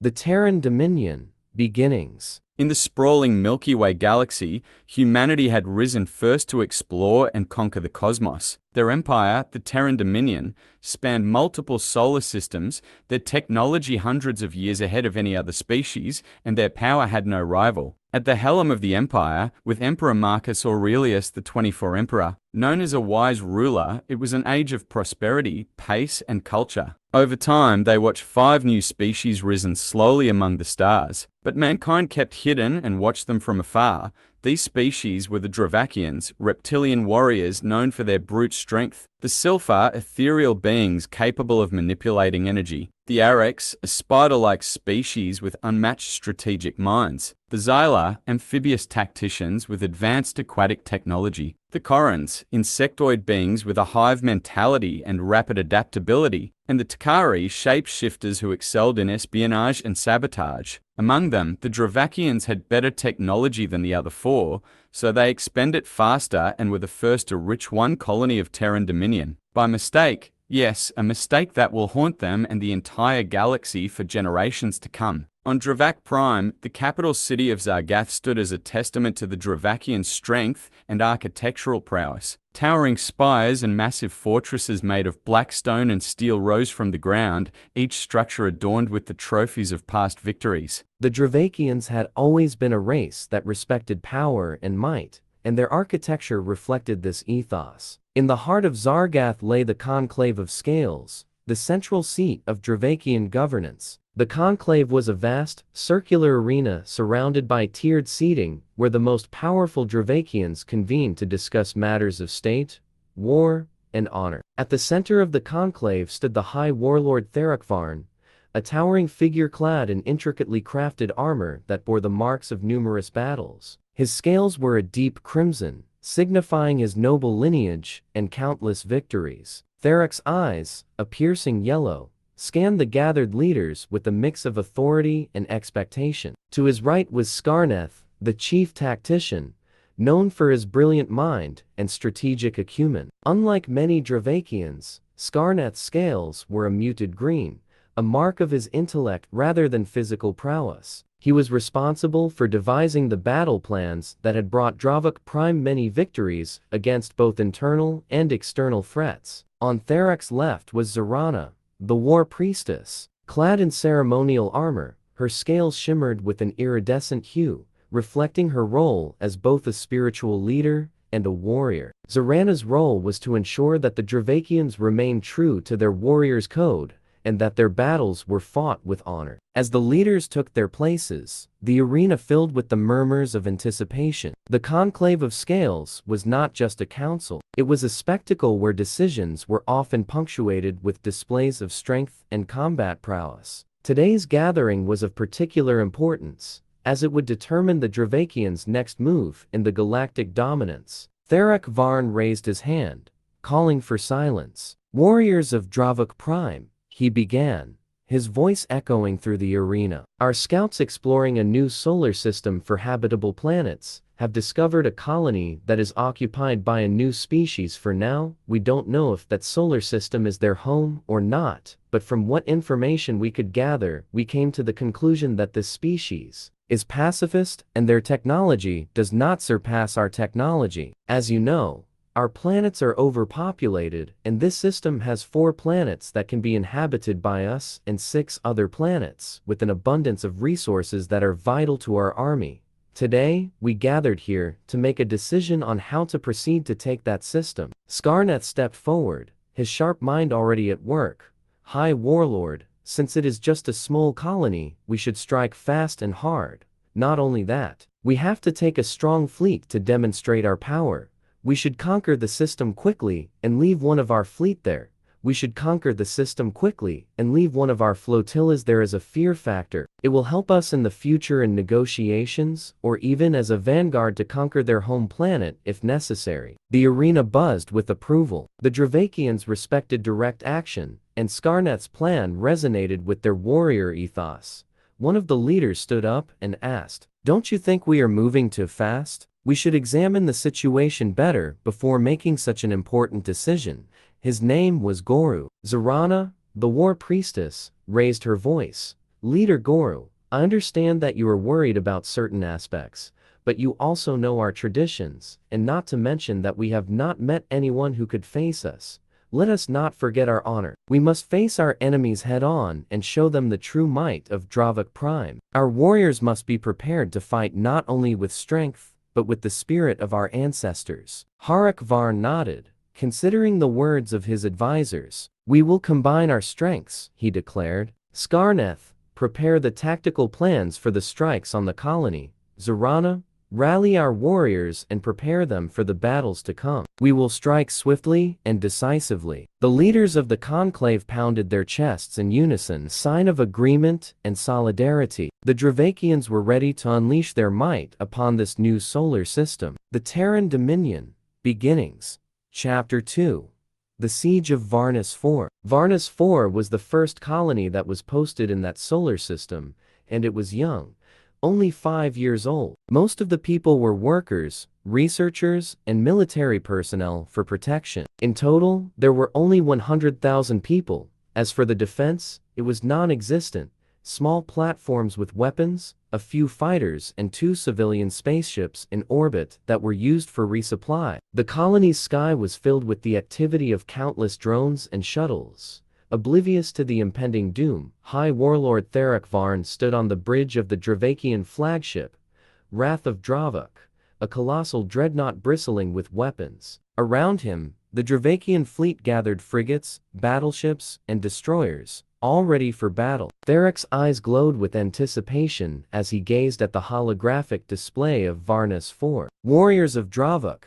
The Terran Dominion, Beginnings. In the sprawling Milky Way galaxy, humanity had risen first to explore and conquer the cosmos. Their empire, the Terran Dominion, spanned multiple solar systems, their technology hundreds of years ahead of any other species, and their power had no rival. At the helm of the empire, with Emperor Marcus Aurelius, the 24th emperor, known as a wise ruler, it was an age of prosperity, pace, and culture. Over time, they watched 5 new species risen slowly among the stars, but mankind kept hidden and watched them from afar. These species were the Drakvians, reptilian warriors known for their brute strength, the Silpha, ethereal beings capable of manipulating energy, the Arex, a spider-like species with unmatched strategic minds, the Xyla, amphibious tacticians with advanced aquatic technology, the Corans, insectoid beings with a hive mentality and rapid adaptability, and the Takari, shapeshifters who excelled in espionage and sabotage. Among them, the Drakvians had better technology than the other 4, so they expended faster and were the first to reach one colony of Terran Dominion. By mistake, yes, a mistake that will haunt them and the entire galaxy for generations to come. On Dravak Prime, the capital city of Zargath stood as a testament to the Drakvian strength and architectural prowess. Towering spires and massive fortresses made of black stone and steel rose from the ground, each structure adorned with the trophies of past victories. The Drakvians had always been a race that respected power and might, and their architecture reflected this ethos. In the heart of Zargath lay the Conclave of Scales, the central seat of Drakvian governance. The conclave was a vast, circular arena surrounded by tiered seating where the most powerful Drakvians convened to discuss matters of state, war, and honor. At the center of the conclave stood the High Warlord Therakvarn, a towering figure clad in intricately crafted armor that bore the marks of numerous battles. His scales were a deep crimson, signifying his noble lineage and countless victories. Therak's eyes, a piercing yellow, scanned the gathered leaders with a mix of authority and expectation. To his right was Skarneth, the chief tactician, known for his brilliant mind and strategic acumen. Unlike many Drakvians, Skarneth's scales were a muted green, a mark of his intellect rather than physical prowess. He was responsible for devising the battle plans that had brought Dravak Prime many victories against both internal and external threats. On Therak's left was Zarana, the War Priestess. Clad in ceremonial armor, her scales shimmered with an iridescent hue, reflecting her role as both a spiritual leader and a warrior. Zarana's role was to ensure that the Drakvians remained true to their warrior's code, and that their battles were fought with honor. As the leaders took their places, the arena filled with the murmurs of anticipation. The Conclave of Scales was not just a council, it was a spectacle where decisions were often punctuated with displays of strength and combat prowess. Today's gathering was of particular importance, as it would determine the Drakvians' next move in the galactic dominance. Therak Varn raised his hand, calling for silence. Warriors of Dravak Prime, he began, his voice echoing through the arena. Our scouts exploring a new solar system for habitable planets have discovered a colony that is occupied by a new species. For now, we don't know if that solar system is their home or not, but from what information we could gather, we came to the conclusion that this species is pacifist and their technology does not surpass our technology. As you know, our planets are overpopulated, and this system has 4 planets that can be inhabited by us and 6 other planets with an abundance of resources that are vital to our army. Today, we gathered here to make a decision on how to proceed to take that system. Skarneth stepped forward, his sharp mind already at work. High Warlord, since it is just a small colony, we should strike fast and hard. Not only that, we have to take a strong fleet to demonstrate our power. We should conquer the system quickly and leave one of our fleet there. We should conquer the system quickly and leave one of our flotillas there as a fear factor. It will help us in the future in negotiations, or even as a vanguard to conquer their home planet if necessary. The arena buzzed with approval. The Drakvians respected direct action, and Skarneth's plan resonated with their warrior ethos. One of the leaders stood up and asked, "Don't you think we are moving too fast? We should examine the situation better before making such an important decision." His name was Goru. Zarana, the War Priestess, raised her voice, Leader Goru, I understand that you are worried about certain aspects, but you also know our traditions, and not to mention that we have not met anyone who could face us. Let us not forget our honor. We must face our enemies head-on and show them the true might of Dravak Prime. Our warriors must be prepared to fight not only with strength, but with the spirit of our ancestors. Harak Varn nodded, considering the words of his advisors. We will combine our strengths, he declared. Skarneth, prepare the tactical plans for the strikes on the colony. Zorana, rally our warriors and prepare them for the battles to come. We will strike swiftly and decisively. The leaders of the conclave pounded their chests in unison, sign of agreement and solidarity. The Drakvians were ready to unleash their might upon this new solar system. The Terran Dominion, Beginnings. Chapter 2. The Siege of Varnus IV. Varnus IV was the first colony that was posted in that solar system, and it was young. Only 5 years old. Most of the people were workers, researchers, and military personnel for protection. In total, there were only 100,000 people. As for the defense, it was non-existent. Small platforms with weapons, a few fighters, and 2 civilian spaceships in orbit that were used for resupply. The colony's sky was filled with the activity of countless drones and shuttles. Oblivious to the impending doom, High Warlord Therak Varn stood on the bridge of the Drakvian flagship, Wrath of Dravak, a colossal dreadnought bristling with weapons. Around him, the Drakvian fleet gathered frigates, battleships, and destroyers, all ready for battle. Therak's eyes glowed with anticipation as he gazed at the holographic display of Varnus IV. Warriors of Dravak,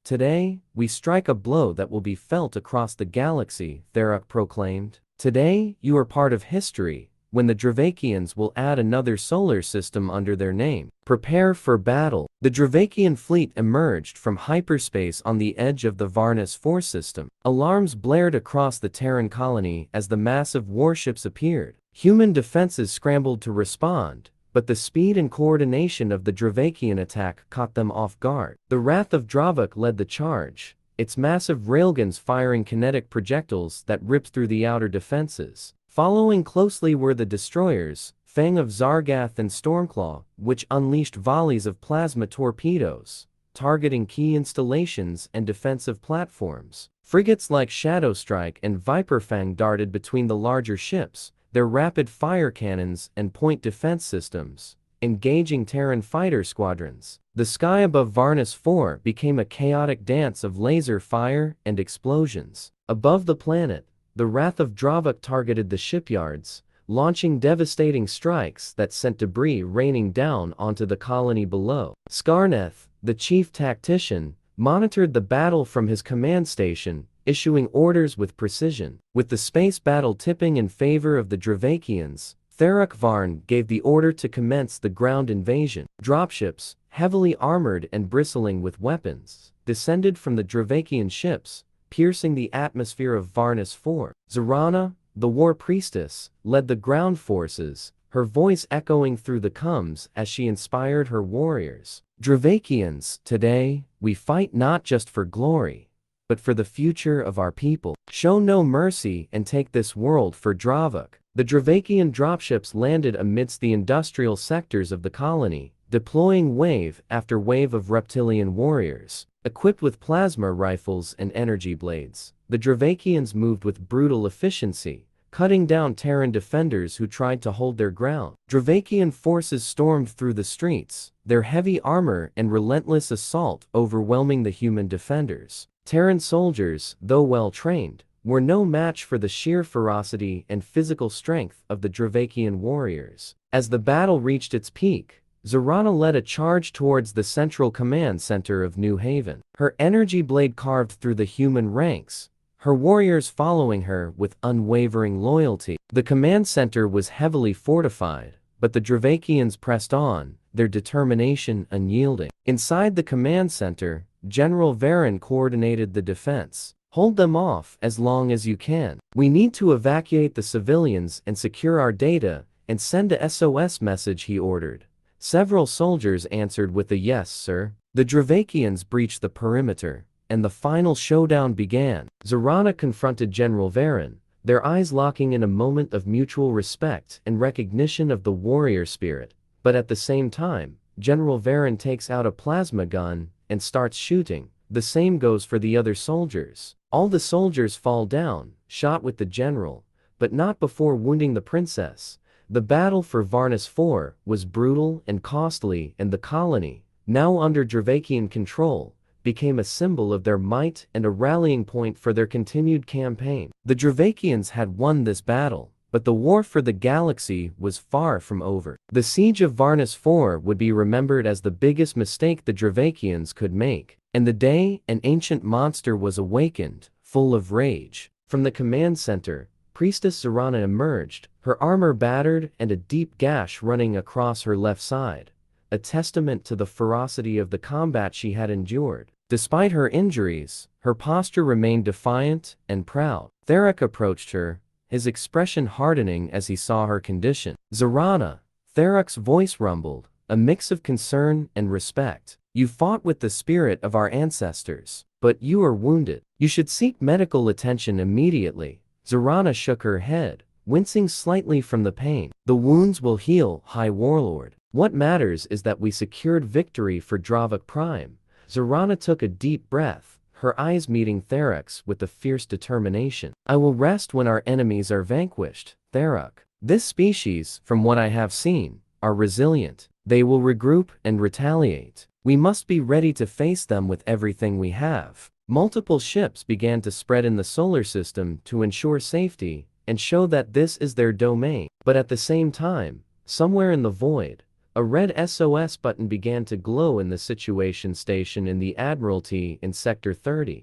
today, we strike a blow that will be felt across the galaxy, Therak proclaimed. Today, you are part of history, when the Drakvians will add another solar system under their name. Prepare for battle. The Drakvian fleet emerged from hyperspace on the edge of the Varnus IV system. Alarms blared across the Terran colony as the massive warships appeared. Human defenses scrambled to respond, but the speed and coordination of the Drakvian attack caught them off guard. The Wrath of Dravak led the charge, its massive railguns firing kinetic projectiles that ripped through the outer defenses. Following closely were the destroyers, Fang of Zargath and Stormclaw, which unleashed volleys of plasma torpedoes, targeting key installations and defensive platforms. Frigates like Shadowstrike and Viperfang darted between the larger ships, their rapid-fire cannons and point defense systems, engaging Terran fighter squadrons. The sky above Varnus IV became a chaotic dance of laser fire and explosions. Above the planet, the Wrath of Dravak targeted the shipyards, launching devastating strikes that sent debris raining down onto the colony below. Skarneth, the chief tactician, monitored the battle from his command station, issuing orders with precision. With the space battle tipping in favor of the Drakvians, Therak Varn gave the order to commence the ground invasion. Dropships, heavily armored and bristling with weapons, descended from the Drakvian ships, piercing the atmosphere of Varnus IV. Zorana, the war priestess, led the ground forces, her voice echoing through the coms as she inspired her warriors. Drakvians, today, we fight not just for glory, but for the future of our people. Show no mercy and take this world for Dravak. The Drakvian dropships landed amidst the industrial sectors of the colony, deploying wave after wave of reptilian warriors. Equipped with plasma rifles and energy blades, the Drakvians moved with brutal efficiency, cutting down Terran defenders who tried to hold their ground. Drakvian forces stormed through the streets, their heavy armor and relentless assault overwhelming the human defenders. Terran soldiers, though well-trained, were no match for the sheer ferocity and physical strength of the Drakvian warriors. As the battle reached its peak, Zorana led a charge towards the central command center of New Haven. Her energy blade carved through the human ranks, her warriors following her with unwavering loyalty. The command center was heavily fortified, but the Drakvians pressed on, their determination unyielding. Inside the command center, General Varen coordinated the defense. Hold them off as long as you can. We need to evacuate the civilians and secure our data, and send a SOS message, he ordered. Several soldiers answered with a yes, sir. The Drakvians breached the perimeter, and the final showdown began. Zorana confronted General Varen, their eyes locking in a moment of mutual respect and recognition of the warrior spirit. But at the same time, General Varen takes out a plasma gun and starts shooting. The same goes for the other soldiers. All the soldiers fall down, shot with the general, but not before wounding the princess. The battle for Varnus IV was brutal and costly, and the colony, now under Drakvian control, became a symbol of their might and a rallying point for their continued campaign. The Drakvians had won this battle, but the war for the galaxy was far from over. The siege of Varnus IV would be remembered as the biggest mistake the Drakvians could make, and the day an ancient monster was awakened, full of rage. From the command center, Priestess Zarana emerged, her armor battered and a deep gash running across her left side, a testament to the ferocity of the combat she had endured. Despite her injuries, her posture remained defiant and proud. Therak approached her, his expression hardening as he saw her condition. "Zarana," Therak's voice rumbled, a mix of concern and respect. "You fought with the spirit of our ancestors, but you are wounded. You should seek medical attention immediately." Zarana shook her head, wincing slightly from the pain. "The wounds will heal, High Warlord. What matters is that we secured victory for Dravik Prime." Zarana took a deep breath, her eyes meeting Therak's with a fierce determination. "I will rest when our enemies are vanquished, Therak. This species, from what I have seen, are resilient. They will regroup and retaliate. We must be ready to face them with everything we have." Multiple ships began to spread in the solar system to ensure safety and show that this is their domain. But at the same time, somewhere in the void, a red SOS button began to glow in the situation station in the Admiralty in Sector 30.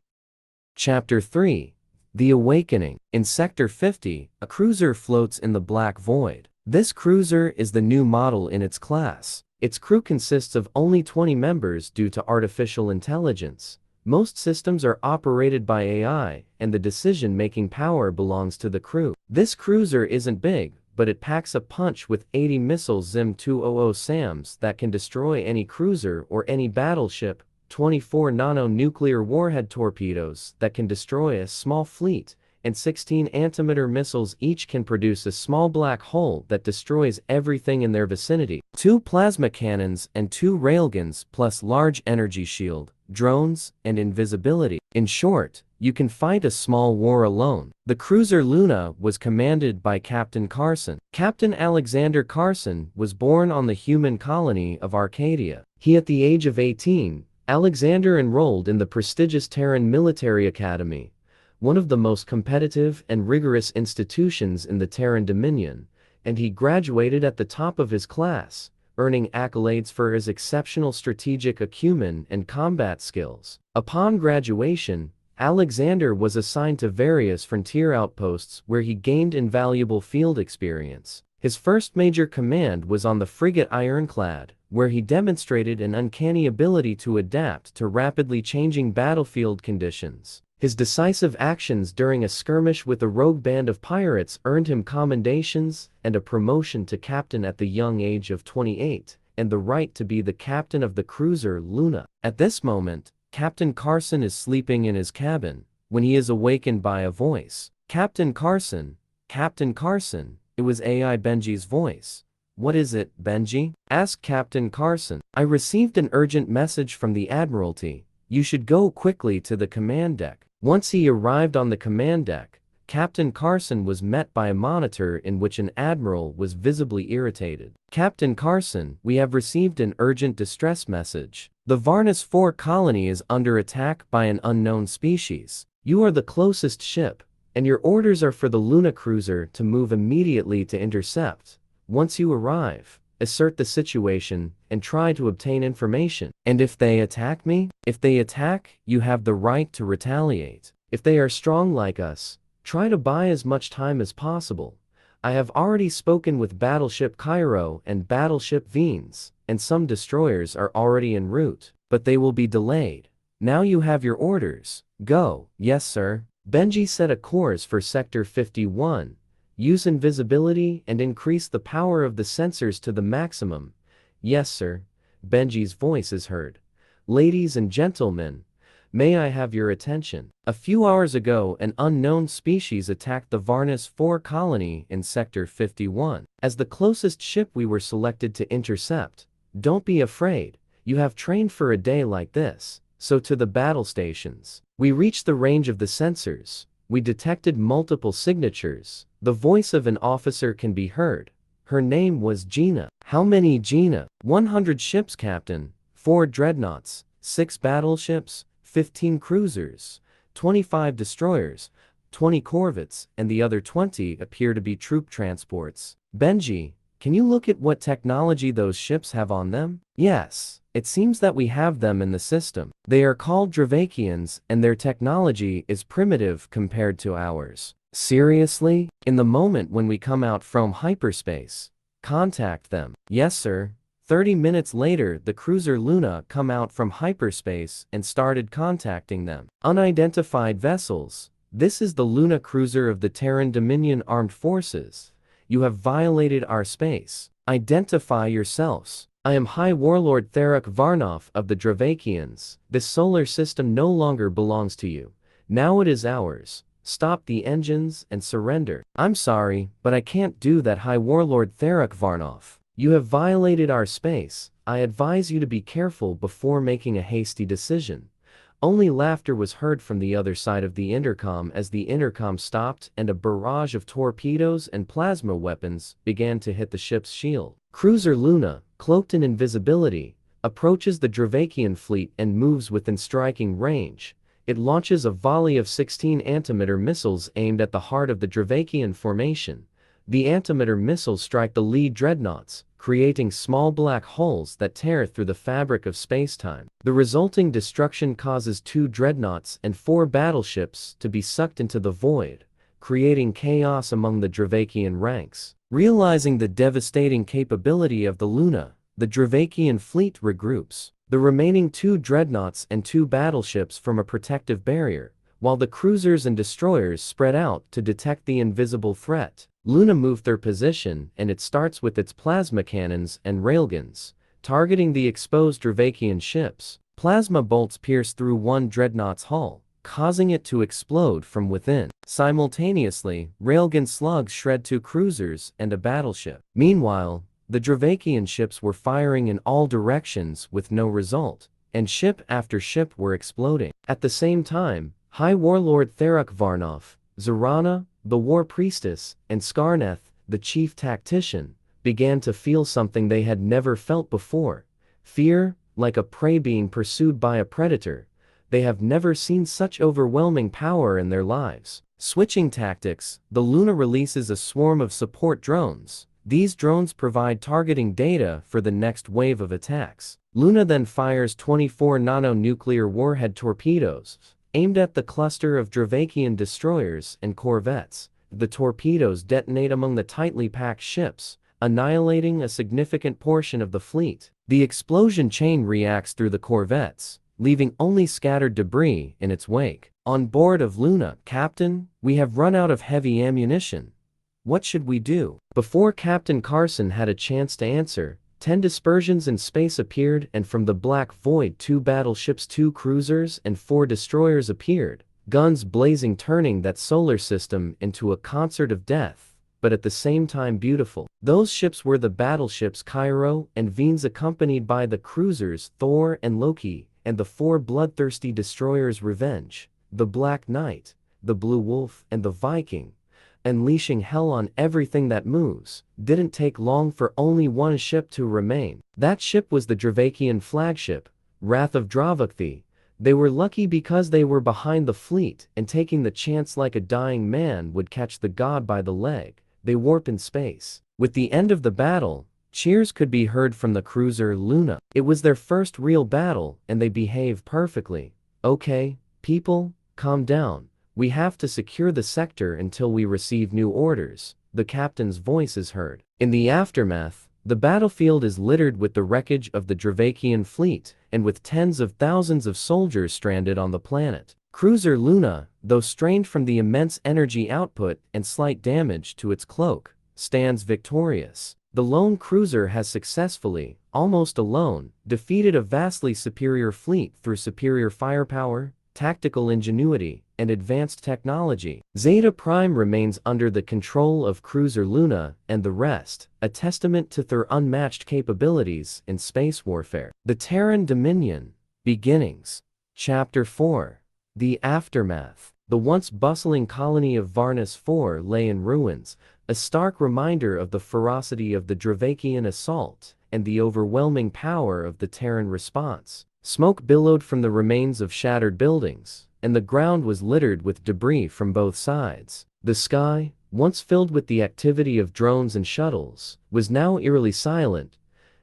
Chapter 3: The Awakening. In Sector 50, a cruiser floats in the black void. This cruiser is the new model in its class. Its crew consists of only 20 members due to artificial intelligence. Most systems are operated by AI, and the decision-making power belongs to the crew. This cruiser isn't big, but it packs a punch with 80 missiles ZIM-200 SAMs that can destroy any cruiser or any battleship, 24 nano-nuclear warhead torpedoes that can destroy a small fleet, and 16 antimatter missiles each can produce a small black hole that destroys everything in their vicinity. 2 plasma cannons and 2 railguns plus large energy shield, drones, and invisibility. In short, you can fight a small war alone. The cruiser Luna was commanded by Captain Carson. Captain Alexander Carson was born on the human colony of Arcadia. At the age of 18, Alexander enrolled in the prestigious Terran Military Academy, one of the most competitive and rigorous institutions in the Terran Dominion, and he graduated at the top of his class, earning accolades for his exceptional strategic acumen and combat skills. Upon graduation, Alexander was assigned to various frontier outposts where he gained invaluable field experience. His first major command was on the frigate Ironclad, where he demonstrated an uncanny ability to adapt to rapidly changing battlefield conditions. His decisive actions during a skirmish with a rogue band of pirates earned him commendations and a promotion to captain at the young age of 28, and the right to be the captain of the cruiser Luna. At this moment, Captain Carson is sleeping in his cabin, when he is awakened by a voice. "Captain Carson, Captain Carson." It was AI Benji's voice. "What is it, Benji?" asked Captain Carson. "I received an urgent message from the Admiralty. You should go quickly to the command deck." Once he arrived on the command deck, Captain Carson was met by a monitor in which an admiral was visibly irritated. "Captain Carson, we have received an urgent distress message. The Varnus IV colony is under attack by an unknown species. You are the closest ship, and your orders are for the Luna cruiser to move immediately to intercept. Once you arrive, assert the situation and try to obtain information. And if they attack me? If they attack, you have the right to retaliate. If they are strong like us, try to buy as much time as possible. I have already spoken with Battleship Cairo and Battleship Venus, and some destroyers are already en route, but they will be delayed. Now you have your orders. Go." "Yes, sir." Benji set a course for Sector 51. "Use invisibility and increase the power of the sensors to the maximum." "Yes, sir." Benji's voice is heard. "Ladies and gentlemen, May I have your attention? A few hours ago, an unknown species attacked the Varnus 4 colony in Sector 51. As the closest ship we were selected to intercept. Don't be afraid, you have trained for a day like this. So to the battle stations. We reached the range of the sensors. We detected multiple signatures. The voice of an officer can be heard. Her name was Gina. How many, Gina? 100 ships, Captain. 4 dreadnoughts, 6 battleships, 15 cruisers, 25 destroyers, 20 corvettes, and the other 20 appear to be troop transports. Benji, can you look at what technology those ships have on them? Yes. It seems that we have them in the system. They are called Drakvians, and their technology is primitive compared to ours. Seriously? In the moment when we come out from hyperspace, contact them. Yes, sir. 30 minutes later, the cruiser Luna come out from hyperspace and started contacting them. Unidentified vessels. This is the Luna cruiser of the Terran Dominion Armed Forces. You have violated our space. Identify yourselves. I am High Warlord Tharok Varnov of the Drakvians. This solar system no longer belongs to you. Now it is ours. Stop the engines and surrender. I'm sorry, but I can't do that, High Warlord Tharok Varnov. You have violated our space. I advise you to be careful before making a hasty decision. Only laughter was heard from the other side of the intercom as the intercom stopped and a barrage of torpedoes and plasma weapons began to hit the ship's shield. Cruiser Luna, cloaked in invisibility, approaches the Drakvian fleet and moves within striking range. It launches a volley of 16 antimatter missiles aimed at the heart of the Drakvian formation. The antimatter missiles strike the lead dreadnoughts, creating small black holes that tear through the fabric of spacetime. The resulting destruction causes 2 dreadnoughts and 4 battleships to be sucked into the void, creating chaos among the Drakvian ranks. Realizing the devastating capability of the Luna, the Drakvian fleet regroups. The remaining 2 dreadnoughts and 2 battleships form a protective barrier, while the cruisers and destroyers spread out to detect the invisible threat. Luna moved their position, and it starts with its plasma cannons and railguns, targeting the exposed Drakvian ships. Plasma bolts pierce through one dreadnought's hull, causing it to explode from within. Simultaneously, railgun slugs shred 2 cruisers and a battleship. Meanwhile, the Drakvian ships were firing in all directions with no result, and ship after ship were exploding. At the same time, High Warlord Tharok Varnov, Zarana, the War Priestess, and Skarneth, the Chief Tactician, began to feel something they had never felt before. Fear, like a prey being pursued by a predator. They have never seen such overwhelming power in their lives. Switching tactics, the Luna releases a swarm of support drones. These drones provide targeting data for the next wave of attacks. Luna then fires 24 nano-nuclear warhead torpedoes, aimed at the cluster of Drakvian destroyers and corvettes. The torpedoes detonate among the tightly packed ships, annihilating a significant portion of the fleet. The explosion chain reacts through the corvettes, leaving only scattered debris in its wake. On board of Luna, Captain, we have run out of heavy ammunition. What should we do? Before Captain Carson had a chance to answer, 10 dispersions in space appeared, and from the black void 2 battleships, 2 cruisers, and 4 destroyers appeared, guns blazing, turning that solar system into a concert of death, but at the same time beautiful. Those ships were the battleships Cairo and Venus, accompanied by the cruisers Thor and Loki, and the 4 bloodthirsty destroyers Revenge, the Black Knight, the Blue Wolf, and the Viking, unleashing hell on everything that moves. Didn't take long for only one ship to remain. That ship was the Drakvian flagship, Wrath of Dravukthi. They were lucky because they were behind the fleet, and taking the chance like a dying man would catch the god by the leg, they warp in space. With the end of the battle, cheers could be heard from the cruiser Luna. It was their first real battle, and they behaved perfectly. Okay, people, calm down. We have to secure the sector until we receive new orders, the captain's voice is heard. In the aftermath, the battlefield is littered with the wreckage of the Drakvian fleet, and with tens of thousands of soldiers stranded on the planet. Cruiser Luna, though strained from the immense energy output and slight damage to its cloak, stands victorious. The lone cruiser has successfully, almost alone, defeated a vastly superior fleet through superior firepower, tactical ingenuity, and advanced technology. Zeta Prime remains under the control of cruiser Luna and the rest, a testament to their unmatched capabilities in space warfare. The Terran Dominion. Beginnings. Chapter 4. The Aftermath. The once bustling colony of Varnus IV lay in ruins, a stark reminder of the ferocity of the Drakvian assault and the overwhelming power of the Terran response. Smoke billowed from the remains of shattered buildings, and the ground was littered with debris from both sides. The sky, once filled with the activity of drones and shuttles, was now eerily silent,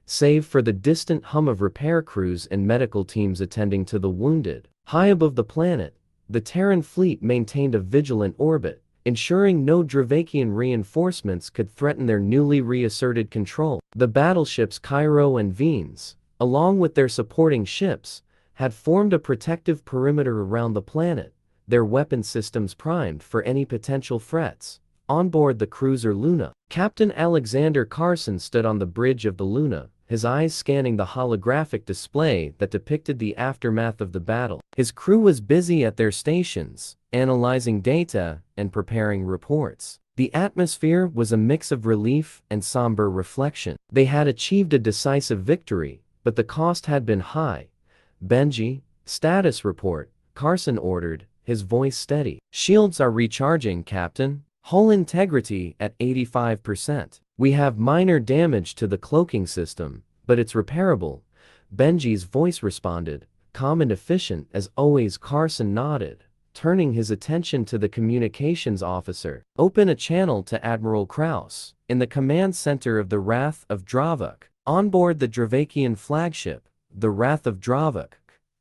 save for the distant hum of repair crews and medical teams attending to the wounded. High above the planet, the Terran fleet maintained a vigilant orbit, ensuring no Drakvian reinforcements could threaten their newly reasserted control. The battleships Cairo and Venus, along with their supporting ships, had formed a protective perimeter around the planet, their weapon systems primed for any potential threats. On board the cruiser Luna, Captain Alexander Carson stood on the bridge of the Luna, his eyes scanning the holographic display that depicted the aftermath of the battle. His crew was busy at their stations, analyzing data and preparing reports. The atmosphere was a mix of relief and somber reflection. They had achieved a decisive victory, but the cost had been high. Benji, status report, Carson ordered, his voice steady. Shields are recharging, Captain. Hull integrity at 85%. We have minor damage to the cloaking system, but it's repairable. Benji's voice responded, calm and efficient as always. Carson nodded, turning his attention to the communications officer. Open a channel to Admiral Kraus, in the command center of the Wrath of Dravuk. On board the Drakvian flagship, the Wrath of Dravuk,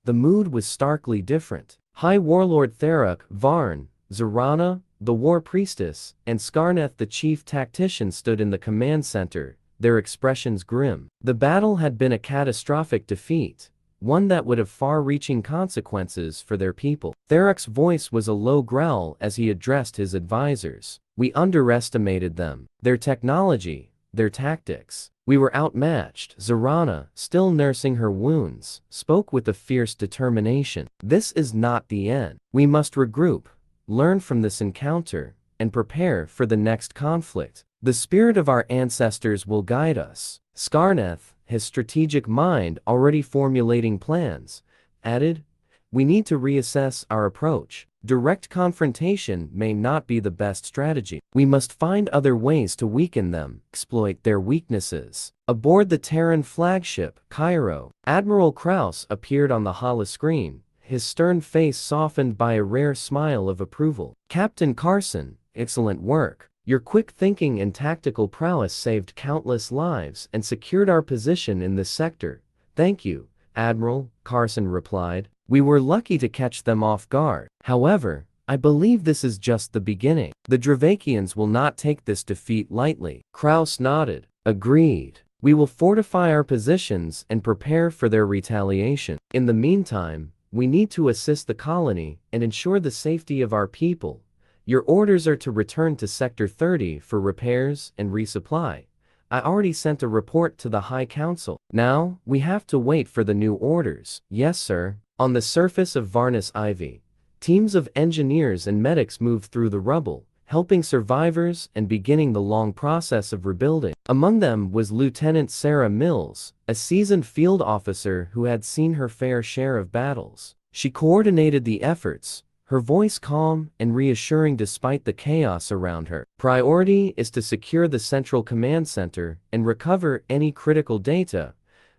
the mood was starkly different. High Warlord Tharuk, Varn, Zarana, the War Priestess, and Skarneth the Chief Tactician stood in the command center, their expressions grim. The battle had been a catastrophic defeat, one that would have far-reaching consequences for their people. Tharuk's voice was a low growl as he addressed his advisors. We underestimated them, their technology, their tactics. We were outmatched. Zarana, still nursing her wounds, spoke with a fierce determination. This is not the end. We must regroup, learn from this encounter, and prepare for the next conflict. The spirit of our ancestors will guide us. Skarneth, his strategic mind already formulating plans, added, we need to reassess our approach. Direct confrontation may not be the best strategy. We must find other ways to weaken them, exploit their weaknesses. Aboard the Terran flagship, Cairo, Admiral Kraus appeared on the holoscreen, his stern face softened by a rare smile of approval. Captain Carson, excellent work. Your quick thinking and tactical prowess saved countless lives and secured our position in this sector. Thank you, Admiral, Carson replied. We were lucky to catch them off guard. However, I believe this is just the beginning. The Drakvians will not take this defeat lightly. Kraus nodded. Agreed. We will fortify our positions and prepare for their retaliation. In the meantime, we need to assist the colony and ensure the safety of our people. Your orders are to return to Sector 30 for repairs and resupply. I already sent a report to the High Council. Now, we have to wait for the new orders. Yes, sir. On the surface of Varnus Ivy, teams of engineers and medics moved through the rubble, helping survivors and beginning the long process of rebuilding. Among them was Lieutenant Sarah Mills, a seasoned field officer who had seen her fair share of battles. She coordinated the efforts, her voice calm and reassuring despite the chaos around her. Priority is to secure the central command center and recover any critical data,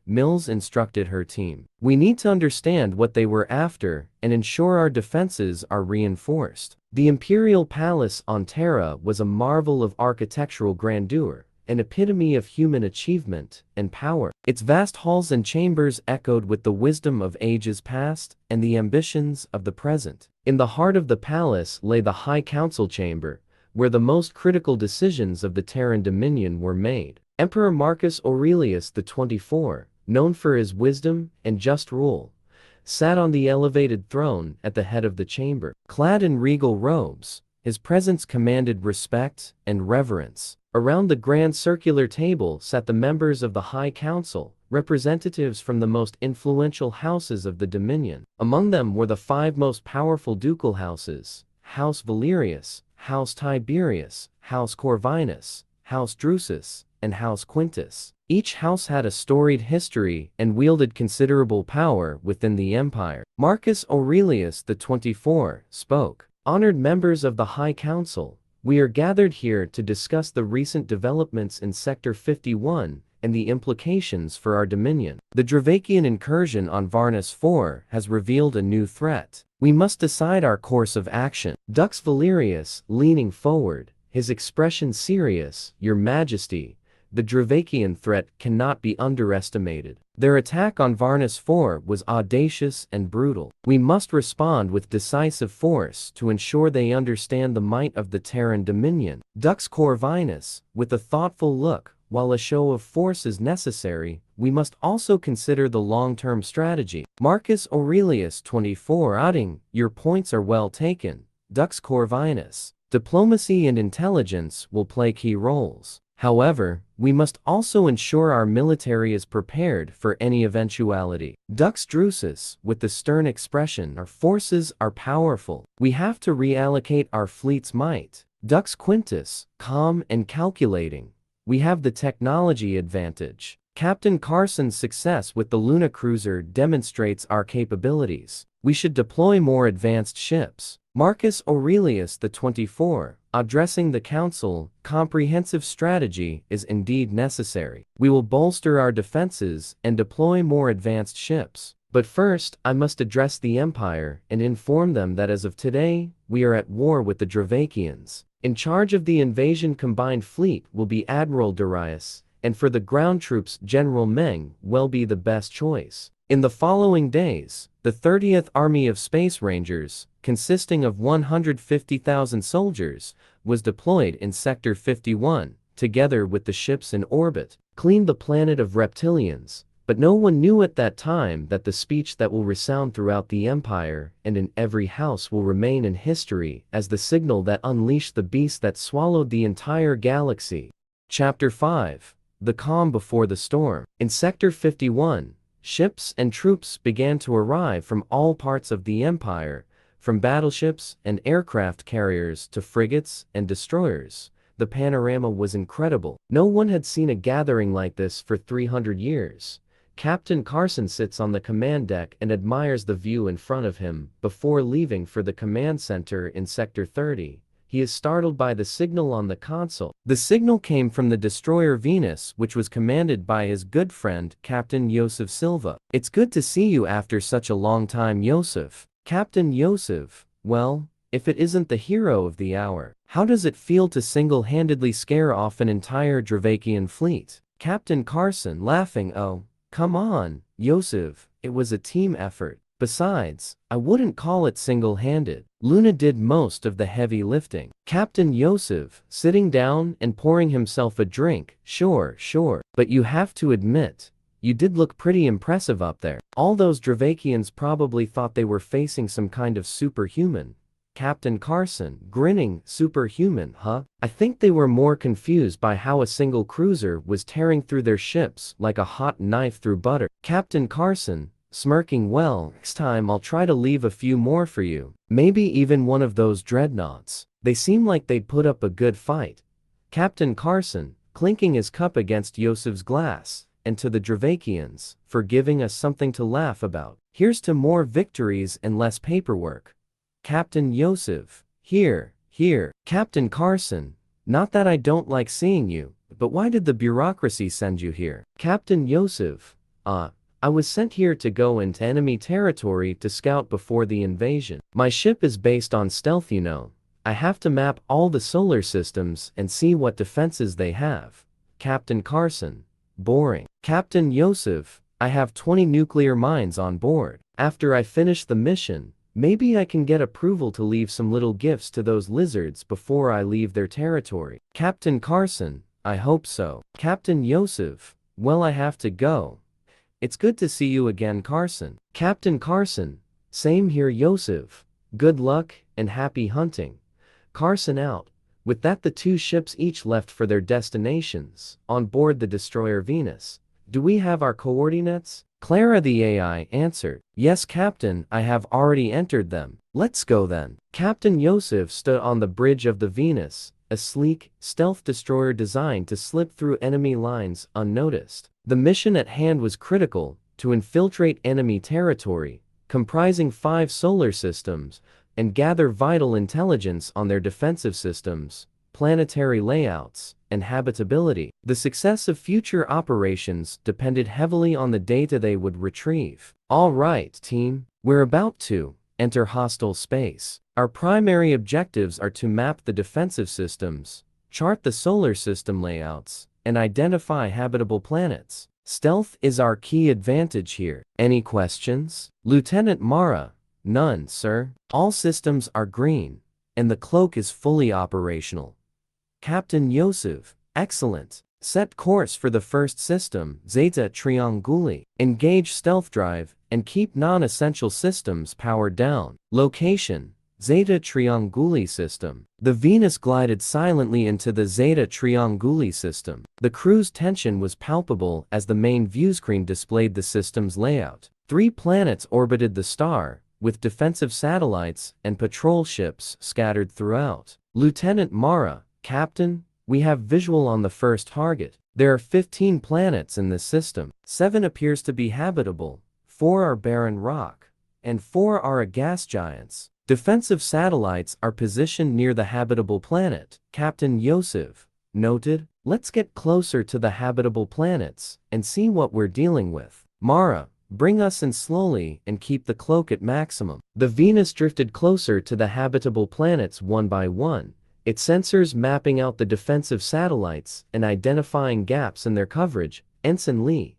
Mills instructed her team. We need to understand what they were after and ensure our defenses are reinforced. The Imperial Palace on Terra was a marvel of architectural grandeur, an epitome of human achievement and power. Its vast halls and chambers echoed with the wisdom of ages past and the ambitions of the present. In the heart of the palace lay the High Council chamber, where the most critical decisions of the Terran Dominion were made. Emperor Marcus Aurelius the 24th, known for his wisdom and just rule, sat on the elevated throne at the head of the chamber. Clad in regal robes, his presence commanded respect and reverence. Around the grand circular table sat the members of the High Council, representatives from the most influential houses of the Dominion. Among them were the 5 most powerful ducal houses: House Valerius, House Tiberius, House Corvinus, House Drusus, and House Quintus. Each house had a storied history and wielded considerable power within the empire. Marcus Aurelius the 24th spoke. Honored members of the High Council, we are gathered here to discuss the recent developments in Sector 51 and the implications for our dominion. The Drakvian incursion on Varnus IV has revealed a new threat. We must decide our course of action. Dux Valerius, leaning forward, his expression serious. Your Majesty, the Drakvian threat cannot be underestimated. Their attack on Varnus IV was audacious and brutal. We must respond with decisive force to ensure they understand the might of the Terran Dominion. Dux Corvinus, with a thoughtful look, while a show of force is necessary, we must also consider the long-term strategy. Marcus Aurelius 24 adding, your points are well taken, Dux Corvinus. Diplomacy and intelligence will play key roles. However, we must also ensure our military is prepared for any eventuality. Dux Drusus, with the stern expression, our forces are powerful. We have to reallocate our fleet's might. Dux Quintus, calm and calculating. We have the technology advantage. Captain Carson's success with the Luna cruiser demonstrates our capabilities. We should deploy more advanced ships. Marcus Aurelius the 24th, addressing the council, comprehensive strategy is indeed necessary. We will bolster our defenses and deploy more advanced ships. But first, I must address the Empire and inform them that as of today, we are at war with the Drakvians. In charge of the invasion combined fleet will be Admiral Darius, and for the ground troops General Meng will be the best choice. In the following days, the 30th Army of Space Rangers, consisting of 150,000 soldiers, was deployed in Sector 51, together with the ships in orbit, cleaned the planet of reptilians. But no one knew at that time that the speech that will resound throughout the Empire and in every house will remain in history as the signal that unleashed the beast that swallowed the entire galaxy. Chapter 5. The Calm Before the Storm. In Sector 51, ships and troops began to arrive from all parts of the Empire, from battleships and aircraft carriers to frigates and destroyers. The panorama was incredible. No one had seen a gathering like this for 300 years. Captain Carson sits on the command deck and admires the view in front of him. Before leaving for the command center in Sector 30, he is startled by the signal on the console. The signal came from the destroyer Venus, which was commanded by his good friend, Captain Yosef Silva. It's good to see you after such a long time, Yosef. Captain Yosef, well, if it isn't the hero of the hour, how does it feel to single-handedly scare off an entire Drakvian fleet? Captain Carson, laughing, oh, come on, Yosef, it was a team effort. Besides, I wouldn't call it single-handed. Luna did most of the heavy lifting. Captain Yosef, sitting down and pouring himself a drink, sure, but you have to admit, you did look pretty impressive up there. All those Drakvians probably thought they were facing some kind of superhuman. Captain Carson, grinning, superhuman, huh? I think they were more confused by how a single cruiser was tearing through their ships like a hot knife through butter. Captain Carson, smirking, well, next time I'll try to leave a few more for you. Maybe even one of those dreadnoughts. They seem like they'd put up a good fight. Captain Carson, clinking his cup against Yosef's glass, and to the Drakvians, for giving us something to laugh about. Here's to more victories and less paperwork. Captain Yosef, here. Captain Carson, not that I don't like seeing you, but why did the bureaucracy send you here? Captain Yosef, I was sent here to go into enemy territory to scout before the invasion. My ship is based on stealth, you know. I have to map all the solar systems and see what defenses they have. Captain Carson, boring. Captain Yosef, I have 20 nuclear mines on board. After I finish the mission, maybe I can get approval to leave some little gifts to those lizards before I leave their territory. Captain Carson, I hope so. Captain Yosef, well, I have to go. It's good to see you again, Carson. Captain Carson, same here, Yosef. Good luck and happy hunting. Carson out. With that, the two ships each left for their destinations. On board the destroyer Venus, Do we have our coordinates? Clara the AI answered. Yes, Captain, I have already entered them. Let's go then. Captain Yosef stood on the bridge of the Venus, a sleek, stealth destroyer designed to slip through enemy lines unnoticed. The mission at hand was critical: to infiltrate enemy territory, comprising 5 solar systems, and gather vital intelligence on their defensive systems, planetary layouts, and habitability. The success of future operations depended heavily on the data they would retrieve. All right, team, we're about to enter hostile space. Our primary objectives are to map the defensive systems, chart the solar system layouts, and identify habitable planets. Stealth is our key advantage here. Any questions? Lieutenant Mara: None, sir. All systems are green, and the cloak is fully operational. Captain Yosef: Excellent. Set course for the first system, Zeta Trianguli. Engage stealth drive, and keep non-essential systems powered down. Location: Zeta Trianguli system. The Venus glided silently into the Zeta Trianguli system. The crew's tension was palpable as the main viewscreen displayed the system's layout. 3 planets orbited the star, with defensive satellites and patrol ships scattered throughout. Lieutenant Mara: Captain, we have visual on the first target. There are 15 planets in this system. 7 appears to be habitable, 4 are barren rock, and 4 are gas giants. Defensive satellites are positioned near the habitable planet. Captain Yosef: Noted. Let's get closer to the habitable planets and see what we're dealing with. Mara: Bring us in slowly and keep the cloak at maximum. The Venus drifted closer to the habitable planets one by one, its sensors mapping out the defensive satellites and identifying gaps in their coverage. Ensign Lee: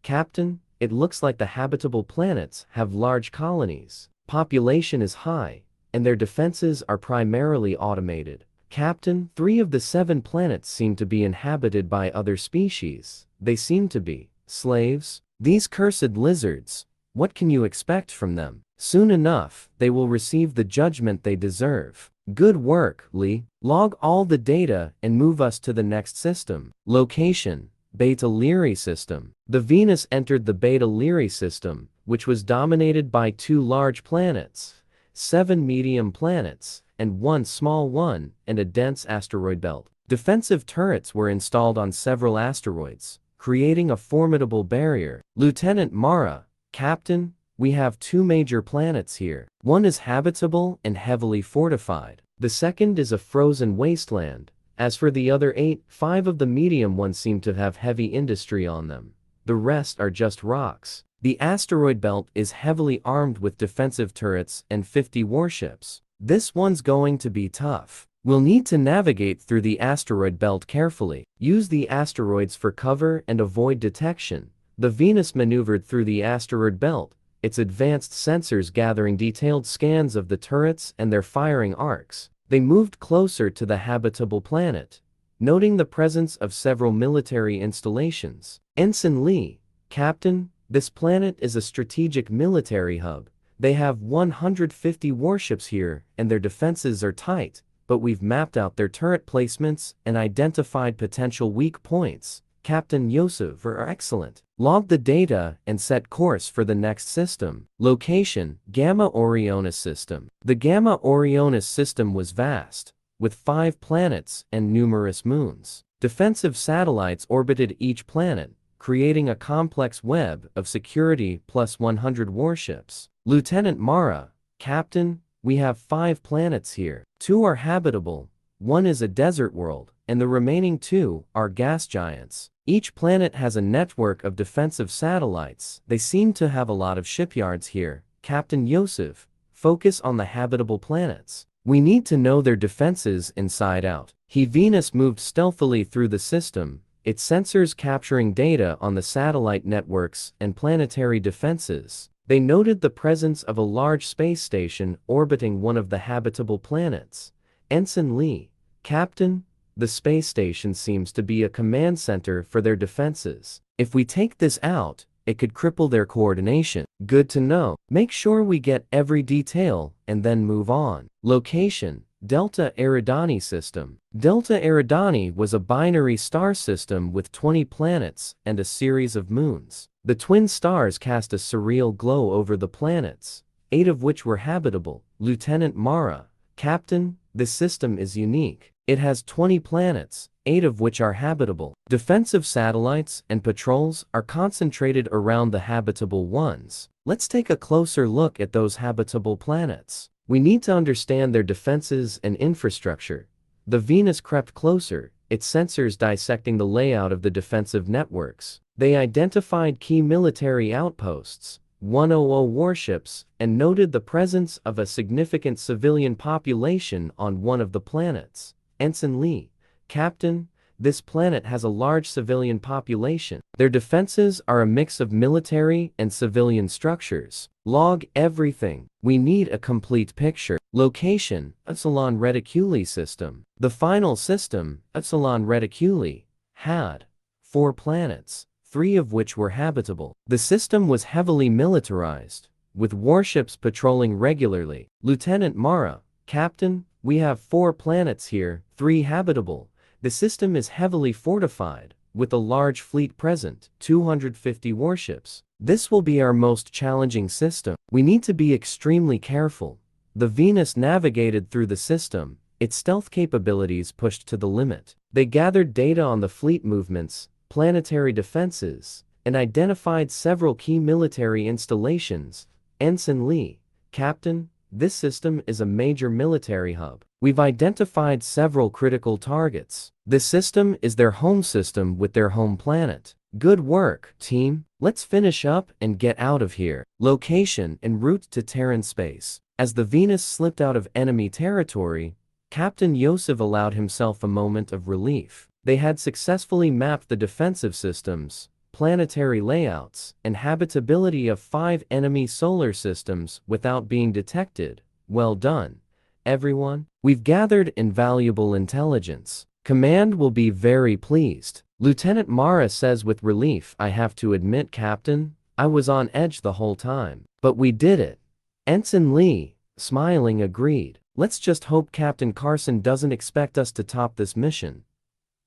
Captain, it looks like the habitable planets have large colonies. Population is high, and their defenses are primarily automated. Captain, 3 of the 7 planets seem to be inhabited by other species. They seem to be slaves. These cursed lizards, what can you expect from them? Soon enough, they will receive the judgment they deserve. Good work, Lee. Log all the data and move us to the next system. Location: Beta Lyrae system. The Venus entered the Beta Lyrae system, which was dominated by 2 large planets, 7 medium planets, and 1 small one, and a dense asteroid belt. Defensive turrets were installed on several asteroids, creating a formidable barrier. Lieutenant Mara: Captain, we have 2 major planets here. One is habitable and heavily fortified. The second is a frozen wasteland. As for the other 8, 5 of the medium ones seem to have heavy industry on them. The rest are just rocks. The asteroid belt is heavily armed with defensive turrets and 50 warships. This one's going to be tough. We'll need to navigate through the asteroid belt carefully. Use the asteroids for cover and avoid detection. The Venus maneuvered through the asteroid belt, its advanced sensors gathering detailed scans of the turrets and their firing arcs. They moved closer to the habitable planet, noting the presence of several military installations. Ensign Lee: Captain, this planet is a strategic military hub. They have 150 warships here, and their defenses are tight, but we've mapped out their turret placements and identified potential weak points. Captain Yosef: Excellent. Log the data and set course for the next system. Location: Gamma Orionis system. The Gamma Orionis system was vast, with 5 planets and numerous moons. Defensive satellites orbited each planet, creating a complex web of security plus 100 warships. Lieutenant Mara: Captain, we have 5 planets here. 2 are habitable, 1 is a desert world, and the remaining 2 are gas giants. Each planet has a network of defensive satellites. They seem to have a lot of shipyards here. Captain Yosef: Focus on the habitable planets. We need to know their defenses inside out. Venus moved stealthily through the system, its sensors capturing data on the satellite networks and planetary defenses. They noted the presence of a large space station orbiting one of the habitable planets. Ensign Lee: Captain, the space station seems to be a command center for their defenses. If we take this out, it could cripple their coordination. Good to know. Make sure we get every detail and then move on. Location: Delta Eridani system. Delta Eridani was a binary star system with 20 planets and a series of moons. The twin stars cast a surreal glow over the planets, 8 of which were habitable. Lieutenant Mara, Captain, this system is unique. It has 20 planets, 8 of which are habitable. Defensive satellites and patrols are concentrated around the habitable ones. Let's take a closer look at those habitable planets. We need to understand their defenses and infrastructure. The Venus crept closer, its sensors dissecting the layout of the defensive networks. They identified key military outposts, 100 warships, and noted the presence of a significant civilian population on one of the planets. Ensign Lee, Captain, this planet has a large civilian population. Their defenses are a mix of military and civilian structures. Log everything. We need a complete picture. Location, HFY Reticuli system. The final system, HFY Reticuli, had 4 planets, 3 of which were habitable. The system was heavily militarized, with warships patrolling regularly. Lieutenant Mara, Captain, we have 4 planets here, 3 habitable. The system is heavily fortified, with a large fleet present, 250 warships. This will be our most challenging system. We need to be extremely careful. The Venus navigated through the system, its stealth capabilities pushed to the limit. They gathered data on the fleet movements, planetary defenses, and identified several key military installations. Ensign Lee, Captain, this system is a major military hub. We've identified several critical targets. This system is their home system with their home planet. Good work, team. Let's finish up and get out of here. Location en route to Terran space. As the Venus slipped out of enemy territory, Captain Yosef allowed himself a moment of relief. They had successfully mapped the defensive systems, planetary layouts, and habitability of 5 enemy solar systems without being detected. Well done, everyone. We've gathered invaluable intelligence. Command will be very pleased. Lieutenant Mara says with relief, I have to admit, Captain, I was on edge the whole time. But we did it. Ensign Lee, smiling, agreed. Let's just hope Captain Carson doesn't expect us to top this mission.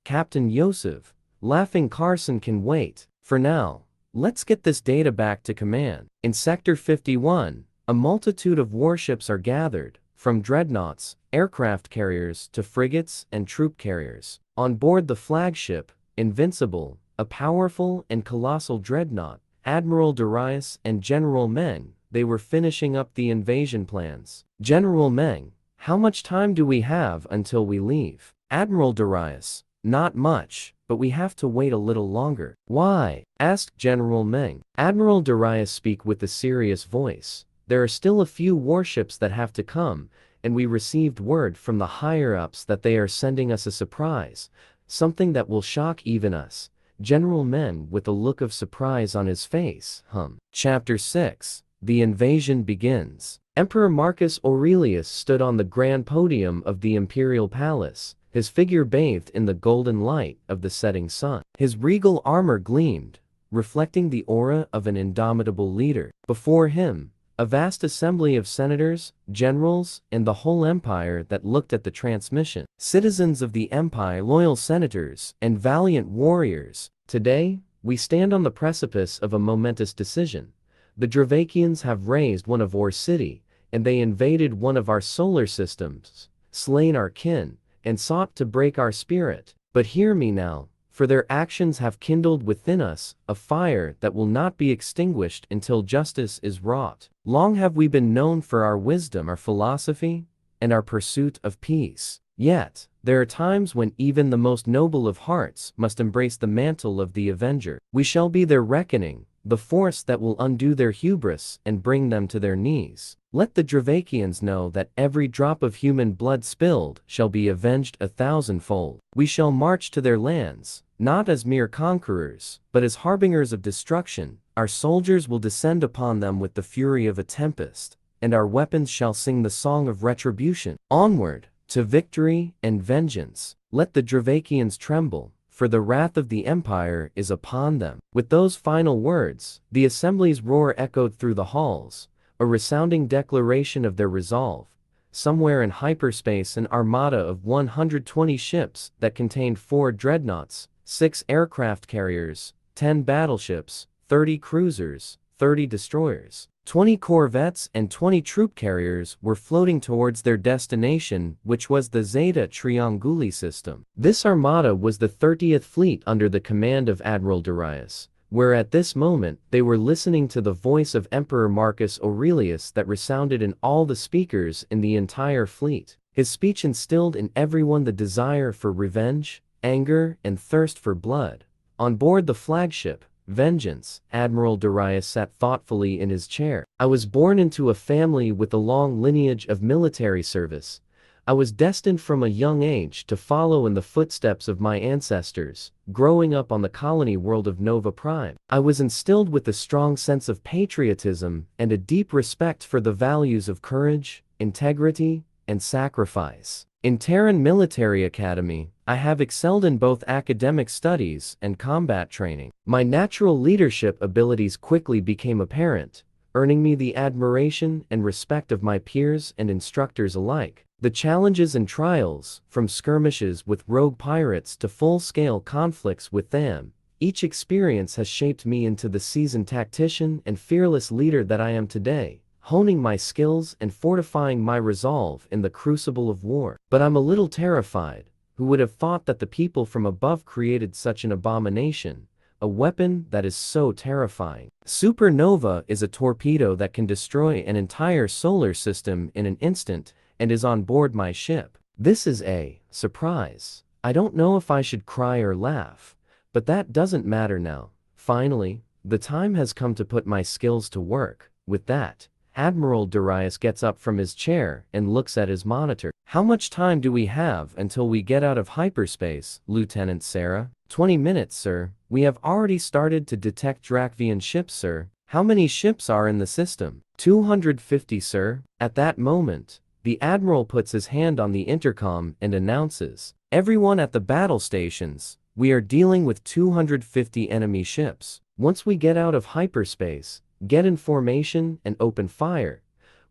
Captain Yosef, laughing, Carson can wait. For now, let's get this data back to command. In Sector 51, a multitude of warships are gathered, from dreadnoughts, aircraft carriers to frigates and troop carriers. On board the flagship, Invincible, a powerful and colossal dreadnought, Admiral Darius and General Meng, they were finishing up the invasion plans. General Meng, how much time do we have until we leave? Admiral Darius, not much, but we have to wait a little longer. Why? Asked General Meng. Admiral Darius spoke with a serious voice. There are still a few warships that have to come, and we received word from the higher-ups that they are sending us a surprise, something that will shock even us. General Meng, with a look of surprise on his face, Chapter 6. The invasion begins. Emperor Marcus Aurelius stood on the grand podium of the imperial palace, his figure bathed in the golden light of the setting sun. His regal armor gleamed, reflecting the aura of an indomitable leader. Before him, a vast assembly of senators, generals, and the whole empire that looked at the transmission. Citizens of the empire, loyal senators, and valiant warriors, today, we stand on the precipice of a momentous decision. The Drakvians have razed one of our city, and they invaded one of our solar systems, slain our kin, and sought to break our spirit. But hear me now, for their actions have kindled within us a fire that will not be extinguished until justice is wrought. Long have we been known for our wisdom, our philosophy, and our pursuit of peace. Yet, there are times when even the most noble of hearts must embrace the mantle of the avenger. We shall be their reckoning, the force that will undo their hubris and bring them to their knees. Let the Drakvians know that every drop of human blood spilled shall be avenged 1,000-fold. We shall march to their lands, not as mere conquerors, but as harbingers of destruction. Our soldiers will descend upon them with the fury of a tempest, and our weapons shall sing the song of retribution. Onward, to victory and vengeance. Let the Drakvians tremble, for the wrath of the empire is upon them. With those final words, the assembly's roar echoed through the halls, a resounding declaration of their resolve. somewhere in hyperspace, an armada of 120 ships that contained 4 dreadnoughts, 6 aircraft carriers, 10 battleships, 30 cruisers, 30 destroyers, 20 corvettes and 20 troop carriers were floating towards their destination, which was the Zeta Trianguli system. This armada was the 30th Fleet under the command of Admiral Darius, where at this moment they were listening to the voice of Emperor Marcus Aurelius that resounded in all the speakers in the entire fleet. His speech instilled in everyone the desire for revenge, anger, and thirst for blood. On board the flagship, Vengeance, Admiral Darius sat thoughtfully in his chair. I was born into a family with a long lineage of military service. I was destined from a young age to follow in the footsteps of my ancestors, growing up on the colony world of Nova Prime. I was instilled with a strong sense of patriotism and a deep respect for the values of courage, integrity, and sacrifice. In Terran Military Academy, I have excelled in both academic studies and combat training. My natural leadership abilities quickly became apparent, earning me the admiration and respect of my peers and instructors alike. The challenges and trials, from skirmishes with rogue pirates to full-scale conflicts with them, each experience has shaped me into the seasoned tactician and fearless leader that I am today, honing my skills and fortifying my resolve in the crucible of war. But I'm a little terrified. Who would have thought that the people from above created such an abomination, a weapon that is so terrifying? Supernova is a torpedo that can destroy an entire solar system in an instant and is on board my ship. This is a surprise. I don't know if I should cry or laugh, but that doesn't matter now. Finally, the time has come to put my skills to work. With that, Admiral Darius gets up from his chair and looks at his monitor. How much time do we have until we get out of hyperspace, Lieutenant Sarah? 20 minutes, sir. We have already started to detect Drakvian ships, sir. How many ships are in the system? 250, sir. At that moment, the Admiral puts his hand on the intercom and announces, "Everyone at the battle stations, we are dealing with 250 enemy ships. Once we get out of hyperspace, get in formation and open fire.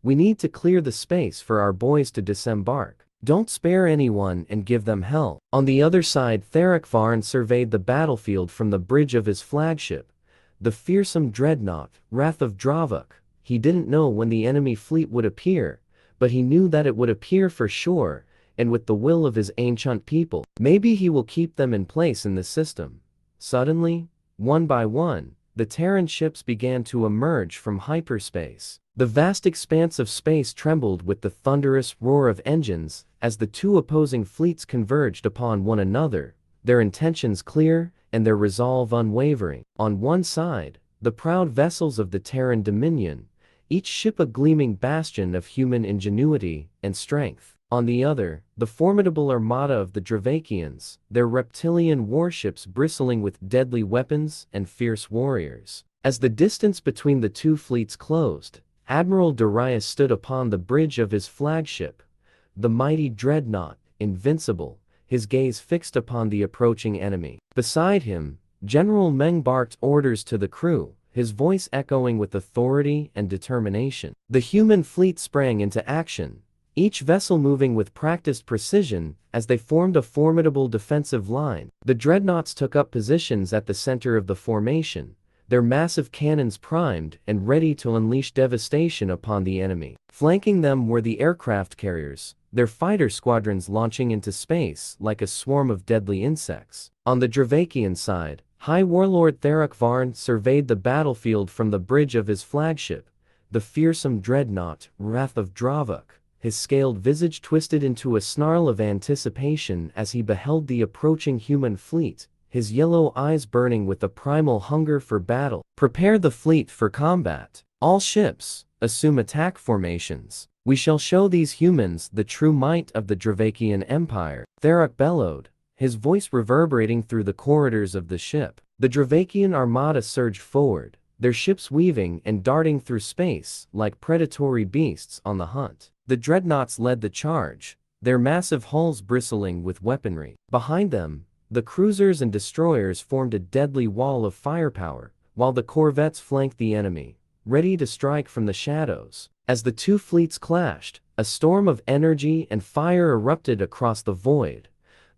We need to clear the space for our boys to disembark. Don't spare anyone and give them hell." On the other side, Drakvian surveyed the battlefield from the bridge of his flagship, the fearsome dreadnought, Wrath of Dravuk. He didn't know when the enemy fleet would appear, but he knew that it would appear for sure, and with the will of his ancient people, maybe he will keep them in place in the system. Suddenly, one by one, the Terran ships began to emerge from hyperspace. The vast expanse of space trembled with the thunderous roar of engines as the two opposing fleets converged upon one another, their intentions clear and their resolve unwavering. On one side, the proud vessels of the Terran Dominion, each ship a gleaming bastion of human ingenuity and strength. On the other, the formidable armada of the Drakvians, their reptilian warships bristling with deadly weapons and fierce warriors. As the distance between the two fleets closed, Admiral Darius stood upon the bridge of his flagship, the mighty dreadnought, invincible, his gaze fixed upon the approaching enemy. Beside him, General Meng barked orders to the crew, his voice echoing with authority and determination. The human fleet sprang into action, each vessel moving with practiced precision as they formed a formidable defensive line. The dreadnoughts took up positions at the center of the formation, their massive cannons primed and ready to unleash devastation upon the enemy. Flanking them were the aircraft carriers, their fighter squadrons launching into space like a swarm of deadly insects. On the Drakvian side, High Warlord Drakvian surveyed the battlefield from the bridge of his flagship, the fearsome dreadnought, Wrath of Dravuk. His scaled visage twisted into a snarl of anticipation as he beheld the approaching human fleet, his yellow eyes burning with a primal hunger for battle. "Prepare the fleet for combat. All ships, assume attack formations. We shall show these humans the true might of the Drakvian Empire," Drakvian bellowed, his voice reverberating through the corridors of the ship. The Drakvian armada surged forward, their ships weaving and darting through space like predatory beasts on the hunt. The dreadnoughts led the charge, their massive hulls bristling with weaponry. Behind them, the cruisers and destroyers formed a deadly wall of firepower, while the corvettes flanked the enemy, ready to strike from the shadows. As the two fleets clashed, A storm of energy and fire erupted across the void,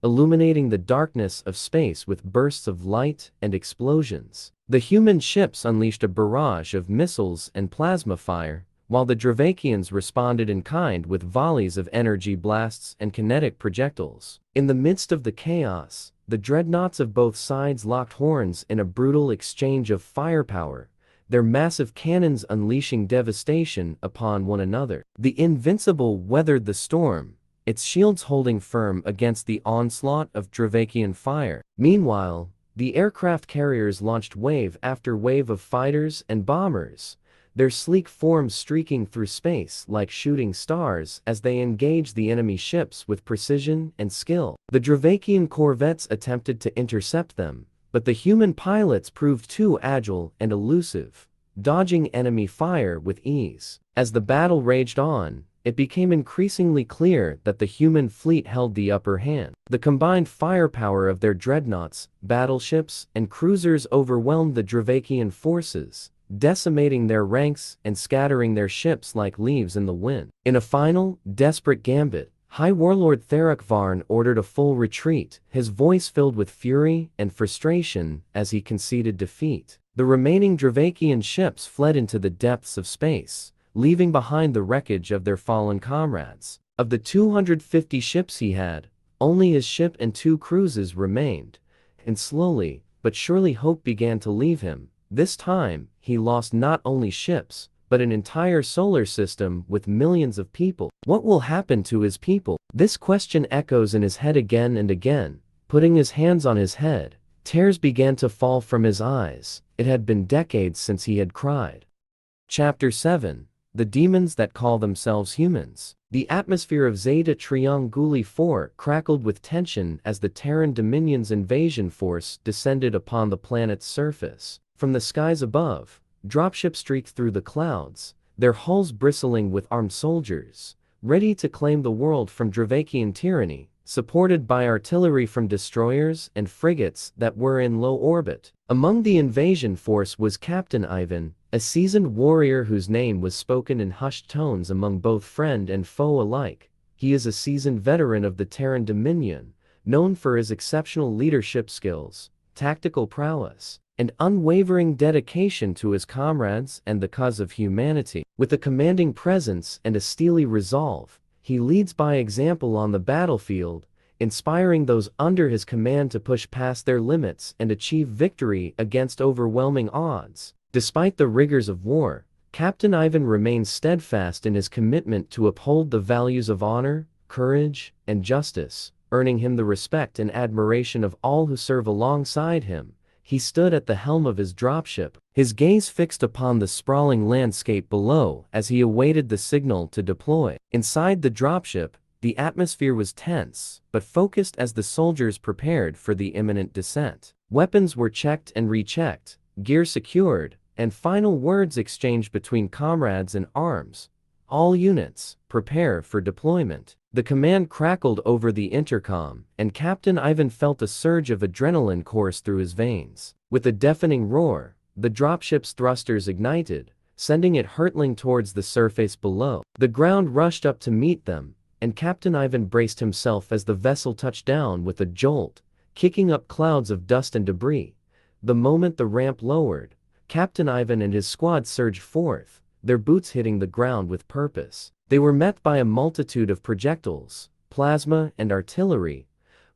illuminating the darkness of space with bursts of light and explosions. The human ships unleashed a barrage of missiles and plasma fire, while the Drakvians responded in kind with volleys of energy blasts and kinetic projectiles. In the midst of the chaos, the dreadnoughts of both sides locked horns in a brutal exchange of firepower, their massive cannons unleashing devastation upon one another. The Invincible weathered the storm, its shields holding firm against the onslaught of Drakvian fire. Meanwhile, the aircraft carriers launched wave after wave of fighters and bombers, their sleek forms streaking through space like shooting stars as they engaged the enemy ships with precision and skill. The Drakvian corvettes attempted to intercept them, but the human pilots proved too agile and elusive, dodging enemy fire with ease. As the battle raged on, it became increasingly clear that the human fleet held the upper hand. The combined firepower of their dreadnoughts, battleships, and cruisers overwhelmed the Drakvian forces, decimating their ranks and scattering their ships like leaves in the wind. In a final, desperate gambit, High Warlord Tharakvarn ordered a full retreat, his voice filled with fury and frustration as he conceded defeat. The remaining Drakvian ships fled into the depths of space, leaving behind the wreckage of their fallen comrades. Of the 250 ships he had, only his ship and 2 cruises remained, and slowly but surely hope began to leave him. This time, he lost not only ships, but an entire solar system with millions of people. What will happen to his people? This question echoes in his head again and again. Putting his hands on his head, tears began to fall from his eyes. It had been decades since he had cried. Chapter 7. The Demons That Call Themselves Humans. The atmosphere of Zeta Trianguli 4 crackled with tension as the Terran Dominion's invasion force descended upon the planet's surface. From the skies above, dropships streaked through the clouds, their hulls bristling with armed soldiers, ready to claim the world from Drakvian tyranny, supported by artillery from destroyers and frigates that were in low orbit. Among the invasion force was Captain Ivan, a seasoned warrior whose name was spoken in hushed tones among both friend and foe alike. He is a seasoned veteran of the Terran Dominion, known for his exceptional leadership skills, tactical prowess, and unwavering dedication to his comrades and the cause of humanity. With a commanding presence and a steely resolve, he leads by example on the battlefield, inspiring those under his command to push past their limits and achieve victory against overwhelming odds. Despite the rigors of war, Captain Ivan remains steadfast in his commitment to uphold the values of honor, courage, and justice, earning him the respect and admiration of all who serve alongside him. He stood at the helm of his dropship, his gaze fixed upon the sprawling landscape below as he awaited the signal to deploy. Inside the dropship, the atmosphere was tense, but focused as the soldiers prepared for the imminent descent. Weapons were checked and rechecked, gear secured, and final words exchanged between comrades in arms. All units, prepare for deployment. The command crackled over the intercom, and Captain Ivan felt a surge of adrenaline course through his veins. With a deafening roar, the dropship's thrusters ignited, sending it hurtling towards the surface below. The ground rushed up to meet them, and Captain Ivan braced himself as the vessel touched down with a jolt, kicking up clouds of dust and debris. The moment the ramp lowered, Captain Ivan and his squad surged forth, their boots hitting the ground with purpose. They were met by a multitude of projectiles, plasma, and artillery.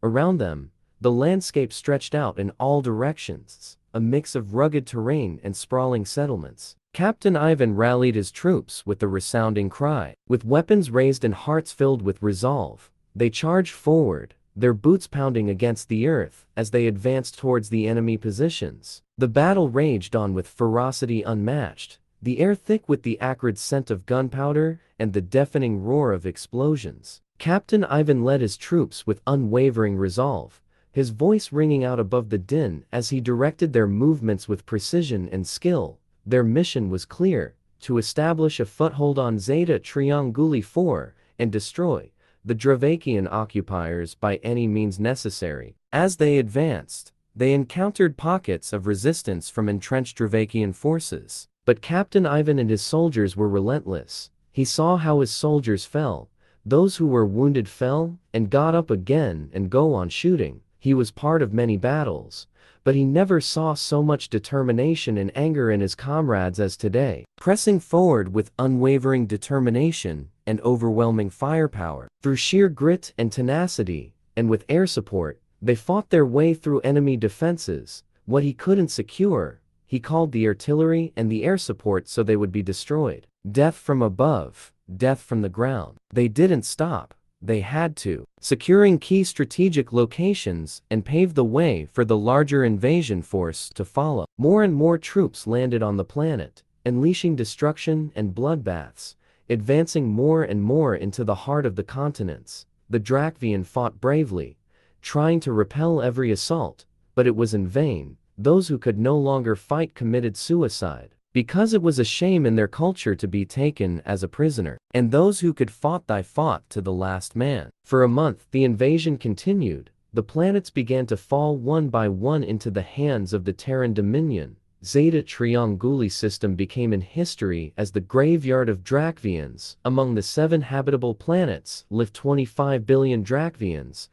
Around them, the landscape stretched out in all directions, a mix of rugged terrain and sprawling settlements. Captain Ivan rallied his troops with a resounding cry. With weapons raised and hearts filled with resolve, they charged forward, their boots pounding against the earth as they advanced towards the enemy positions. The battle raged on with ferocity unmatched, the air thick with the acrid scent of gunpowder and the deafening roar of explosions. Captain Ivan led his troops with unwavering resolve, his voice ringing out above the din as he directed their movements with precision and skill. Their mission was clear: to establish a foothold on Zeta Trianguli 4 and destroy the Drakvian occupiers by any means necessary. As they advanced, they encountered pockets of resistance from entrenched Drakvian forces. But Captain Ivan and his soldiers were relentless. He saw how his soldiers fell. Those who were wounded fell and got up again and go on shooting. He was part of many battles, but he never saw so much determination and anger in his comrades as today, pressing forward with unwavering determination and overwhelming firepower. Through sheer grit and tenacity, and with air support, they fought their way through enemy defenses. What he couldn't secure, he called the artillery and the air support so they would be destroyed. Death from above, death from the ground. They didn't stop. They had to, securing key strategic locations and paved the way for the larger invasion force to follow. More and more troops landed on the planet, unleashing destruction and bloodbaths, advancing more and more into the heart of the continents. The Drakvian fought bravely, trying to repel every assault, but it was in vain. Those who could no longer fight committed suicide, because it was a shame in their culture to be taken as a prisoner. And those who could fought to the last man. For a month the invasion continued. The planets began to fall one by one into the hands of the Terran Dominion. Zeta Trianguli system became in history as the graveyard of Drakvians. Among the 7 habitable planets lived 25 billion Drakvians,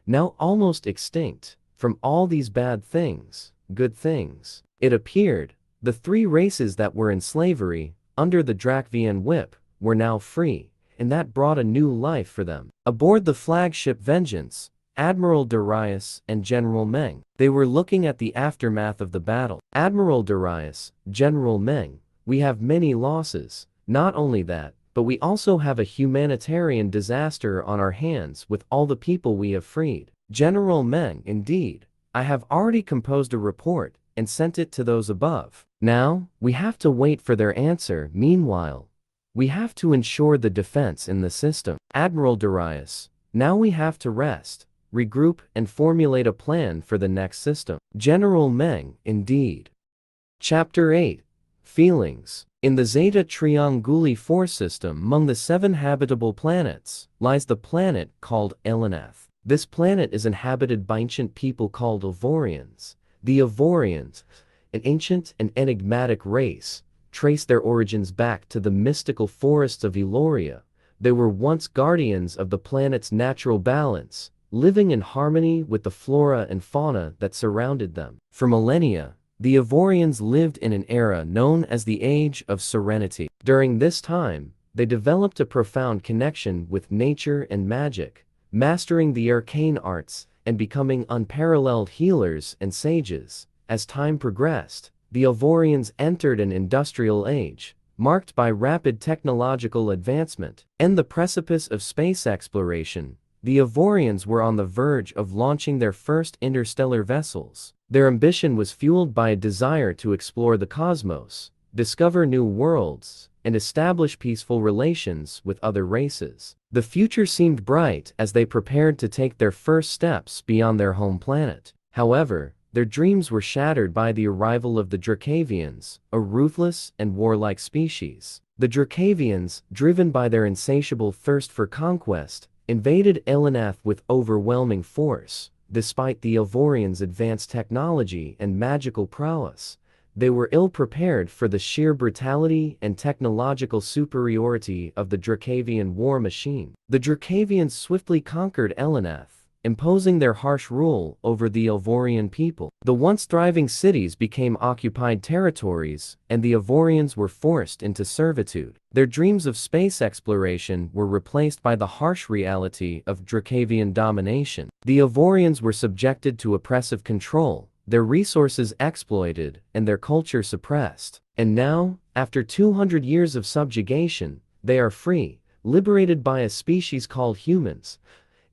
now almost extinct. From all these bad things, good things, it appeared, the 3 races that were in slavery, under the Drakvian whip, were now free, and that brought a new life for them. Aboard the flagship Vengeance, Admiral Darius and General Meng, they were looking at the aftermath of the battle. Admiral Darius, General Meng, we have many losses. Not only that, but we also have a humanitarian disaster on our hands with all the people we have freed. General Meng, indeed. I have already composed a report and sent it to those above. Now, we have to wait for their answer. Meanwhile, we have to ensure the defense in the system. Admiral Darius, now we have to rest, regroup and formulate a plan for the next system. General Meng, indeed. Chapter 8. Feelings. In the Zeta Trianguli 4 system among the 7 habitable planets, lies the planet called Elanath. This planet is inhabited by ancient people called Ivorians. The Ivorians, an ancient and enigmatic race, trace their origins back to the mystical forests of Eloria. They were once guardians of the planet's natural balance, living in harmony with the flora and fauna that surrounded them. For millennia, the Ivorians lived in an era known as the Age of Serenity. During this time, they developed a profound connection with nature and magic, mastering the arcane arts and becoming unparalleled healers and sages. As time progressed, the Ivorians entered an industrial age, marked by rapid technological advancement and the precipice of space exploration. The Ivorians were on the verge of launching their first interstellar vessels. Their ambition was fueled by a desire to explore the cosmos, discover new worlds, and establish peaceful relations with other races. The future seemed bright as they prepared to take their first steps beyond their home planet. However, their dreams were shattered by the arrival of the Drakvians, a ruthless and warlike species. The Drakvians, driven by their insatiable thirst for conquest, invaded Elanath with overwhelming force. Despite the Ivorians' advanced technology and magical prowess, they were ill-prepared for the sheer brutality and technological superiority of the Drakvian war machine. The Drakvians swiftly conquered Elanath, imposing their harsh rule over the Ivorian people. The once thriving cities became occupied territories, and the Ivorians were forced into servitude. Their dreams of space exploration were replaced by the harsh reality of Drakvian domination. The Ivorians were subjected to oppressive control, their resources exploited, and their culture suppressed. And now, after 200 years of subjugation, they are free, liberated by a species called humans.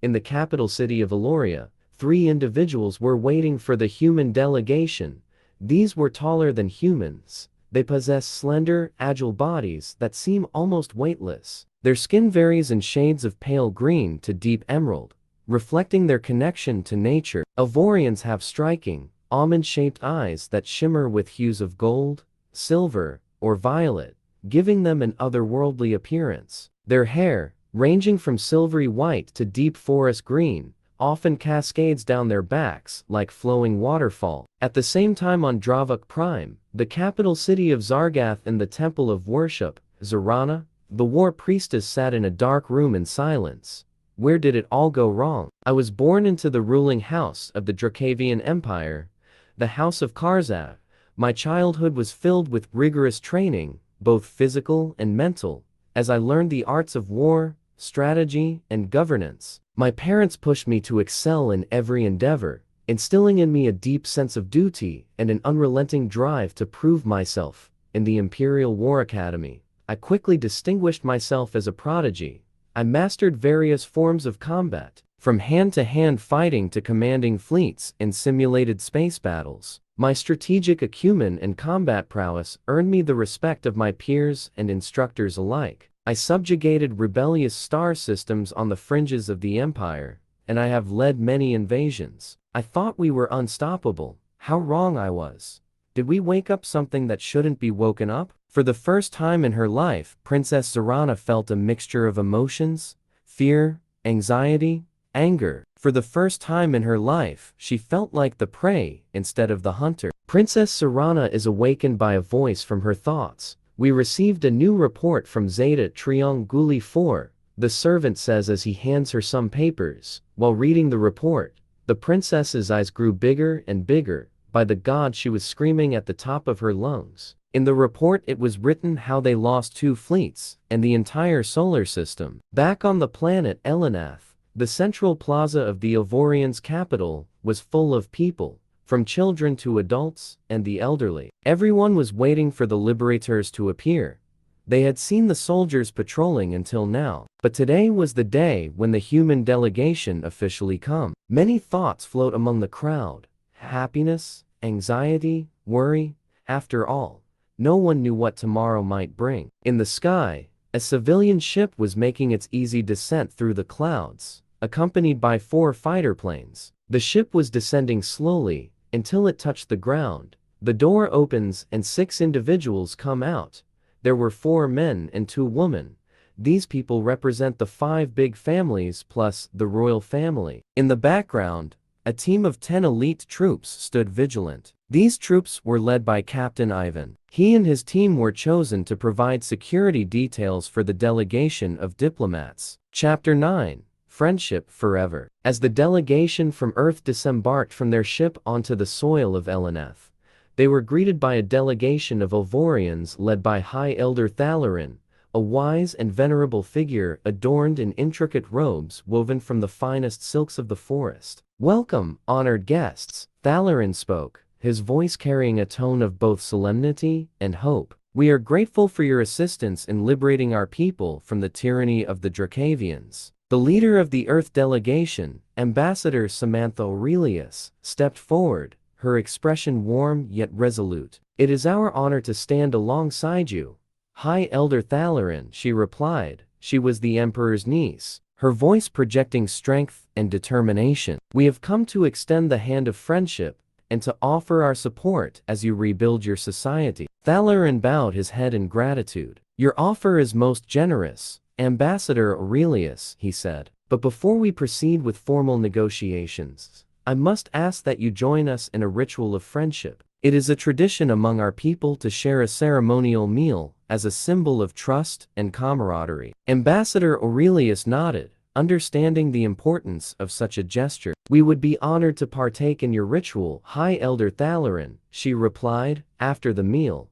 In the capital city of Eloria, 3 individuals were waiting for the human delegation. These were taller than humans. They possess slender, agile bodies that seem almost weightless. Their skin varies in shades of pale green to deep emerald, reflecting their connection to nature. Ivorians have striking, almond-shaped eyes that shimmer with hues of gold, silver, or violet, giving them an otherworldly appearance. Their hair, ranging from silvery white to deep forest green, often cascades down their backs like flowing waterfall. At the same time on Dravuk Prime, the capital city of Zargath and the temple of worship, Zarana, The war priestess sat in a dark room in silence. Where did it all go wrong? I was born into the ruling house of the Drakvian Empire, the House of Karzav. My childhood was filled with rigorous training, both physical and mental, as I learned the arts of war, strategy, and governance. My parents pushed me to excel in every endeavor, instilling in me a deep sense of duty and an unrelenting drive to prove myself. In the Imperial War Academy, I quickly distinguished myself as a prodigy. I mastered various forms of combat, from hand-to-hand fighting to commanding fleets in simulated space battles. My strategic acumen and combat prowess earned me the respect of my peers and instructors alike. I subjugated rebellious star systems on the fringes of the Empire, and I have led many invasions. I thought we were unstoppable. How wrong I was. Did we wake up something that shouldn't be woken up? For the first time in her life, Princess Zarana felt a mixture of emotions, fear, anxiety, anger. For the first time in her life, she felt like the prey instead of the hunter. Princess Zarana is awakened by a voice from her thoughts. We received a new report from Zeta Trianguli 4, the servant says as he hands her some papers. While reading the report, the princess's eyes grew bigger and bigger. By the god, she was screaming at the top of her lungs. In the report it was written how they lost 2 fleets and the entire solar system. Back on the planet Elanath, the central plaza of the Ivorians' capital was full of people, from children to adults and the elderly. Everyone was waiting for the liberators to appear. They had seen the soldiers patrolling until now, but today was the day when the human delegation officially come. Many thoughts float among the crowd. Happiness, anxiety, worry. After all, no one knew what tomorrow might bring. In the sky, a civilian ship was making its easy descent through the clouds, accompanied by 4 fighter planes. The ship was descending slowly until it touched the ground. The door opens and 6 individuals come out. There were 4 men and 2 women. These people represent the 5 big families plus the royal family. In the background, a team of 10 elite troops stood vigilant. These troops were led by Captain Ivan. He and his team were chosen to provide security details for the delegation of diplomats. Chapter 9. Friendship Forever. As the delegation from Earth disembarked from their ship onto the soil of Elanath, they were greeted by a delegation of Ivorians led by High Elder Thalarin, a wise and venerable figure adorned in intricate robes woven from the finest silks of the forest. "Welcome, honored guests," Thalarin spoke, his voice carrying a tone of both solemnity and hope. "We are grateful for your assistance in liberating our people from the tyranny of the Drakvians." The leader of the Earth delegation, Ambassador Samantha Aurelius, stepped forward, her expression warm yet resolute. "It is our honor to stand alongside you, High Elder Thalarin," she replied. She was the Emperor's niece, her voice projecting strength and determination. "We have come to extend the hand of friendship and to offer our support as you rebuild your society." Thalarin bowed his head in gratitude. "Your offer is most generous, Ambassador Aurelius," he said. "But before we proceed with formal negotiations, I must ask that you join us in a ritual of friendship. It is a tradition among our people to share a ceremonial meal as a symbol of trust and camaraderie." Ambassador Aurelius nodded, understanding the importance of such a gesture. "We would be honored to partake in your ritual, High Elder Thalarin," she replied. After the meal,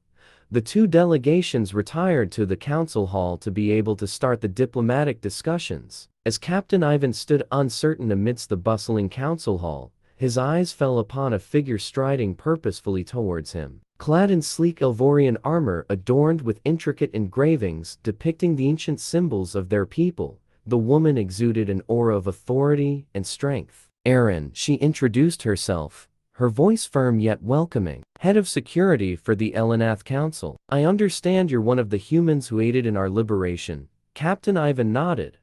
the 2 delegations retired to the council hall to be able to start the diplomatic discussions. As Captain Ivan stood uncertain amidst the bustling council hall, his eyes fell upon a figure striding purposefully towards him. Clad in sleek Ivorian armor adorned with intricate engravings depicting the ancient symbols of their people, the woman exuded an aura of authority and strength. "Aaron," she introduced herself, her voice firm yet welcoming. "Head of security for the Elanath Council. I understand you're one of the humans who aided in our liberation." Captain Ivan nodded,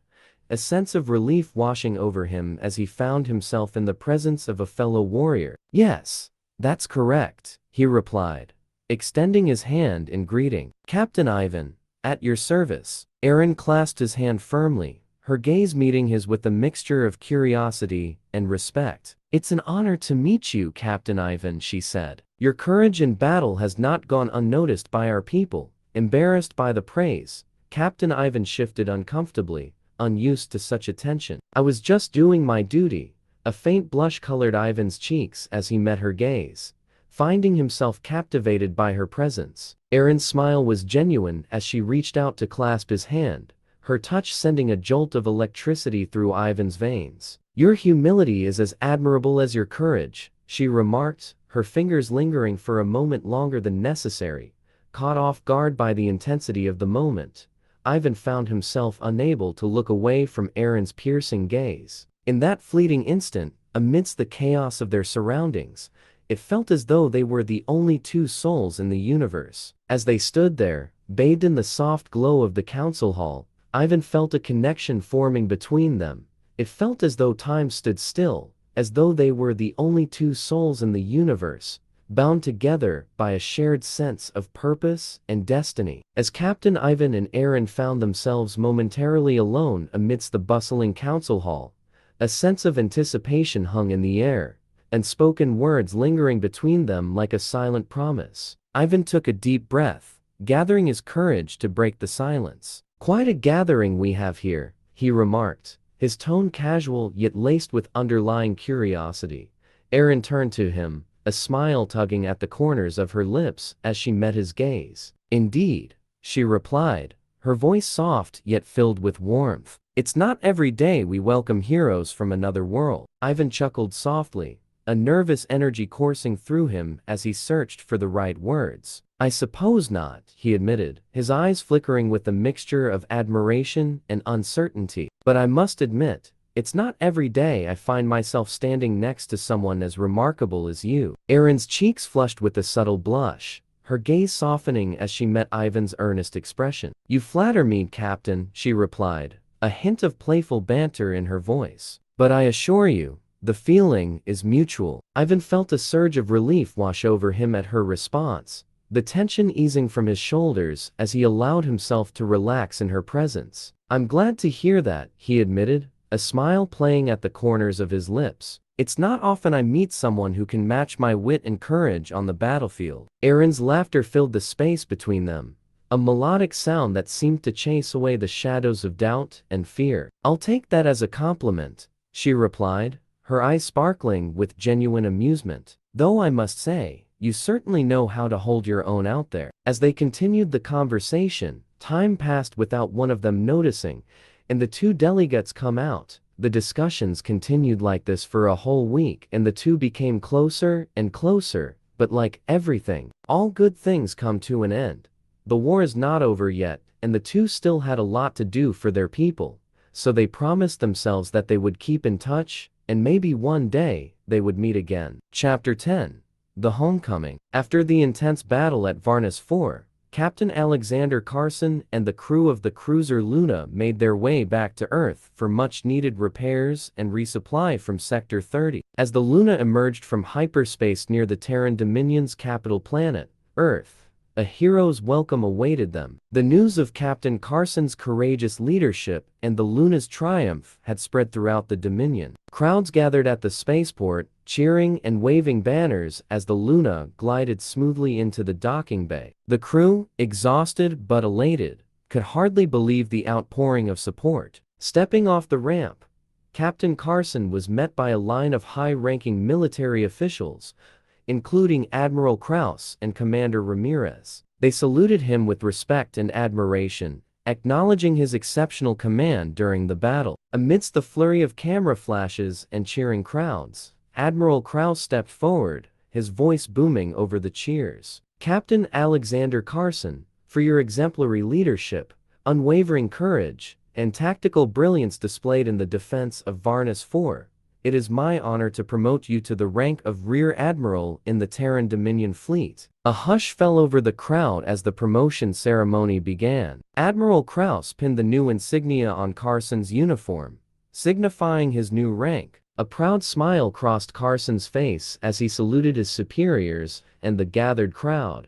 a sense of relief washing over him as he found himself in the presence of a fellow warrior. "Yes, that's correct," he replied, extending his hand in greeting. "Captain Ivan, at your service." Aaron clasped his hand firmly, her gaze meeting his with a mixture of curiosity and respect. "It's an honor to meet you, Captain Ivan," she said. "Your courage in battle has not gone unnoticed by our people." Embarrassed by the praise, Captain Ivan shifted uncomfortably, unused to such attention. "I was just doing my duty." A faint blush colored Ivan's cheeks as he met her gaze, finding himself captivated by her presence. Erin's smile was genuine as she reached out to clasp his hand, her touch sending a jolt of electricity through Ivan's veins. "Your humility is as admirable as your courage," she remarked, her fingers lingering for a moment longer than necessary. Caught off guard by the intensity of the moment, Ivan found himself unable to look away from Erin's piercing gaze. In that fleeting instant, amidst the chaos of their surroundings, it felt as though they were the only two souls in the universe. As they stood there, bathed in the soft glow of the council hall, Ivan felt a connection forming between them. It felt as though time stood still, as though they were the only two souls in the universe, bound together by a shared sense of purpose and destiny. As Captain Ivan and Erin found themselves momentarily alone amidst the bustling council hall, a sense of anticipation hung in the air, and spoken words lingering between them like a silent promise. Ivan took a deep breath, gathering his courage to break the silence. "Quite a gathering we have here," he remarked, his tone casual yet laced with underlying curiosity. Erin turned to him, a smile tugging at the corners of her lips as she met his gaze. "Indeed," she replied, her voice soft yet filled with warmth. "It's not every day we welcome heroes from another world." Ivan chuckled softly, a nervous energy coursing through him as he searched for the right words. "I suppose not," he admitted, his eyes flickering with a mixture of admiration and uncertainty. "But I must admit, it's not every day I find myself standing next to someone as remarkable as you." Erin's cheeks flushed with a subtle blush, her gaze softening as she met Ivan's earnest expression. "You flatter me, Captain," she replied, a hint of playful banter in her voice. "But I assure you, the feeling is mutual." Ivan felt a surge of relief wash over him at her response, the tension easing from his shoulders as he allowed himself to relax in her presence. "I'm glad to hear that," he admitted, a smile playing at the corners of his lips. "It's not often I meet someone who can match my wit and courage on the battlefield." Erin's laughter filled the space between them, a melodic sound that seemed to chase away the shadows of doubt and fear. "I'll take that as a compliment," she replied, her eyes sparkling with genuine amusement. "Though I must say, you certainly know how to hold your own out there." As they continued the conversation, time passed without one of them noticing, and the two delegates come out. The discussions continued like this for a whole week, and the two became closer and closer, but like everything, all good things come to an end. The war is not over yet, and the two still had a lot to do for their people, so they promised themselves that they would keep in touch, and maybe one day, they would meet again. Chapter 10. The Homecoming. After the intense battle at Varnus 4, Captain Alexander Carson and the crew of the cruiser Luna made their way back to Earth for much-needed repairs and resupply from Sector 30. As the Luna emerged from hyperspace near the Terran Dominion's capital planet, Earth, a hero's welcome awaited them. The news of Captain Carson's courageous leadership and the Luna's triumph had spread throughout the Dominion. Crowds gathered at the spaceport, cheering and waving banners as the Luna glided smoothly into the docking bay. The crew, exhausted but elated, could hardly believe the outpouring of support. Stepping off the ramp, Captain Carson was met by a line of high-ranking military officials, including Admiral Kraus and Commander Ramirez. They saluted him with respect and admiration, acknowledging his exceptional command during the battle. Amidst the flurry of camera flashes and cheering crowds, Admiral Kraus stepped forward, his voice booming over the cheers. "Captain Alexander Carson, for your exemplary leadership, unwavering courage, and tactical brilliance displayed in the defense of Varnus 4, it is my honor to promote you to the rank of Rear Admiral in the Terran Dominion fleet." A hush fell over the crowd as the promotion ceremony began. Admiral Kraus pinned the new insignia on Carson's uniform, signifying his new rank. A proud smile crossed Carson's face as he saluted his superiors and the gathered crowd,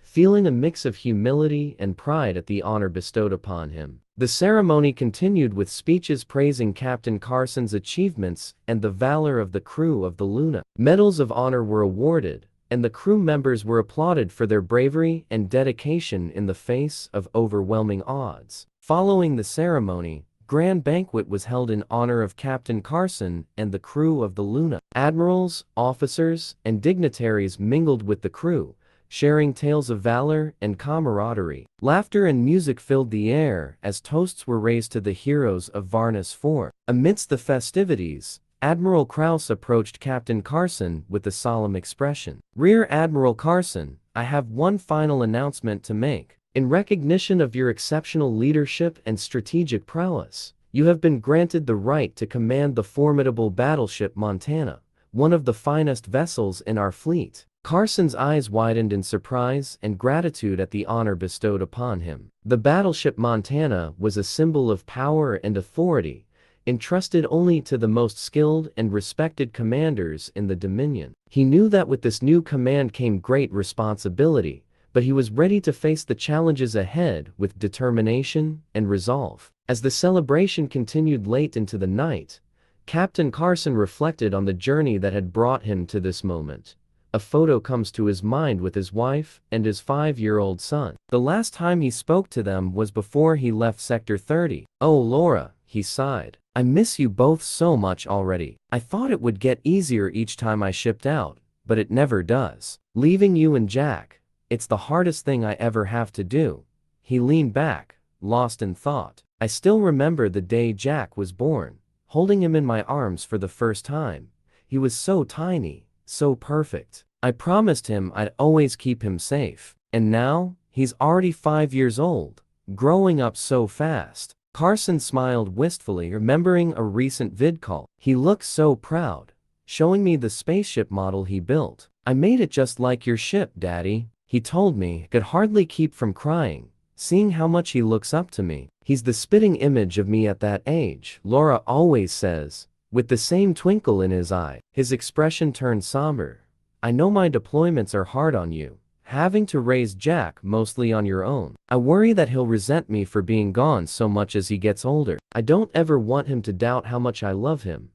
feeling a mix of humility and pride at the honor bestowed upon him. The ceremony continued with speeches praising Captain Carson's achievements and the valor of the crew of the Luna. Medals of honor were awarded, and the crew members were applauded for their bravery and dedication in the face of overwhelming odds. Following the ceremony, grand banquet was held in honor of Captain Carson and the crew of the Luna. Admirals, officers, and dignitaries mingled with the crew, sharing tales of valor and camaraderie. Laughter and music filled the air as toasts were raised to the heroes of Varnus IV. Amidst the festivities, Admiral Krause approached Captain Carson with a solemn expression. "Rear Admiral Carson, I have one final announcement to make. In recognition of your exceptional leadership and strategic prowess, you have been granted the right to command the formidable battleship Montana, one of the finest vessels in our fleet." Carson's eyes widened in surprise and gratitude at the honor bestowed upon him. The battleship Montana was a symbol of power and authority, entrusted only to the most skilled and respected commanders in the Dominion. He knew that with this new command came great responsibility, but he was ready to face the challenges ahead with determination and resolve. As the celebration continued late into the night, Captain Carson reflected on the journey that had brought him to this moment. A photo comes to his mind with his wife and his 5-year-old son. The last time he spoke to them was before he left Sector 30. "Oh, Laura," he sighed. "I miss you both so much already. I thought it would get easier each time I shipped out, but it never does. Leaving you and Jack, it's the hardest thing I ever have to do." He leaned back, lost in thought. "I still remember the day Jack was born, holding him in my arms for the first time. He was so tiny, so perfect. I promised him I'd always keep him safe. And now, he's already 5 years old, growing up so fast." Carson smiled wistfully, remembering a recent vid call. "He looks so proud, showing me the spaceship model he built. 'I made it just like your ship, Daddy,' he told me." Could hardly keep from crying, seeing how much he looks up to me. "He's the spitting image of me at that age," Laura always says, with the same twinkle in his eye. His expression turned somber. "I know my deployments are hard on you, having to raise Jack mostly on your own. I worry that he'll resent me for being gone so much as he gets older. I don't ever want him to doubt how much I love him,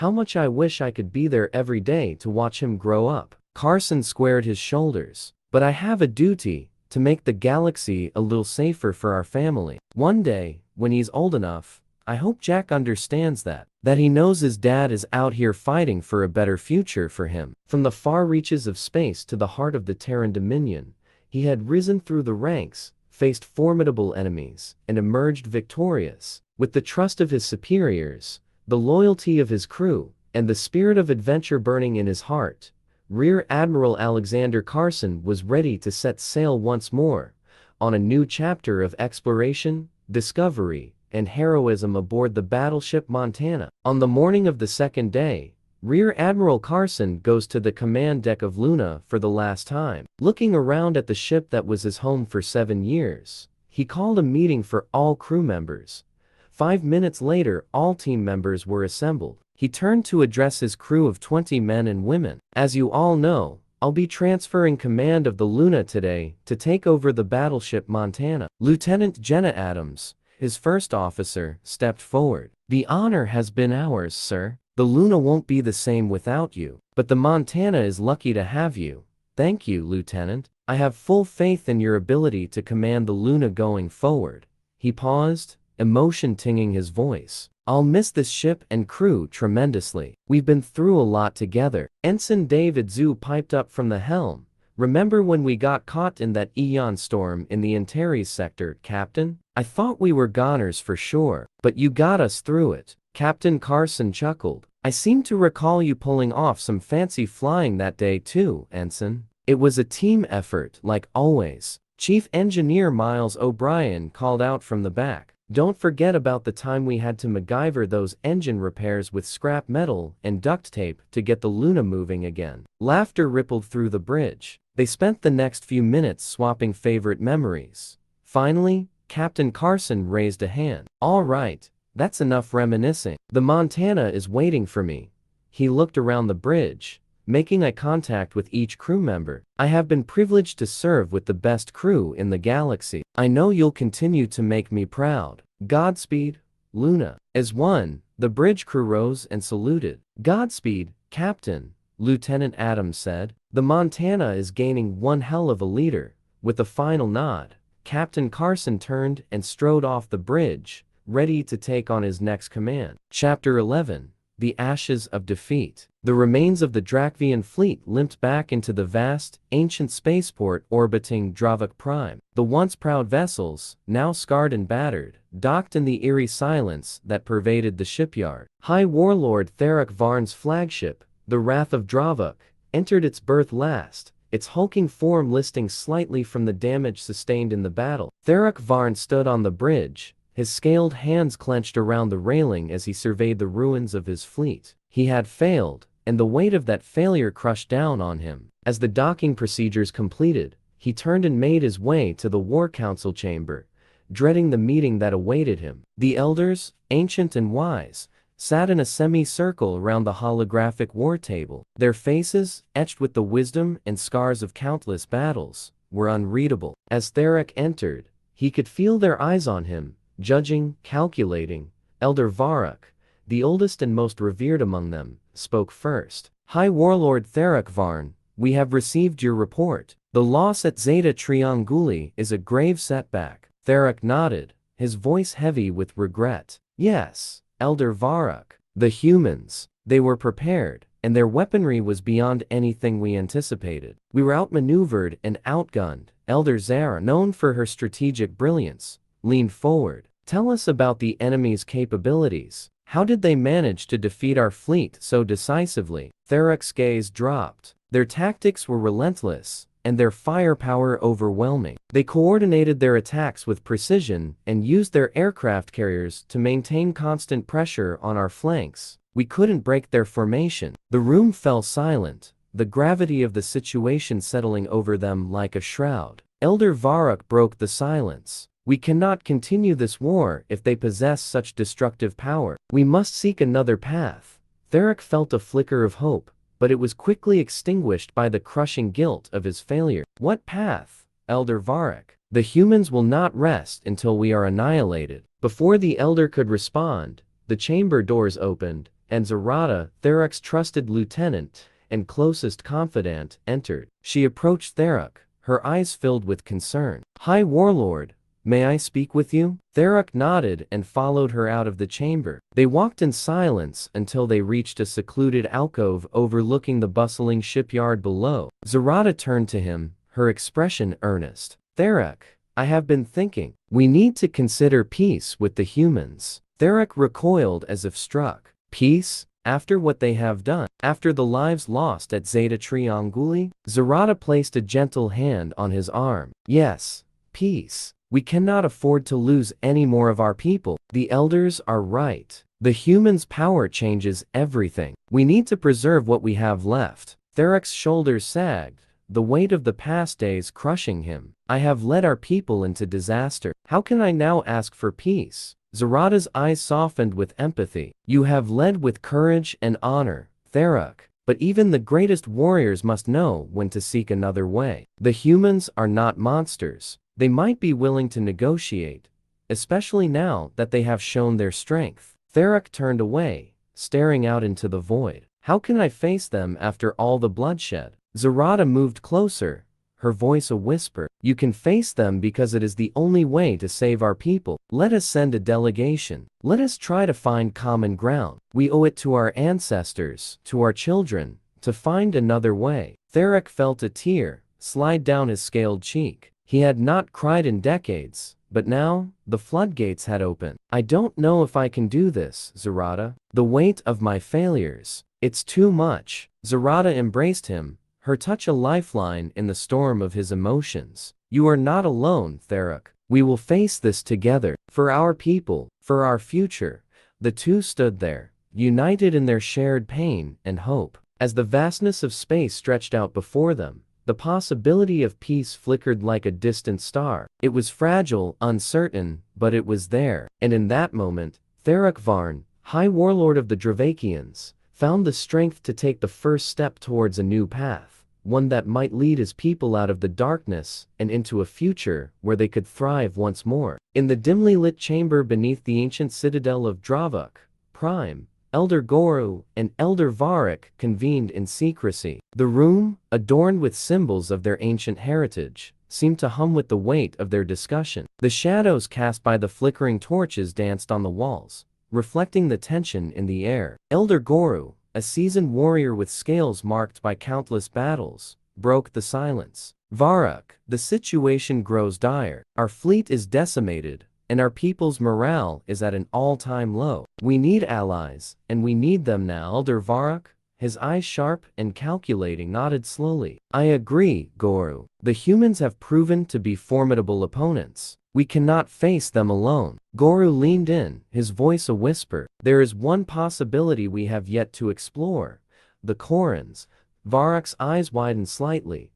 how much I wish I could be there every day to watch him grow up." Carson squared his shoulders. "But I have a duty to make the galaxy a little safer for our family. One day, when he's old enough, I hope Jack understands that he knows his dad is out here fighting for a better future for him." From the far reaches of space to the heart of the Terran Dominion, he had risen through the ranks, faced formidable enemies, and emerged victorious. With the trust of his superiors, the loyalty of his crew, and the spirit of adventure burning in his heart, Rear Admiral Alexander Carson was ready to set sail once more, on a new chapter of exploration, discovery, and heroism aboard the battleship Montana. On the morning of the second day, Rear Admiral Carson goes to the command deck of Luna for the last time. Looking around at the ship that was his home for 7 years, he called a meeting for all crew members. 5 minutes later, all team members were assembled. He turned to address his crew of 20 men and women. "As you all know, I'll be transferring command of the Luna today to take over the battleship Montana." Lieutenant Jenna Adams, his first officer, stepped forward. "The honor has been ours, sir. The Luna won't be the same without you, but the Montana is lucky to have you." "Thank you, Lieutenant. I have full faith in your ability to command the Luna going forward." He paused, emotion tinging his voice. "I'll miss this ship and crew tremendously. We've been through a lot together." Ensign David Zhu piped up from the helm. "Remember when we got caught in that Eon storm in the Antares sector, Captain? I thought we were goners for sure, but you got us through it." Captain Carson chuckled. "I seem to recall you pulling off some fancy flying that day too, Ensign." "It was a team effort, like always," Chief Engineer Miles O'Brien called out from the back. "Don't forget about the time we had to MacGyver those engine repairs with scrap metal and duct tape to get the Luna moving again." Laughter rippled through the bridge. They spent the next few minutes swapping favorite memories. Finally, Captain Carson raised a hand. "All right, that's enough reminiscing. The Montana is waiting for me." He looked around the bridge, making eye contact with each crew member. "I have been privileged to serve with the best crew in the galaxy. I know you'll continue to make me proud. Godspeed, Luna." As one, the bridge crew rose and saluted. "Godspeed, Captain," Lieutenant Adams said. "The Montana is gaining one hell of a leader." With a final nod, Captain Carson turned and strode off the bridge, ready to take on his next command. Chapter 11. The Ashes of Defeat. The remains of the Drakvian fleet limped back into the vast, ancient spaceport orbiting Dravok Prime. The once proud vessels, now scarred and battered, docked in the eerie silence that pervaded the shipyard. High Warlord Therak Varn's flagship, the Wrath of Dravok, entered its berth last, its hulking form listing slightly from the damage sustained in the battle. Therak Varn stood on the bridge, his scaled hands clenched around the railing as he surveyed the ruins of his fleet. He had failed, and the weight of that failure crushed down on him. As the docking procedures completed, he turned and made his way to the War Council chamber, dreading the meeting that awaited him. The elders, ancient and wise, sat in a semicircle around the holographic war table. Their faces, etched with the wisdom and scars of countless battles, were unreadable. As Therak entered, he could feel their eyes on him, judging, calculating. Elder Varuk, the oldest and most revered among them, spoke first. "High Warlord Therak Varn, we have received your report. The loss at Zeta Trianguli is a grave setback." Therak nodded, his voice heavy with regret. "Yes, Elder Varuk. The humans, they were prepared, and their weaponry was beyond anything we anticipated. We were outmaneuvered and outgunned." Elder Zara, known for her strategic brilliance, leaned forward. "Tell us about the enemy's capabilities. How did they manage to defeat our fleet so decisively?" Therak's gaze dropped. "Their tactics were relentless, and their firepower overwhelming. They coordinated their attacks with precision and used their aircraft carriers to maintain constant pressure on our flanks. We couldn't break their formation." The room fell silent, the gravity of the situation settling over them like a shroud. Elder Varuk broke the silence. "We cannot continue this war if they possess such destructive power. We must seek another path." Therak felt a flicker of hope, but it was quickly extinguished by the crushing guilt of his failure. "What path, Elder Varuk?" "The humans will not rest until we are annihilated." Before the elder could respond, the chamber doors opened, and Zarada, Therak's trusted lieutenant and closest confidant, entered. She approached Therak, her eyes filled with concern. "High Warlord, may I speak with you?" Therak nodded and followed her out of the chamber. They walked in silence until they reached a secluded alcove overlooking the bustling shipyard below. Zarada turned to him, her expression earnest. "Therak, I have been thinking. We need to consider peace with the humans." Therak recoiled as if struck. "Peace? After what they have done? After the lives lost at Zeta Trianguli?" Zarada placed a gentle hand on his arm. "Yes, peace. We cannot afford to lose any more of our people. The elders are right. The humans' power changes everything. We need to preserve what we have left." Therak's shoulders sagged, the weight of the past days crushing him. "I have led our people into disaster. How can I now ask for peace?" Zarada's eyes softened with empathy. "You have led with courage and honor, Therak. But even the greatest warriors must know when to seek another way. The humans are not monsters. They might be willing to negotiate, especially now that they have shown their strength." Therak turned away, staring out into the void. "How can I face them after all the bloodshed?" Zarada moved closer, her voice a whisper. "You can face them because it is the only way to save our people. Let us send a delegation. Let us try to find common ground. We owe it to our ancestors, to our children, to find another way." Therak felt a tear slide down his scaled cheek. He had not cried in decades, but now, the floodgates had opened. "I don't know if I can do this, Zarada. The weight of my failures. It's too much." Zarada embraced him, her touch a lifeline in the storm of his emotions. "You are not alone, Therak. We will face this together. For our people, for our future." The two stood there, united in their shared pain and hope. As the vastness of space stretched out before them, the possibility of peace flickered like a distant star. It was fragile, uncertain, but it was there. And in that moment, Therak Varn, High Warlord of the Drakvians, found the strength to take the first step towards a new path, one that might lead his people out of the darkness and into a future where they could thrive once more. In the dimly lit chamber beneath the ancient citadel of Dravok Prime, Elder Goru and Elder Varric convened in secrecy. The room, adorned with symbols of their ancient heritage, seemed to hum with the weight of their discussion. The shadows cast by the flickering torches danced on the walls, reflecting the tension in the air. Elder Goru, a seasoned warrior with scales marked by countless battles, broke the silence. Varric, the situation grows dire. Our fleet is decimated, and our people's morale is at an all-time low. We need allies, and we need them now. Elder Varric, his eyes sharp and calculating, nodded slowly. I agree, Goru. The humans have proven to be formidable opponents. We cannot face them alone. Goru leaned in, his voice a whisper. There is one possibility we have yet to explore. The Korans. Varric's eyes widened slightly,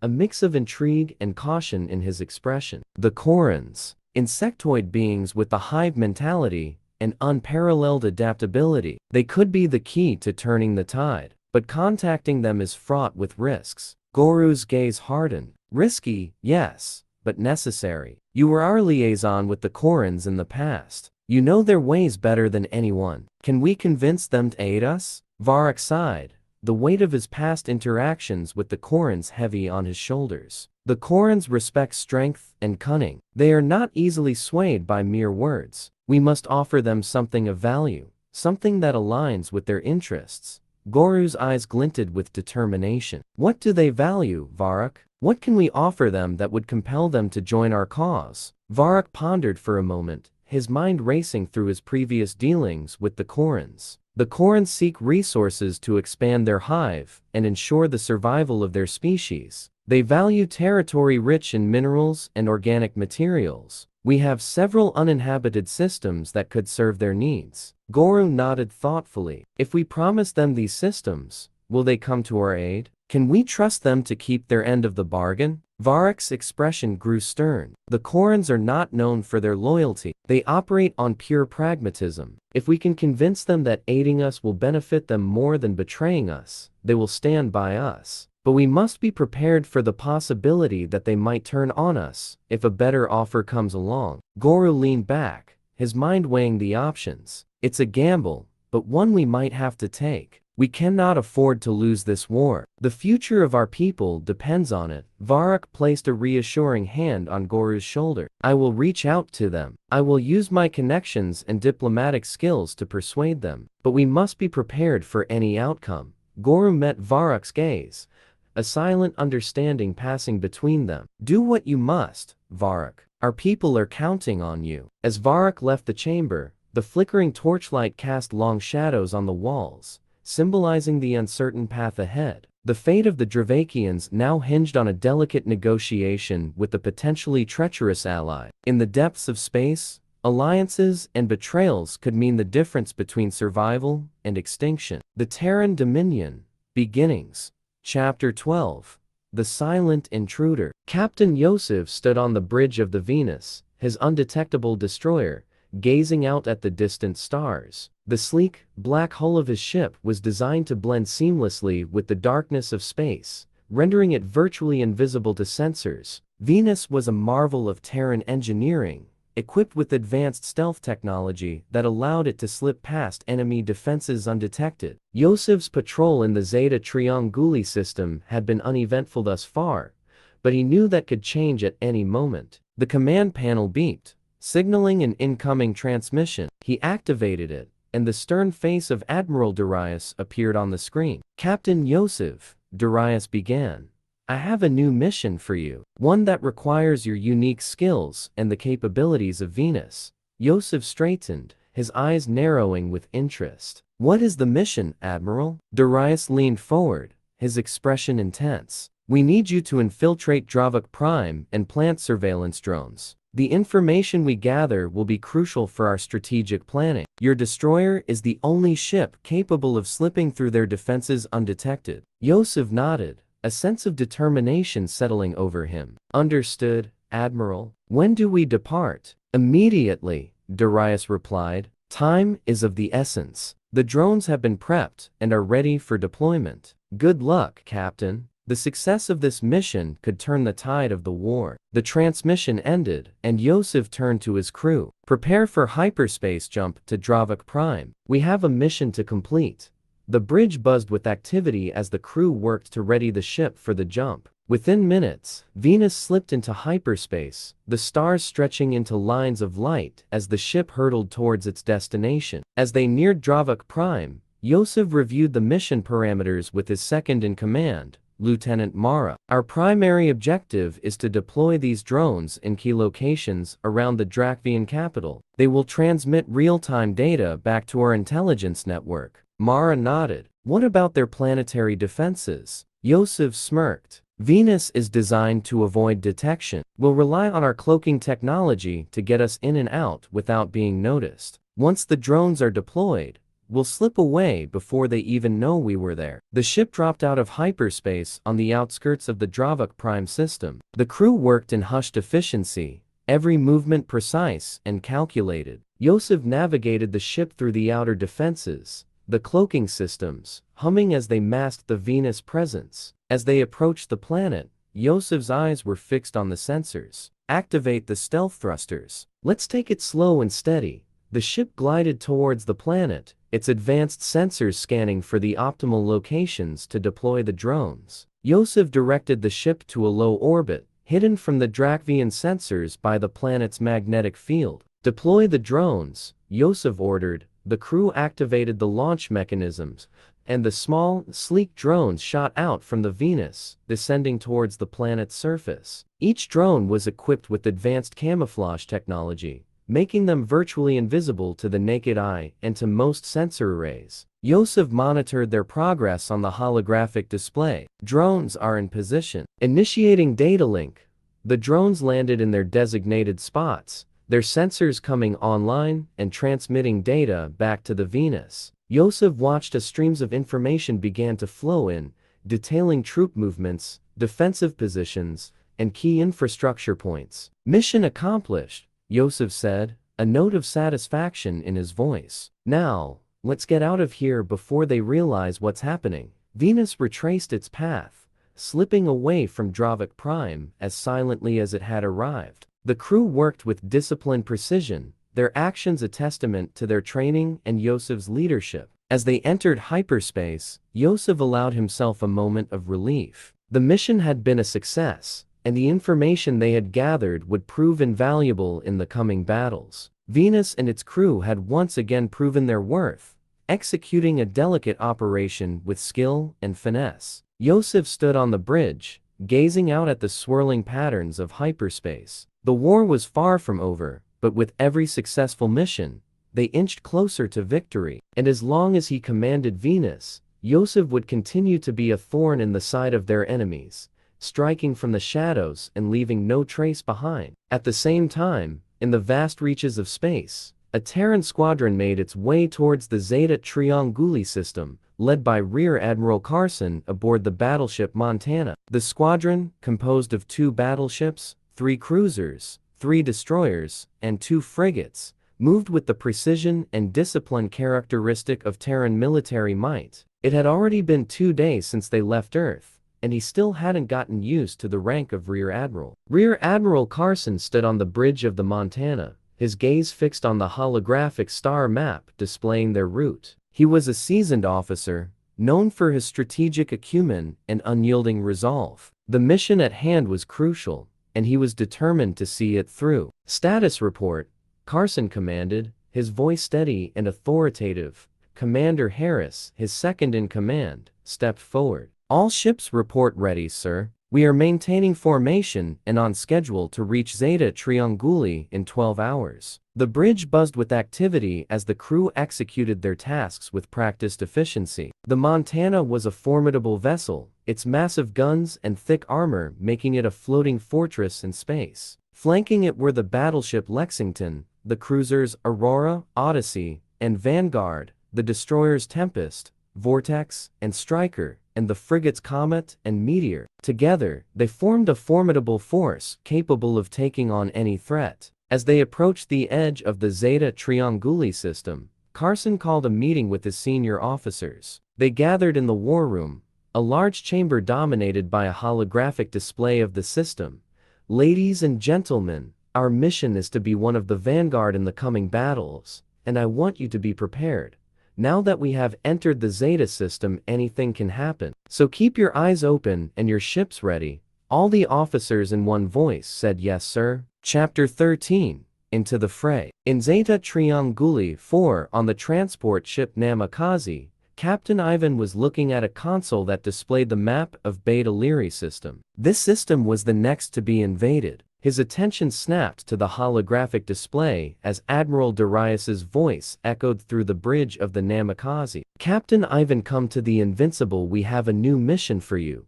a mix of intrigue and caution in his expression. The Korans. Insectoid beings with the hive mentality and unparalleled adaptability. They could be the key to turning the tide, but contacting them is fraught with risks. Goru's gaze hardened. Risky, yes, but necessary. You were our liaison with the Korans in the past. You know their ways better than anyone. Can we convince them to aid us? Varric sighed, the weight of his past interactions with the Korans heavy on his shoulders. The Korans respect strength and cunning. They are not easily swayed by mere words. We must offer them something of value, something that aligns with their interests. Goru's eyes glinted with determination. What do they value, Varric? What can we offer them that would compel them to join our cause? Varric pondered for a moment, his mind racing through his previous dealings with the Korans. The Korans seek resources to expand their hive and ensure the survival of their species. They value territory rich in minerals and organic materials. We have several uninhabited systems that could serve their needs. Goru nodded thoughtfully. If we promise them these systems, will they come to our aid? Can we trust them to keep their end of the bargain? Varric's expression grew stern. The Korans are not known for their loyalty. They operate on pure pragmatism. If we can convince them that aiding us will benefit them more than betraying us, they will stand by us. But we must be prepared for the possibility that they might turn on us if a better offer comes along. Goru leaned back, his mind weighing the options. It's a gamble, but one we might have to take. We cannot afford to lose this war. The future of our people depends on it. Varric placed a reassuring hand on Goru's shoulder. I will reach out to them. I will use my connections and diplomatic skills to persuade them. But we must be prepared for any outcome. Goru met Varric's gaze, a silent understanding passing between them. Do what you must, Varric. Our people are counting on you. As Varric left the chamber, the flickering torchlight cast long shadows on the walls, symbolizing the uncertain path ahead. The fate of the Drakvians now hinged on a delicate negotiation with a potentially treacherous ally. In the depths of space, alliances and betrayals could mean the difference between survival and extinction. The Terran Dominion. Beginnings. Chapter 12. The Silent Intruder. Captain Yosef stood on the bridge of the Venus, his undetectable destroyer, gazing out at the distant stars. The sleek, black hull of his ship was designed to blend seamlessly with the darkness of space, rendering it virtually invisible to sensors. Venus was a marvel of Terran engineering, equipped with advanced stealth technology that allowed it to slip past enemy defenses undetected. Yosef's patrol in the Zeta Trianguli system had been uneventful thus far, but he knew that could change at any moment. The command panel beeped, signaling an incoming transmission. He activated it, and the stern face of Admiral Darius appeared on the screen. Captain Yosef, Darius began, I have a new mission for you, one that requires your unique skills and the capabilities of Venus. Yosef straightened, his eyes narrowing with interest. What is the mission, Admiral? Darius leaned forward, his expression intense. We need you to infiltrate Dravik Prime and plant surveillance drones. The information we gather will be crucial for our strategic planning. Your destroyer is the only ship capable of slipping through their defenses undetected. Yosef nodded, a sense of determination settling over him. Understood, Admiral. When do we depart? Immediately, Darius replied. Time is of the essence. The drones have been prepped and are ready for deployment. Good luck, Captain. The success of this mission could turn the tide of the war. The transmission ended, and Yosef turned to his crew. Prepare for hyperspace jump to Dravik Prime. We have a mission to complete. The bridge buzzed with activity as the crew worked to ready the ship for the jump. Within minutes, Venus slipped into hyperspace, the stars stretching into lines of light as the ship hurtled towards its destination. As they neared Dravik Prime, Yosef reviewed the mission parameters with his second-in-command, Lieutenant Mara. Our primary objective is to deploy these drones in key locations around the Drakvian capital. They will transmit real-time data back to our intelligence network. Mara nodded. What about their planetary defenses? Yosef smirked. Venus is designed to avoid detection. We'll rely on our cloaking technology to get us in and out without being noticed. Once the drones are deployed, we'll slip away before they even know we were there. The ship dropped out of hyperspace on the outskirts of the Dravik Prime system. The crew worked in hushed efficiency, every movement precise and calculated. Yosef navigated the ship through the outer defenses, the cloaking systems, humming as they masked the Venus presence. As they approached the planet, Yosef's eyes were fixed on the sensors. Activate the stealth thrusters. Let's take it slow and steady. The ship glided towards the planet, its advanced sensors scanning for the optimal locations to deploy the drones. Yosef directed the ship to a low orbit, hidden from the Drakvian sensors by the planet's magnetic field. Deploy the drones, Yosef ordered. The crew activated the launch mechanisms, and the small, sleek drones shot out from the Venus, descending towards the planet's surface. Each drone was equipped with advanced camouflage technology, making them virtually invisible to the naked eye and to most sensor arrays. Yosef monitored their progress on the holographic display. Drones are in position. Initiating data link. The drones landed in their designated spots, their sensors coming online and transmitting data back to the Venus. Yosef watched as streams of information began to flow in, detailing troop movements, defensive positions, and key infrastructure points. Mission accomplished, Yosef said, a note of satisfaction in his voice. Now, let's get out of here before they realize what's happening. Venus retraced its path, slipping away from Dravik Prime as silently as it had arrived. The crew worked with disciplined precision, their actions a testament to their training and Yosef's leadership. As they entered hyperspace, Yosef allowed himself a moment of relief. The mission had been a success, and the information they had gathered would prove invaluable in the coming battles. Venus and its crew had once again proven their worth, executing a delicate operation with skill and finesse. Yosef stood on the bridge, gazing out at the swirling patterns of hyperspace. The war was far from over, but with every successful mission, they inched closer to victory. And as long as he commanded Venus, Yosef would continue to be a thorn in the side of their enemies, striking from the shadows and leaving no trace behind. At the same time, in the vast reaches of space, a Terran squadron made its way towards the Zeta Trianguli system, led by Rear Admiral Carson aboard the battleship Montana. The squadron, composed of 2 battleships, 3 cruisers, 3 destroyers, and 2 frigates, moved with the precision and discipline characteristic of Terran military might. It had already been 2 days since they left Earth, and he still hadn't gotten used to the rank of Rear Admiral. Rear Admiral Carson stood on the bridge of the Montana, his gaze fixed on the holographic star map displaying their route. He was a seasoned officer, known for his strategic acumen and unyielding resolve. The mission at hand was crucial, and he was determined to see it through. Status report, Carson commanded, his voice steady and authoritative. Commander Harris, his second-in-command, stepped forward. All ships report ready, sir. We are maintaining formation and on schedule to reach Zeta Trianguli in 12 hours. The bridge buzzed with activity as the crew executed their tasks with practiced efficiency. The Montana was a formidable vessel, its massive guns and thick armor making it a floating fortress in space. Flanking it were the battleship Lexington, the cruisers Aurora, Odyssey, and Vanguard, the destroyers Tempest, Vortex, and Striker, and the frigates Comet and Meteor. Together, they formed a formidable force capable of taking on any threat. As they approached the edge of the Zeta Trianguli system, Carson called a meeting with his senior officers. They gathered in the war room, a large chamber dominated by a holographic display of the system. Ladies and gentlemen, our mission is to be one of the vanguard in the coming battles, and I want you to be prepared. Now that we have entered the Zeta system, anything can happen. So keep your eyes open and your ships ready. All the officers in one voice said yes, sir. Chapter 13. Into the fray. In Zeta Trianguli 4 on the transport ship Namikaze, Captain Ivan was looking at a console that displayed the map of Beta Lyrae system. This system was the next to be invaded. His attention snapped to the holographic display as Admiral Darius's voice echoed through the bridge of the Namikaze. Captain Ivan, come to the Invincible, we have a new mission for you.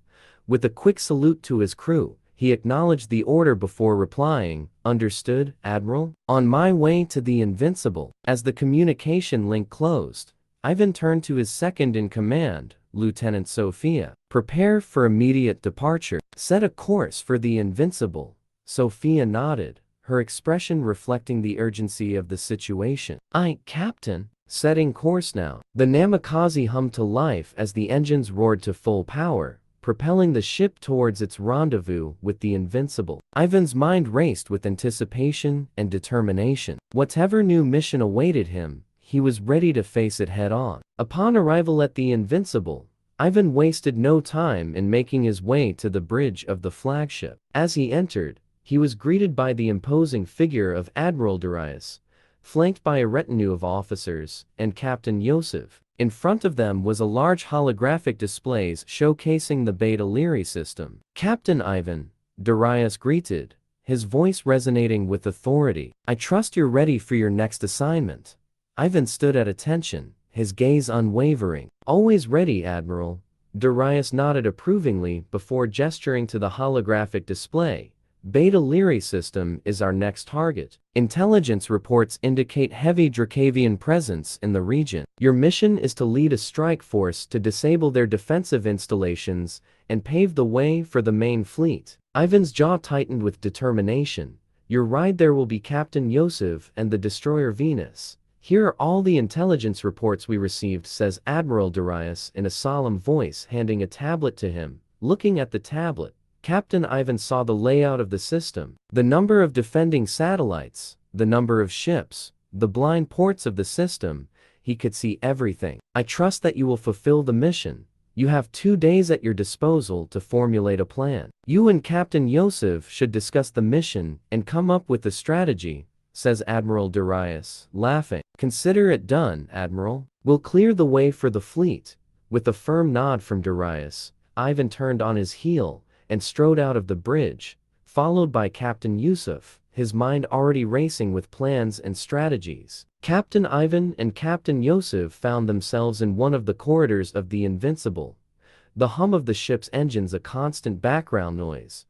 With a quick salute to his crew, he acknowledged the order before replying, understood, Admiral? On my way to the Invincible. As the communication link closed, Ivan turned to his second-in-command, Lieutenant Sophia. Prepare for immediate departure. Set a course for the Invincible. Sophia nodded, her expression reflecting the urgency of the situation. Aye, Captain. Setting course now. The Namikaze hummed to life as the engines roared to full power, propelling the ship towards its rendezvous with the Invincible. Ivan's mind raced with anticipation and determination. Whatever new mission awaited him, he was ready to face it head-on. Upon arrival at the Invincible, Ivan wasted no time in making his way to the bridge of the flagship. As he entered, he was greeted by the imposing figure of Admiral Darius, flanked by a retinue of officers, and Captain Yosef. In front of them was a large holographic displays showcasing the Beta Lyrae system. Captain Ivan, Darius greeted, his voice resonating with authority. I trust you're ready for your next assignment. Ivan stood at attention, his gaze unwavering. Always ready, Admiral. Darius nodded approvingly before gesturing to the holographic display. Beta Lyrae system is our next target. Intelligence reports indicate heavy Drakvian presence in the region. Your mission is to lead a strike force to disable their defensive installations and pave the way for the main fleet. Ivan's jaw tightened with determination. Your ride there will be Captain Yosef and the destroyer Venus. Here are all the intelligence reports we received, says Admiral Darius in a solemn voice, handing a tablet to him. Looking at the tablet, Captain Ivan saw the layout of the system, the number of defending satellites, the number of ships, the blind ports of the system. He could see everything. I trust that you will fulfill the mission. You have 2 days at your disposal to formulate a plan. You and Captain Yosef should discuss the mission and come up with a strategy, says Admiral Darius, laughing. Consider it done, Admiral. We'll clear the way for the fleet. With a firm nod from Darius, Ivan turned on his heel and strode out of the bridge, followed by Captain Yusuf, his mind already racing with plans and strategies. Captain Ivan and Captain Yosef found themselves in one of the corridors of the Invincible, the hum of the ship's engines a constant background noise.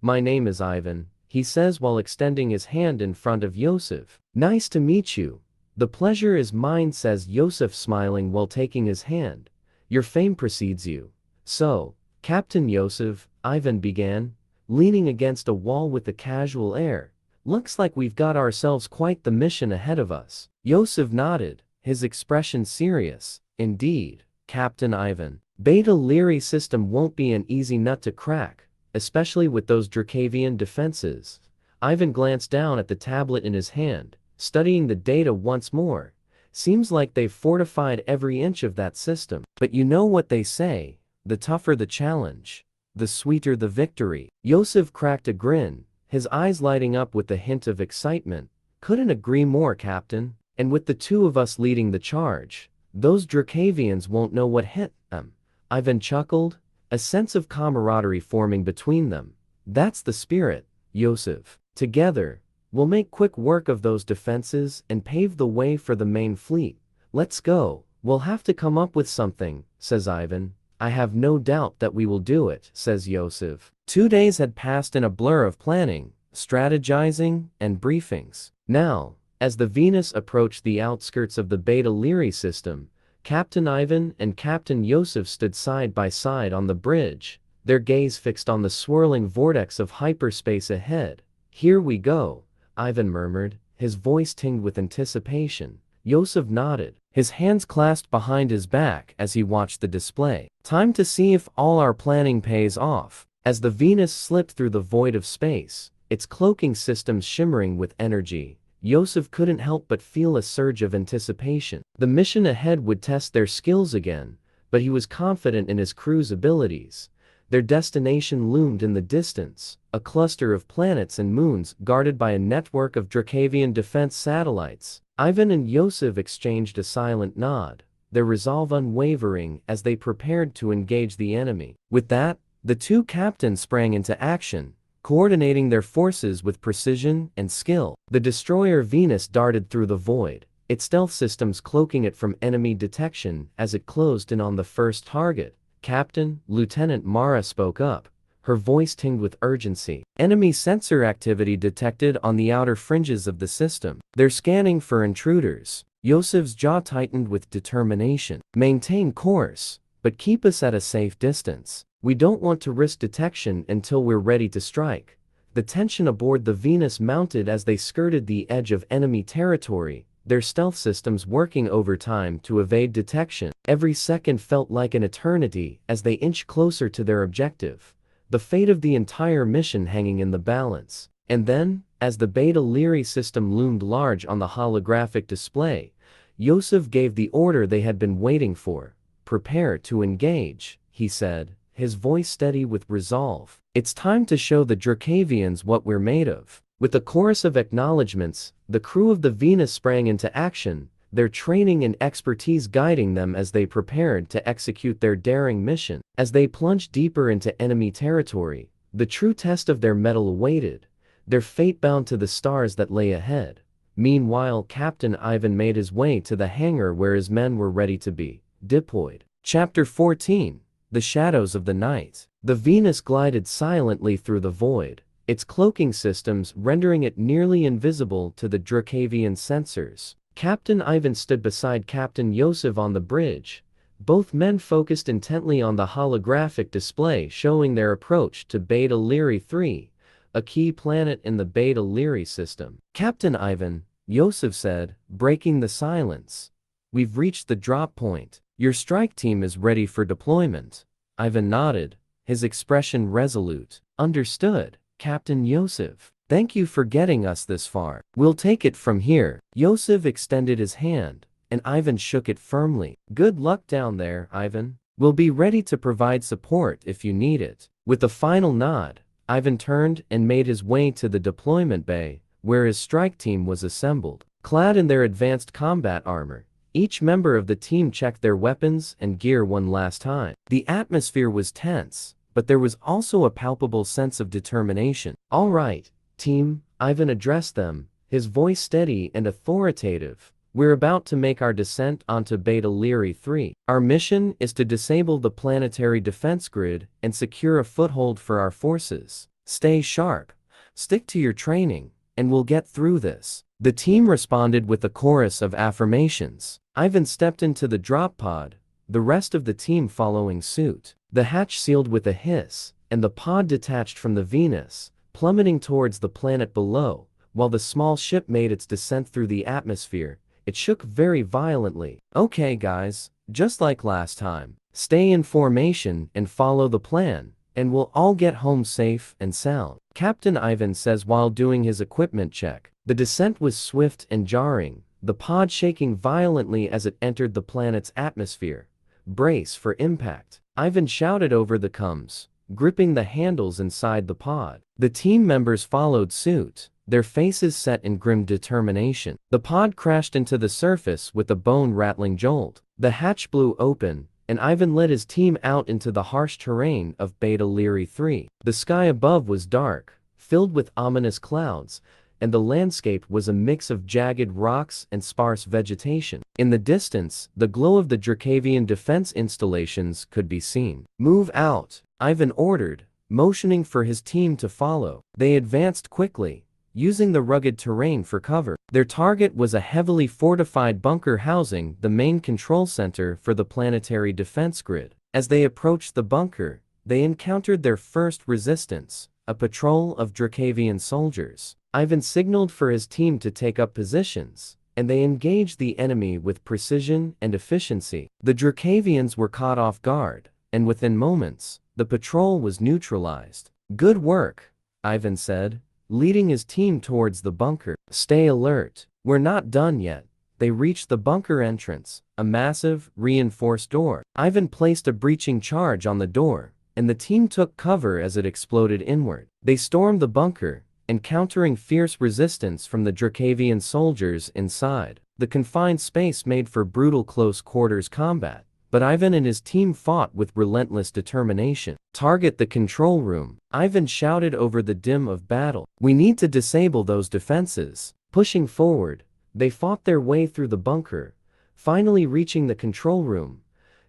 My name is Ivan, he says while extending his hand in front of Yosef. Nice to meet you. The pleasure is mine, says Yosef, smiling while taking his hand. Your fame precedes you. So, Captain Yosef, Ivan began, leaning against a wall with a casual air. Looks like we've got ourselves quite the mission ahead of us. Yosef nodded, his expression serious. Indeed, Captain Ivan. Beta Lyrae system won't be an easy nut to crack, especially with those Drakvian defenses. Ivan glanced down at the tablet in his hand, studying the data once more. Seems like they've fortified every inch of that system. But you know what they say, the tougher the challenge, the sweeter the victory. Yosef cracked a grin, his eyes lighting up with a hint of excitement. Couldn't agree more, Captain. And with the two of us leading the charge, those Drakvians won't know what hit them. Ivan chuckled, a sense of camaraderie forming between them. That's the spirit, Yosef. Together, we'll make quick work of those defenses and pave the way for the main fleet. Let's go. We'll have to come up with something, says Ivan. I have no doubt that we will do it, says Yosef. 2 days had passed in a blur of planning, strategizing, and briefings. Now, as the Venus approached the outskirts of the Beta Lyrae system, Captain Ivan and Captain Yosef stood side by side on the bridge, their gaze fixed on the swirling vortex of hyperspace ahead. Here we go, Ivan murmured, his voice tinged with anticipation. Yosef nodded, his hands clasped behind his back as he watched the display. Time to see if all our planning pays off. As the Venus slipped through the void of space, its cloaking systems shimmering with energy, Yosef couldn't help but feel a surge of anticipation. The mission ahead would test their skills again, but he was confident in his crew's abilities. Their destination loomed in the distance, a cluster of planets and moons guarded by a network of Drakvian defense satellites. Ivan and Yosef exchanged a silent nod, their resolve unwavering as they prepared to engage the enemy. With that, the two captains sprang into action, coordinating their forces with precision and skill. The destroyer Venus darted through the void, its stealth systems cloaking it from enemy detection as it closed in on the first target. Captain, Lieutenant Mara spoke up, her voice tinged with urgency. Enemy sensor activity detected on the outer fringes of the system. They're scanning for intruders. Yosef's jaw tightened with determination. Maintain course, but keep us at a safe distance. We don't want to risk detection until we're ready to strike. The tension aboard the Venus mounted as they skirted the edge of enemy territory, their stealth systems working overtime to evade detection. Every second felt like an eternity as they inched closer to their objective, the fate of the entire mission hanging in the balance. And then, as the Beta Lyrae system loomed large on the holographic display, Yosef gave the order they had been waiting for. "Prepare to engage," he said, his voice steady with resolve. "It's time to show the Drakvians what we're made of." With a chorus of acknowledgments, the crew of the Venus sprang into action, their training and expertise guiding them as they prepared to execute their daring mission. As they plunged deeper into enemy territory, the true test of their mettle awaited, their fate bound to the stars that lay ahead. Meanwhile, Captain Ivan made his way to the hangar where his men were ready to be deployed. Chapter 14. The Shadows of the Night. The Venus glided silently through the void, its cloaking systems rendering it nearly invisible to the Drakvian sensors. Captain Ivan stood beside Captain Yosef on the bridge. Both men focused intently on the holographic display showing their approach to Beta Lyrae 3, a key planet in the Beta Lyrae system. "Captain Ivan," Yosef said, breaking the silence, "we've reached the drop point. Your strike team is ready for deployment." Ivan nodded, his expression resolute. "Understood, Captain Yosef. Thank you for getting us this far. We'll take it from here." Yosef extended his hand, and Ivan shook it firmly. "Good luck down there, Ivan. We'll be ready to provide support if you need it." With a final nod, Ivan turned and made his way to the deployment bay, where his strike team was assembled. Clad in their advanced combat armor, each member of the team checked their weapons and gear one last time. The atmosphere was tense, but there was also a palpable sense of determination. "All right, team," Ivan addressed them, his voice steady and authoritative. "We're about to make our descent onto Beta Lyrae 3. Our mission is to disable the planetary defense grid and secure a foothold for our forces. Stay sharp, stick to your training, and we'll get through this." The team responded with a chorus of affirmations. Ivan stepped into the drop pod, the rest of the team following suit. The hatch sealed with a hiss, and the pod detached from the Venus, plummeting towards the planet below. While the small ship made its descent through the atmosphere, it shook very violently. "Okay guys, just like last time, stay in formation and follow the plan, and we'll all get home safe and sound," Captain Ivan says while doing his equipment check. The descent was swift and jarring, the pod shaking violently as it entered the planet's atmosphere. "Brace for impact," Ivan shouted over the comms, gripping the handles inside the pod. The team members followed suit, their faces set in grim determination. The pod crashed into the surface with a bone-rattling jolt. The hatch blew open, and Ivan led his team out into the harsh terrain of Beta Lyrae 3. The sky above was dark, filled with ominous clouds, and the landscape was a mix of jagged rocks and sparse vegetation. In the distance, the glow of the Drakvian defense installations could be seen. "Move out," Ivan ordered, motioning for his team to follow. They advanced quickly, using the rugged terrain for cover. Their target was a heavily fortified bunker housing the main control center for the planetary defense grid. As they approached the bunker, they encountered their first resistance, a patrol of Drakvian soldiers. Ivan signaled for his team to take up positions, and they engaged the enemy with precision and efficiency. The Drakvians were caught off guard, and within moments, the patrol was neutralized. "Good work," Ivan said, leading his team towards the bunker. "Stay alert. We're not done yet." They reached the bunker entrance, a massive, reinforced door. Ivan placed a breaching charge on the door, and the team took cover as it exploded inward. They stormed the bunker, encountering fierce resistance from the Drakvian soldiers inside. The confined space made for brutal close-quarters combat, but Ivan and his team fought with relentless determination. "Target the control room," Ivan shouted over the din of battle. "We need to disable those defenses." Pushing forward, they fought their way through the bunker, finally reaching the control room.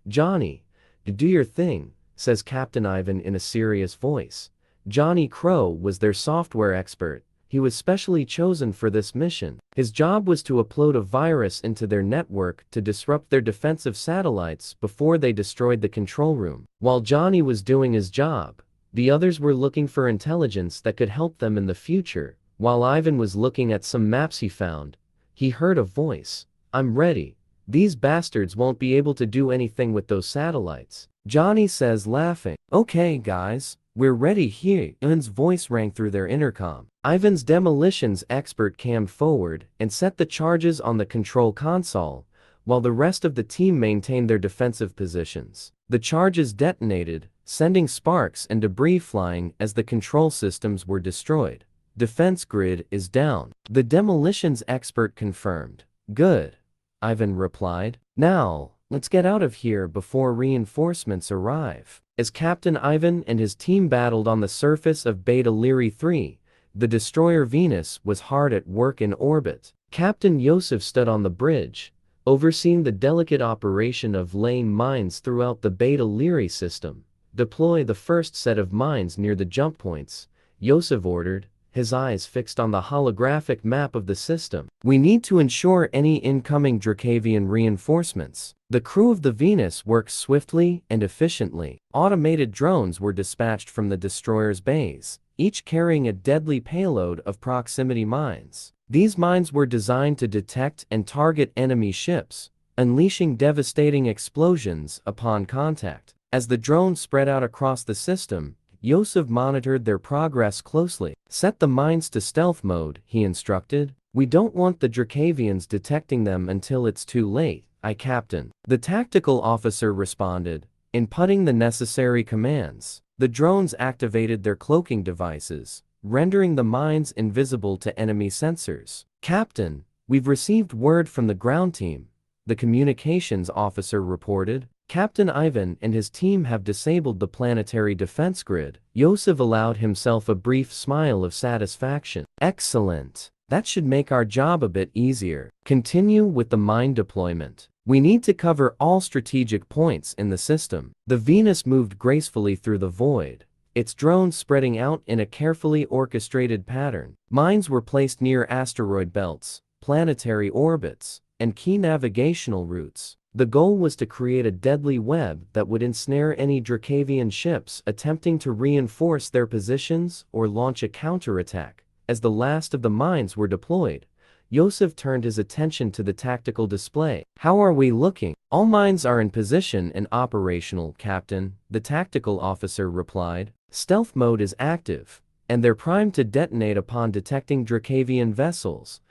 "Johnny, do your thing," says Captain Ivan in a serious voice. Johnny Crow was their software expert. He was specially chosen for this mission. His job was to upload a virus into their network to disrupt their defensive satellites before they destroyed the control room. While Johnny was doing his job, the others were looking for intelligence that could help them in the future. While Ivan was looking at some maps he found, he heard a voice. "I'm ready. These bastards won't be able to do anything with those satellites," Johnny says, laughing. "Okay, guys. We're ready here." Ivan's voice rang through their intercom. Ivan's demolitions expert cammed forward and set the charges on the control console, while the rest of the team maintained their defensive positions. The charges detonated, sending sparks and debris flying as the control systems were destroyed. "Defense grid is down," the demolitions expert confirmed. "Good," Ivan replied. "Now, let's get out of here before reinforcements arrive." As Captain Ivan and his team battled on the surface of Beta Lyrae 3, the destroyer Venus was hard at work in orbit. Captain Yosef stood on the bridge, overseeing the delicate operation of laying mines throughout the Beta Lyrae system. "Deploy the first set of mines near the jump points," Yosef ordered, his eyes fixed on the holographic map of the system. "We need to ensure any incoming Drakvian reinforcements." The crew of the Venus worked swiftly and efficiently. Automated drones were dispatched from the destroyer's bays, each carrying a deadly payload of proximity mines. These mines were designed to detect and target enemy ships, unleashing devastating explosions upon contact. As the drones spread out across the system, Yosef monitored their progress closely. "Set the mines to stealth mode," he instructed. "We don't want the Drakvians detecting them until it's too late, Captain." The tactical officer responded, inputting the necessary commands. The drones activated their cloaking devices, rendering the mines invisible to enemy sensors. "Captain, we've received word from the ground team," the communications officer reported. "Captain Ivan and his team have disabled the planetary defense grid." Yosef allowed himself a brief smile of satisfaction. "Excellent. That should make our job a bit easier. Continue with the mine deployment. We need to cover all strategic points in the system." The Venus moved gracefully through the void, its drones spreading out in a carefully orchestrated pattern. Mines were placed near asteroid belts, planetary orbits, and key navigational routes. The goal was to create a deadly web that would ensnare any Drakvian ships attempting to reinforce their positions or launch a counterattack. As the last of the mines were deployed, Yosef turned his attention to the tactical display. "How are we looking?" "All mines are in position and operational, Captain," the tactical officer replied. "Stealth mode is active, and they're primed to detonate upon detecting Drakvian vessels."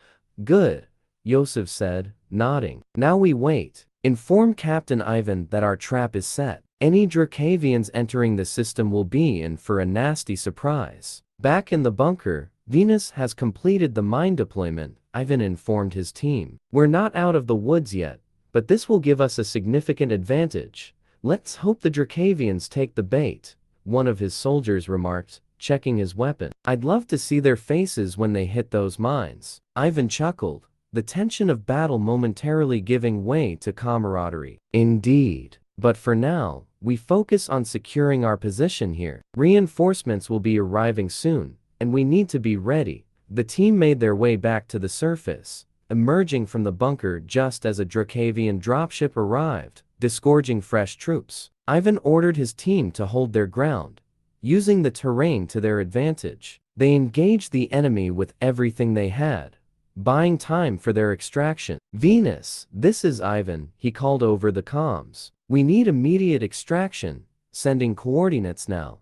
"Good," Yosef said, nodding. "Now we wait. Inform Captain Ivan that our trap is set. Any Drakvians entering the system will be in for a nasty surprise." Back in the bunker, Venus has completed the mine deployment, Ivan informed his team. "We're not out of the woods yet, but this will give us a significant advantage. Let's hope the Drakvians take the bait," one of his soldiers remarked, checking his weapon. "I'd love to see their faces when they hit those mines." Ivan chuckled, the tension of battle momentarily giving way to camaraderie. "Indeed. But for now, we focus on securing our position here. Reinforcements will be arriving soon, and we need to be ready." The team made their way back to the surface, emerging from the bunker just as a Drakvian dropship arrived, disgorging fresh troops. Ivan ordered his team to hold their ground, using the terrain to their advantage. They engaged the enemy with everything they had, buying time for their extraction. Venus, this is Ivan, he called over the comms. We need immediate extraction, sending coordinates now.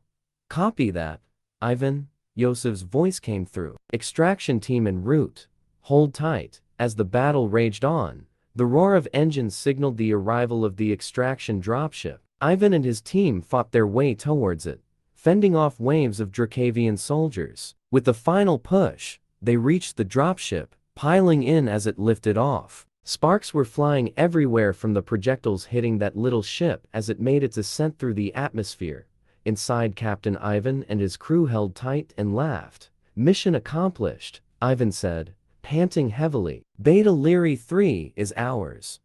Copy that, Ivan, Yosef's voice came through. Extraction team en route. Hold tight. As the battle raged on, the roar of engines signaled the arrival of the extraction dropship. Ivan and his team fought their way towards it, fending off waves of Drakvian soldiers. With the final push, they reached the dropship, piling in as it lifted off. Sparks were flying everywhere from the projectiles hitting that little ship as it made its ascent through the atmosphere. Inside, Captain Ivan and his crew held tight and laughed. Mission accomplished, Ivan said, panting heavily. Beta Lyrae 3 is ours.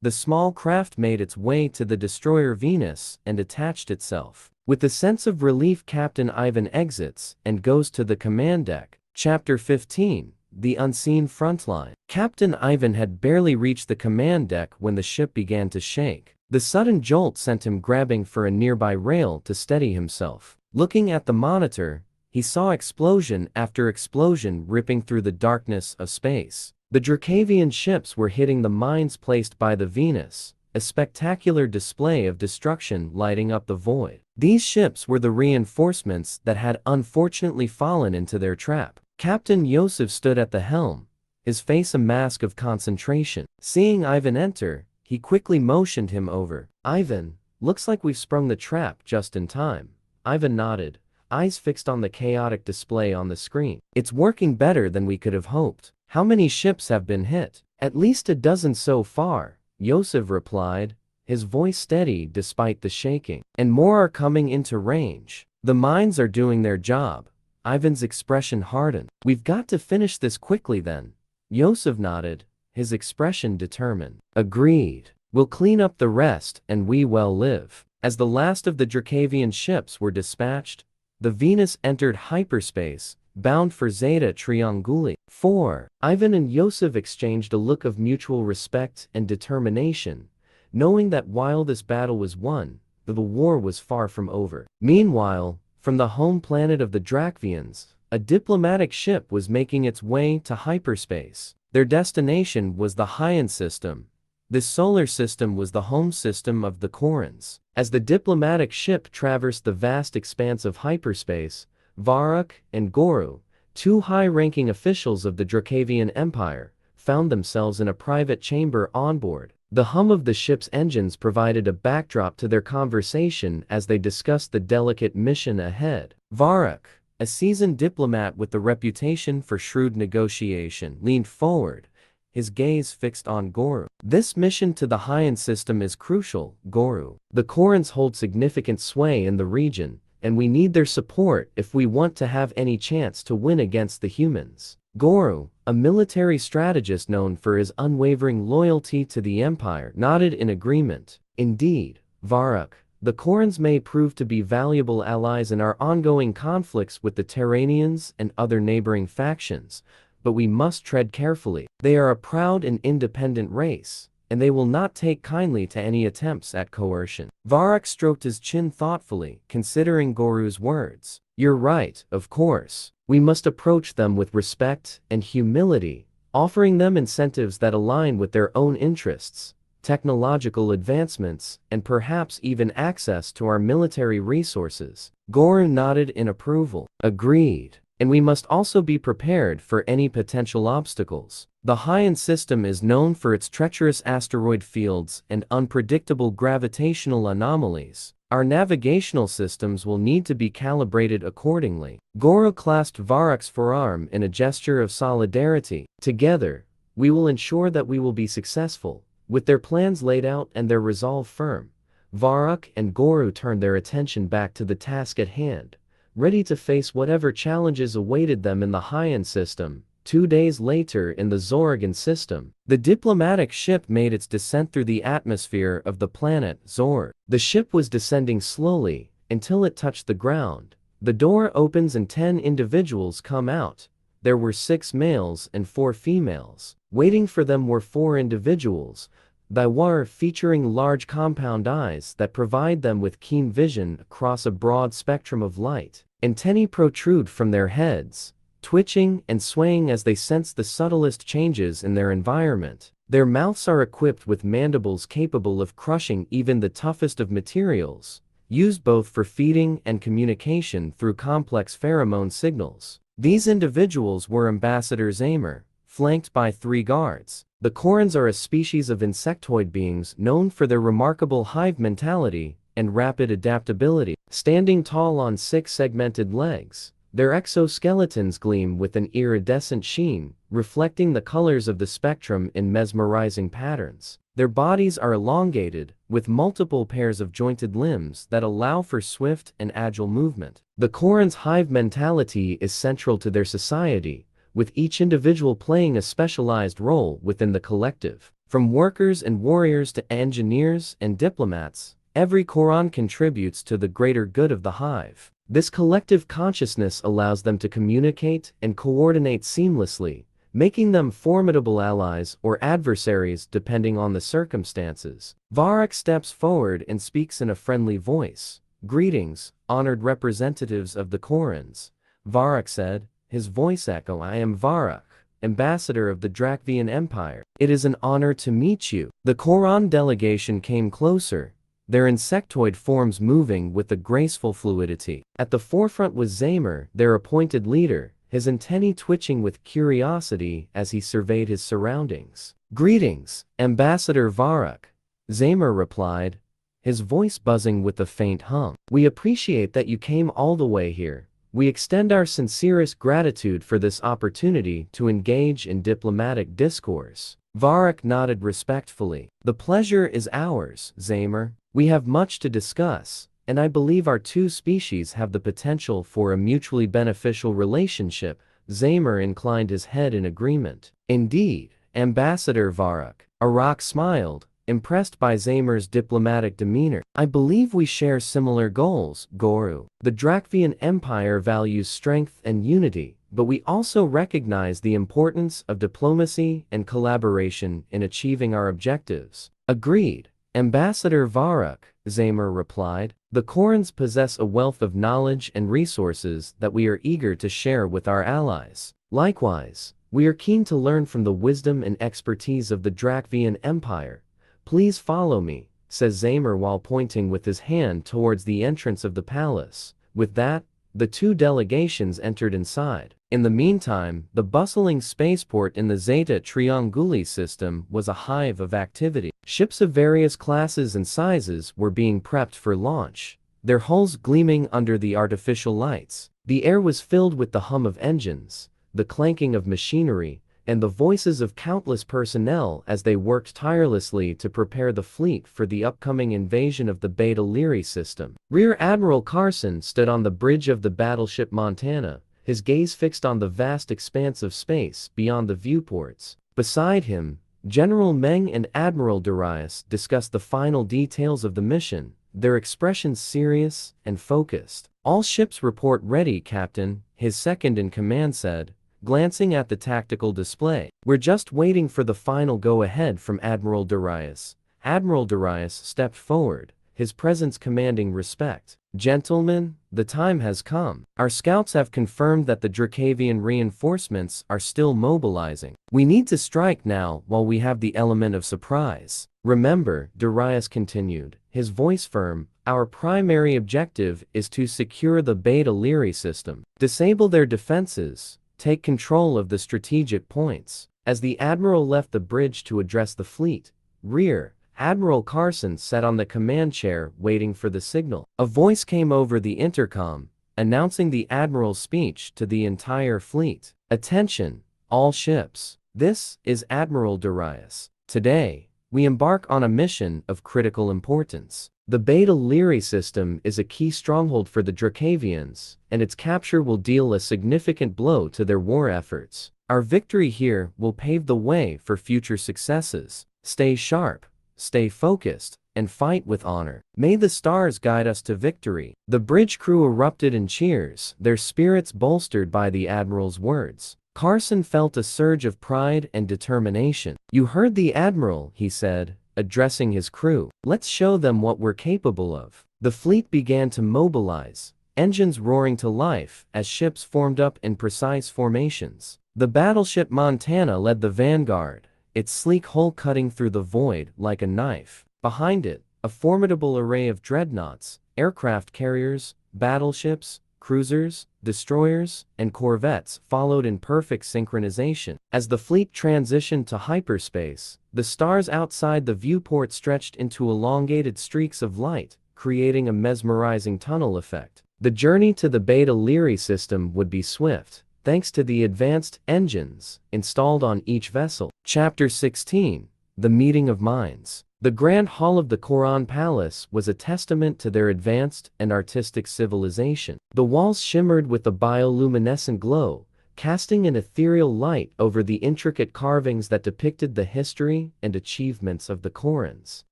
The small craft made its way to the destroyer Venus and attached itself. With a sense of relief, Captain Ivan exits and goes to the command deck. Chapter 15, The Unseen Frontline. Captain Ivan had barely reached the command deck when the ship began to shake. The sudden jolt sent him grabbing for a nearby rail to steady himself. Looking at the monitor, he saw explosion after explosion ripping through the darkness of space. The Drakvian ships were hitting the mines placed by the Venus, a spectacular display of destruction lighting up the void. These ships were the reinforcements that had unfortunately fallen into their trap. Captain Yosef stood at the helm, his face a mask of concentration. Seeing Ivan enter, he quickly motioned him over. Ivan, looks like we've sprung the trap just in time. Ivan nodded, eyes fixed on the chaotic display on the screen. It's working better than we could have hoped. How many ships have been hit? At least a dozen so far, Yosef replied, his voice steady despite the shaking. And more are coming into range. The mines are doing their job. Ivan's expression hardened. We've got to finish this quickly then. Yosef nodded, his expression determined. Agreed. We'll clean up the rest and we will live. As the last of the Drakvian ships were dispatched, the Venus entered hyperspace, bound for Zeta Trianguli. 4. Ivan and Yosef exchanged a look of mutual respect and determination, knowing that while this battle was won, the war was far from over. Meanwhile, from the home planet of the Drakvians, a diplomatic ship was making its way to hyperspace. Their destination was the Hyan system. This solar system was the home system of the Korans. As the diplomatic ship traversed the vast expanse of hyperspace, Varuk and Goru, two high-ranking officials of the Drakvian Empire, found themselves in a private chamber on board. The hum of the ship's engines provided a backdrop to their conversation as they discussed the delicate mission ahead. Varuk, a seasoned diplomat with the reputation for shrewd negotiation, leaned forward, his gaze fixed on Goru. This mission to the Hyan system is crucial, Goru. The Korans hold significant sway in the region, and we need their support if we want to have any chance to win against the humans. Goru, a military strategist known for his unwavering loyalty to the Empire, nodded in agreement. Indeed, Varuk, the Korans may prove to be valuable allies in our ongoing conflicts with the Terranians and other neighboring factions, but we must tread carefully. They are a proud and independent race, and they will not take kindly to any attempts at coercion. Varuk stroked his chin thoughtfully, considering Goru's words. You're right, of course. We must approach them with respect and humility, offering them incentives that align with their own interests, technological advancements, and perhaps even access to our military resources. Goru nodded in approval. Agreed. And we must also be prepared for any potential obstacles. The Hyan system is known for its treacherous asteroid fields and unpredictable gravitational anomalies. Our navigational systems will need to be calibrated accordingly. Goru clasped Varuk's forearm in a gesture of solidarity. Together, we will ensure that we will be successful. With their plans laid out and their resolve firm, Varuk and Goru turned their attention back to the task at hand, ready to face whatever challenges awaited them in the Hyan system. 2 days later in the Zorgan system, the diplomatic ship made its descent through the atmosphere of the planet Zor. The ship was descending slowly until it touched the ground. The door opens and 10 individuals come out. There were 6 males and 4 females. Waiting for them were 4 individuals, Daiwar featuring large compound eyes that provide them with keen vision across a broad spectrum of light. Antennae protrude from their heads, twitching and swaying as they sense the subtlest changes in their environment. Their mouths are equipped with mandibles capable of crushing even the toughest of materials, used both for feeding and communication through complex pheromone signals. These individuals were Ambassador Zamer, flanked by 3 guards. The Korans are a species of insectoid beings known for their remarkable hive mentality and rapid adaptability. Standing tall on 6 segmented legs, their exoskeletons gleam with an iridescent sheen, reflecting the colors of the spectrum in mesmerizing patterns. Their bodies are elongated, with multiple pairs of jointed limbs that allow for swift and agile movement. The Korans' hive mentality is central to their society, with each individual playing a specialized role within the collective. From workers and warriors to engineers and diplomats, every Koran contributes to the greater good of the hive. This collective consciousness allows them to communicate and coordinate seamlessly, making them formidable allies or adversaries depending on the circumstances. Varrock steps forward and speaks in a friendly voice. "Greetings, honored representatives of the Korans," Varrock said, his voice echo. "I am Varrock, ambassador of the Drakvian Empire. It is an honor to meet you." The Koran delegation came closer, their insectoid forms moving with a graceful fluidity. At the forefront was Zamer, their appointed leader, his antennae twitching with curiosity as he surveyed his surroundings. "Greetings, Ambassador Varrock," Zamer replied, his voice buzzing with a faint hum. "We appreciate that you came all the way here. We extend our sincerest gratitude for this opportunity to engage in diplomatic discourse." Varrock nodded respectfully. "The pleasure is ours, Zamer. We have much to discuss, and I believe our 2 species have the potential for a mutually beneficial relationship." Zamer inclined his head in agreement. "Indeed, Ambassador Varrock." Arak smiled, impressed by Zamer's diplomatic demeanor. "I believe we share similar goals, Guru. The Drakvian Empire values strength and unity, but we also recognize the importance of diplomacy and collaboration in achieving our objectives." "Agreed, Ambassador Varrock," Zamer replied. "The Korans possess a wealth of knowledge and resources that we are eager to share with our allies. Likewise, we are keen to learn from the wisdom and expertise of the Drakvian Empire. Please follow me," says Zamer while pointing with his hand towards the entrance of the palace. With that, the 2 delegations entered inside. In the meantime, the bustling spaceport in the Zeta Trianguli system was a hive of activity. Ships of various classes and sizes were being prepped for launch, their hulls gleaming under the artificial lights. The air was filled with the hum of engines, the clanking of machinery, and the voices of countless personnel as they worked tirelessly to prepare the fleet for the upcoming invasion of the Beta Lyrae system. Rear Admiral Carson stood on the bridge of the battleship Montana, his gaze fixed on the vast expanse of space beyond the viewports. Beside him, General Meng and Admiral Darius discussed the final details of the mission, their expressions serious and focused. "All ships report ready, Captain," his second-in-command said, glancing at the tactical display. "We're just waiting for the final go-ahead from Admiral Darius." Admiral Darius stepped forward, his presence commanding respect. "Gentlemen, the time has come. Our scouts have confirmed that the Drakvian reinforcements are still mobilizing. We need to strike now while we have the element of surprise. Remember," Darius continued, his voice firm, "our primary objective is to secure the Beta Lyrae system. Disable their defenses, take control of the strategic points." As the Admiral left the bridge to address the fleet, Rear Admiral Carson sat on the command chair waiting for the signal. A voice came over the intercom, announcing the Admiral's speech to the entire fleet. "Attention, all ships. This is Admiral Darius. Today, we embark on a mission of critical importance. The Beta Lyrae system is a key stronghold for the Drakvians, and its capture will deal a significant blow to their war efforts. Our victory here will pave the way for future successes. Stay sharp, stay focused, and fight with honor. May the stars guide us to victory." The bridge crew erupted in cheers, their spirits bolstered by the Admiral's words. Carson felt a surge of pride and determination. "You heard the Admiral," he said, addressing his crew. "Let's show them what we're capable of." The fleet began to mobilize, engines roaring to life as ships formed up in precise formations. The battleship Montana led the vanguard, its sleek hull cutting through the void like a knife. Behind it, a formidable array of dreadnoughts, aircraft carriers, battleships, cruisers, destroyers, and corvettes followed in perfect synchronization. As the fleet transitioned to hyperspace, the stars outside the viewport stretched into elongated streaks of light, creating a mesmerizing tunnel effect. The journey to the Beta Lyrae system would be swift, thanks to the advanced engines installed on each vessel. Chapter 16: The Meeting of Minds. The Grand Hall of the Koran Palace was a testament to their advanced and artistic civilization. The walls shimmered with a bioluminescent glow, casting an ethereal light over the intricate carvings that depicted the history and achievements of the Korans.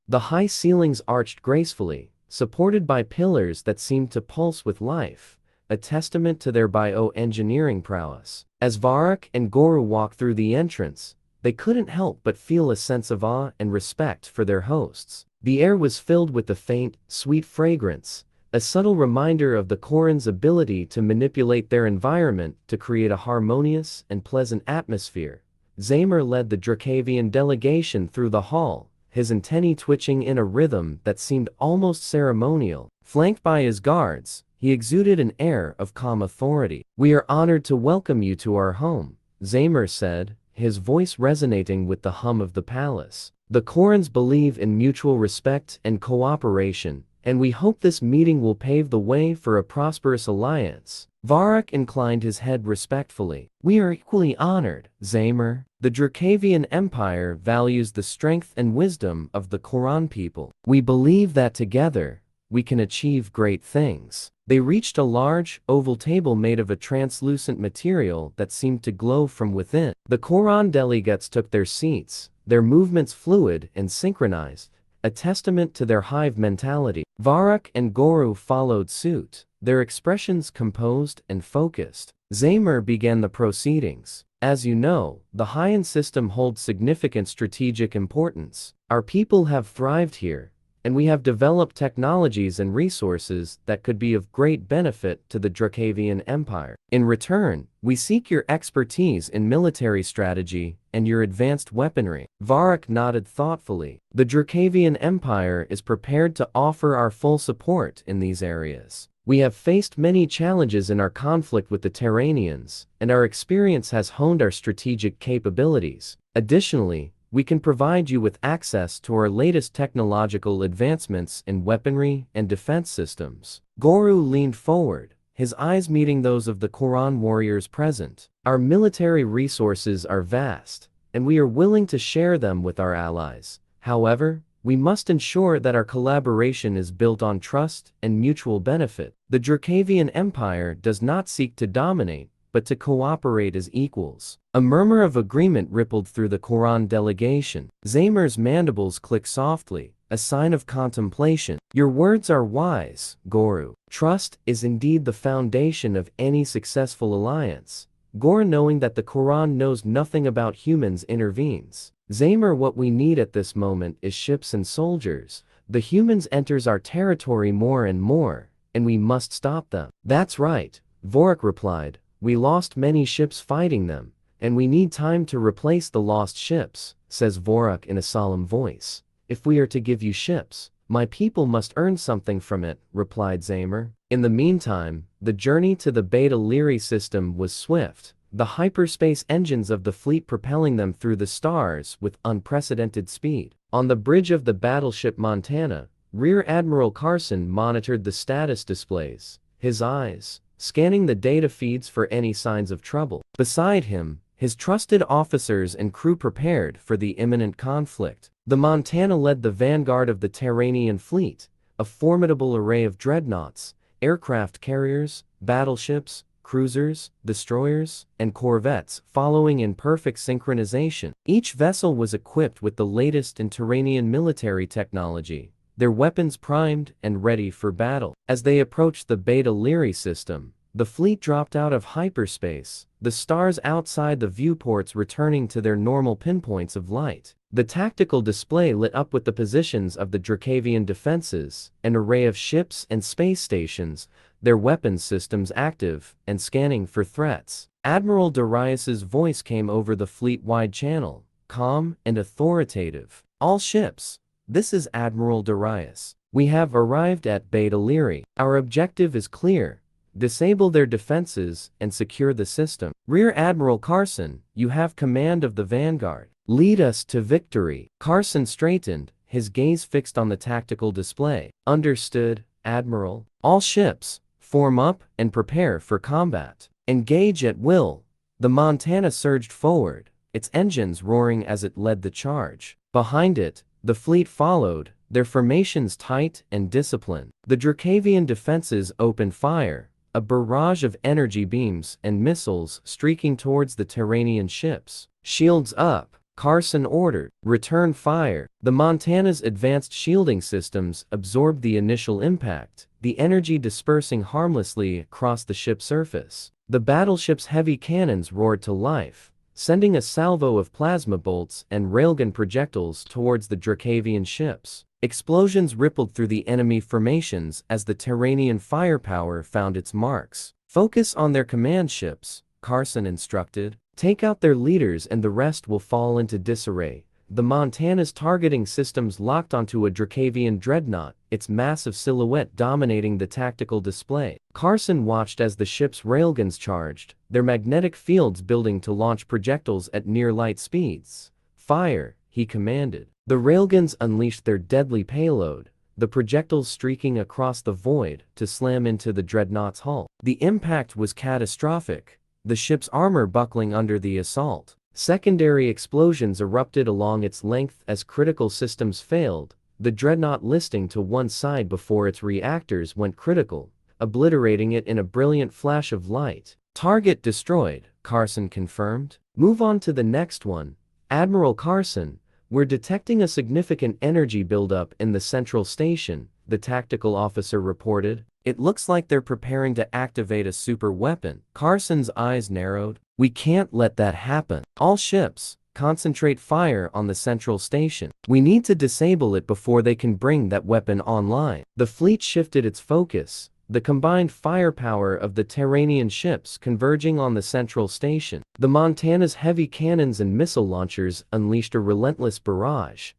The high ceilings arched gracefully, supported by pillars that seemed to pulse with life, a testament to their bioengineering prowess. As Varrock and Goru walked through the entrance, they couldn't help but feel a sense of awe and respect for their hosts. The air was filled with the faint, sweet fragrance, a subtle reminder of the Korans' ability to manipulate their environment to create a harmonious and pleasant atmosphere. Zamer led the Drakvian delegation through the hall, his antennae twitching in a rhythm that seemed almost ceremonial. Flanked by his guards, he exuded an air of calm authority. "We are honored to welcome you to our home," Zamer said, his voice resonating with the hum of the palace. "The Korans believe in mutual respect and cooperation, and we hope this meeting will pave the way for a prosperous alliance." Varrock inclined his head respectfully. "We are equally honored, Zamer. The Drakvian Empire values the strength and wisdom of the Koran people. We believe that together, we can achieve great things." They reached a large, oval table made of a translucent material that seemed to glow from within. The Koran delegates took their seats, their movements fluid and synchronized, a testament to their hive mentality. Varrock and Goru followed suit, their expressions composed and focused. Zamer began the proceedings. "As you know, the Hyan system holds significant strategic importance. Our people have thrived here, and we have developed technologies and resources that could be of great benefit to the Drakvian Empire. In return, we seek your expertise in military strategy and your advanced weaponry." Varrock nodded thoughtfully. "The Drakvian Empire is prepared to offer our full support in these areas. We have faced many challenges in our conflict with the Terranians, and our experience has honed our strategic capabilities. Additionally, we can provide you with access to our latest technological advancements in weaponry and defense systems." Goru leaned forward, his eyes meeting those of the Koran warriors present. "Our military resources are vast, and we are willing to share them with our allies. However, we must ensure that our collaboration is built on trust and mutual benefit. The Drakvian Empire does not seek to dominate, but to cooperate as equals." A murmur of agreement rippled through the Koran delegation. Zamer's mandibles clicked softly, a sign of contemplation. "Your words are wise, Goru. Trust is indeed the foundation of any successful alliance." Goru, knowing that the Koran knows nothing about humans, intervenes. "Zamer, what we need at this moment is ships and soldiers. The humans enters our territory more and more, and we must stop them." "That's right," Varrock replied. "We lost many ships fighting them, and we need time to replace the lost ships," says Varrock in a solemn voice. "If we are to give you ships, my people must earn something from it," replied Zamer. In the meantime, the journey to the Beta Lyrae system was swift, the hyperspace engines of the fleet propelling them through the stars with unprecedented speed. On the bridge of the battleship Montana, Rear Admiral Carson monitored the status displays, his eyes scanning the data feeds for any signs of trouble. Beside him, his trusted officers and crew prepared for the imminent conflict. The Montana led the vanguard of the Terranian fleet, a formidable array of dreadnoughts, aircraft carriers, battleships, cruisers, destroyers, and corvettes following in perfect synchronization. Each vessel was equipped with the latest in Terranian military technology, their weapons primed and ready for battle. As they approached the Beta Lyrae system, the fleet dropped out of hyperspace, the stars outside the viewports returning to their normal pinpoints of light. The tactical display lit up with the positions of the Drakvian defenses, an array of ships and space stations, their weapons systems active and scanning for threats. Admiral Darius's voice came over the fleet-wide channel, calm and authoritative. "All ships, this is Admiral Darius. We have arrived at Beta Lyrae. Our objective is clear. Disable their defenses and secure the system. Rear Admiral Carson, you have command of the Vanguard. Lead us to victory." Carson straightened, his gaze fixed on the tactical display. "Understood, Admiral. All ships, form up and prepare for combat. Engage at will." The Montana surged forward, its engines roaring as it led the charge. Behind it, the fleet followed, their formations tight and disciplined. The Drakvian defenses opened fire, a barrage of energy beams and missiles streaking towards the Terranian ships. "Shields up," Carson ordered. "Return fire." The Montana's advanced shielding systems absorbed the initial impact, the energy dispersing harmlessly across the ship's surface. The battleship's heavy cannons roared to life, sending a salvo of plasma bolts and railgun projectiles towards the Drakvian ships. Explosions rippled through the enemy formations as the Terranian firepower found its marks. "Focus on their command ships," Carson instructed. "Take out their leaders and the rest will fall into disarray." The Montana's targeting systems locked onto a Drakvian dreadnought, its massive silhouette dominating the tactical display. Carson watched as the ship's railguns charged, their magnetic fields building to launch projectiles at near-light speeds. "Fire," he commanded. The railguns unleashed their deadly payload, the projectiles streaking across the void to slam into the dreadnought's hull. The impact was catastrophic, the ship's armor buckling under the assault. Secondary explosions erupted along its length as critical systems failed, the dreadnought listing to one side before its reactors went critical, obliterating it in a brilliant flash of light. "Target destroyed," Carson confirmed. "Move on to the next one, Admiral Carson. We're detecting a significant energy buildup in the central station," the tactical officer reported. "It looks like they're preparing to activate a super weapon." Carson's eyes narrowed. "We can't let that happen. All ships, concentrate fire on the central station. We need to disable it before they can bring that weapon online." The fleet shifted its focus, the combined firepower of the Terranian ships converging on the central station. The Montana's heavy cannons and missile launchers unleashed a relentless barrage,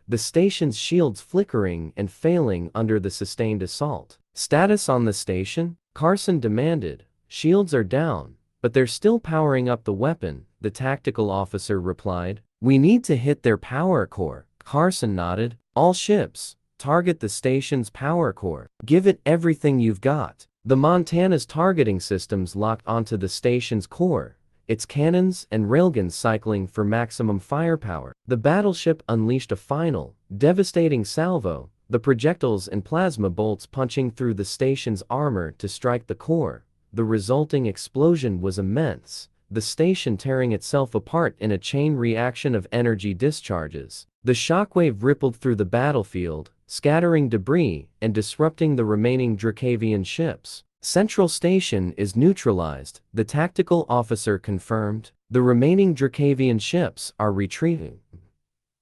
the station's shields flickering and failing under the sustained assault. "Status on the station?" Carson demanded. "Shields are down, but they're still powering up the weapon," the tactical officer replied. "We need to hit their power core." Carson nodded. "All ships, target the station's power core. Give it everything you've got." The Montana's targeting systems locked onto the station's core, its cannons and railguns cycling for maximum firepower. The battleship unleashed a final, devastating salvo, the projectiles and plasma bolts punching through the station's armor to strike the core. The resulting explosion was immense, the station tearing itself apart in a chain reaction of energy discharges. The shockwave rippled through the battlefield, scattering debris and disrupting the remaining Drakvian ships. "Central station is neutralized," the tactical officer confirmed. "The remaining Drakvian ships are retreating."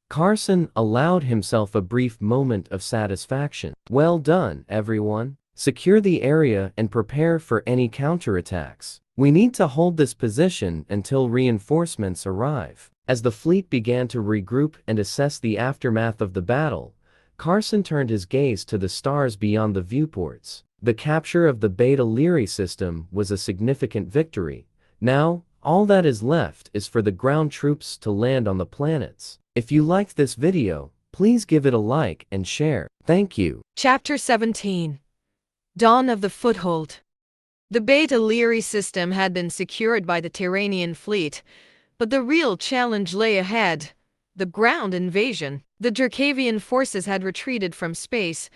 Carson allowed himself a brief moment of satisfaction. "Well done, everyone. Secure the area and prepare for any counterattacks. We need to hold this position until reinforcements arrive." As the fleet began to regroup and assess the aftermath of the battle, Carson turned his gaze to the stars beyond the viewports. The capture of the Beta Lyrae system was a significant victory. Now, all that is left is for the ground troops to land on the planets. If you liked this video, please give it a like and share. Thank you. Chapter 17. Dawn of the Foothold. The Beta Lyrae system had been secured by the Terranian fleet, but the real challenge lay ahead: the ground invasion. The Drakvian forces had retreated from space,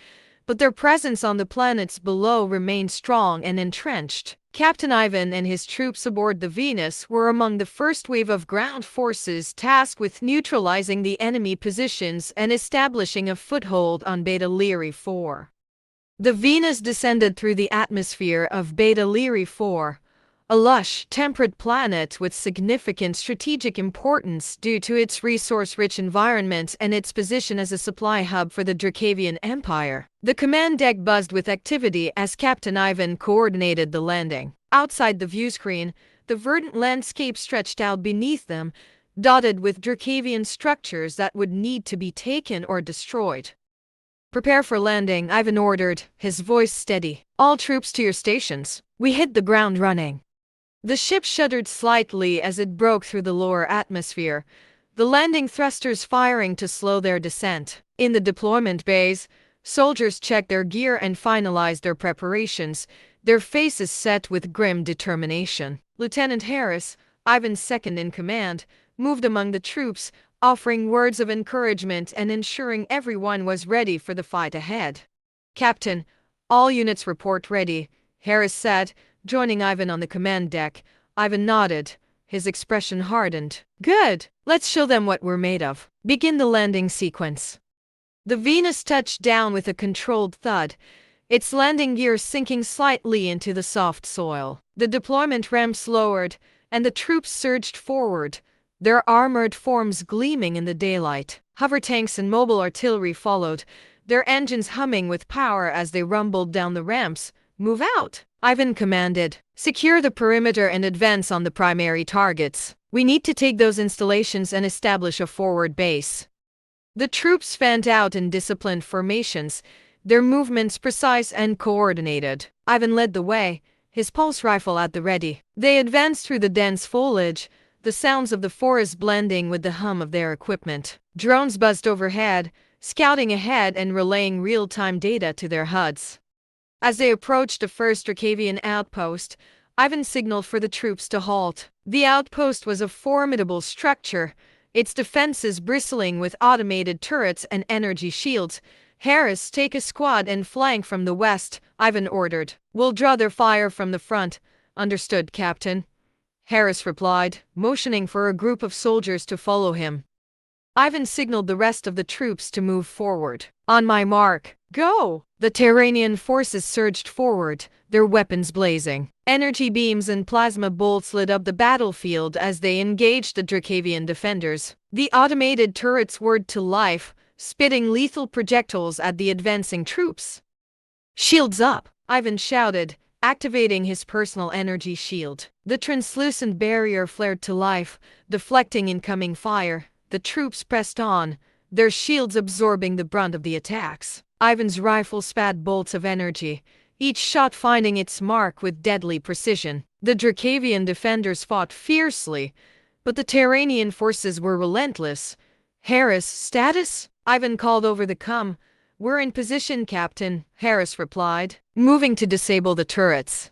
but their presence on the planets below remained strong and entrenched. Captain Ivan and his troops aboard the Venus were among the first wave of ground forces tasked with neutralizing the enemy positions and establishing a foothold on Beta Lyrae 4. The Venus descended through the atmosphere of Beta Lyrae 4, a lush, temperate planet with significant strategic importance due to its resource-rich environment and its position as a supply hub for the Drakvian Empire. The command deck buzzed with activity as Captain Ivan coordinated the landing. Outside the viewscreen, the verdant landscape stretched out beneath them, dotted with Drakvian structures that would need to be taken or destroyed. "Prepare for landing," Ivan ordered, his voice steady. "All troops to your stations. We hit the ground running." The ship shuddered slightly as it broke through the lower atmosphere, the landing thrusters firing to slow their descent. In the deployment bays, soldiers checked their gear and finalized their preparations, their faces set with grim determination. Lieutenant Harris, Ivan's second in command, moved among the troops, offering words of encouragement and ensuring everyone was ready for the fight ahead. "Captain, all units report ready," Harris said, joining Ivan on the command deck. Ivan nodded, his expression hardened. "Good. Let's show them what we're made of. Begin the landing sequence." The Venus touched down with a controlled thud, its landing gear sinking slightly into the soft soil. The deployment ramps lowered, and the troops surged forward, their armored forms gleaming in the daylight. Hover tanks and mobile artillery followed, their engines humming with power as they rumbled down the ramps. "Move out," Ivan commanded. "Secure the perimeter and advance on the primary targets. We need to take those installations and establish a forward base." The troops fanned out in disciplined formations, their movements precise and coordinated. Ivan led the way, his pulse rifle at the ready. They advanced through the dense foliage, the sounds of the forest blending with the hum of their equipment. Drones buzzed overhead, scouting ahead and relaying real-time data to their HUDs. As they approached the first Drakvian outpost, Ivan signaled for the troops to halt. The outpost was a formidable structure, its defenses bristling with automated turrets and energy shields. "Harris, take a squad and flank from the west," Ivan ordered. "We'll draw their fire from the front." "Understood, Captain," Harris replied, motioning for a group of soldiers to follow him. Ivan signaled the rest of the troops to move forward. "On my mark, go!" The Terranian forces surged forward, their weapons blazing. Energy beams and plasma bolts lit up the battlefield as they engaged the Drakvian defenders. The automated turrets whirred to life, spitting lethal projectiles at the advancing troops. "Shields up!" Ivan shouted, activating his personal energy shield. The translucent barrier flared to life, deflecting incoming fire. The troops pressed on, their shields absorbing the brunt of the attacks. Ivan's rifle spat bolts of energy, each shot finding its mark with deadly precision. The Drakvian defenders fought fiercely, but the Terranian forces were relentless. "Harris, status?" Ivan called over the comm. "We're in position, Captain," Harris replied, moving to disable the turrets.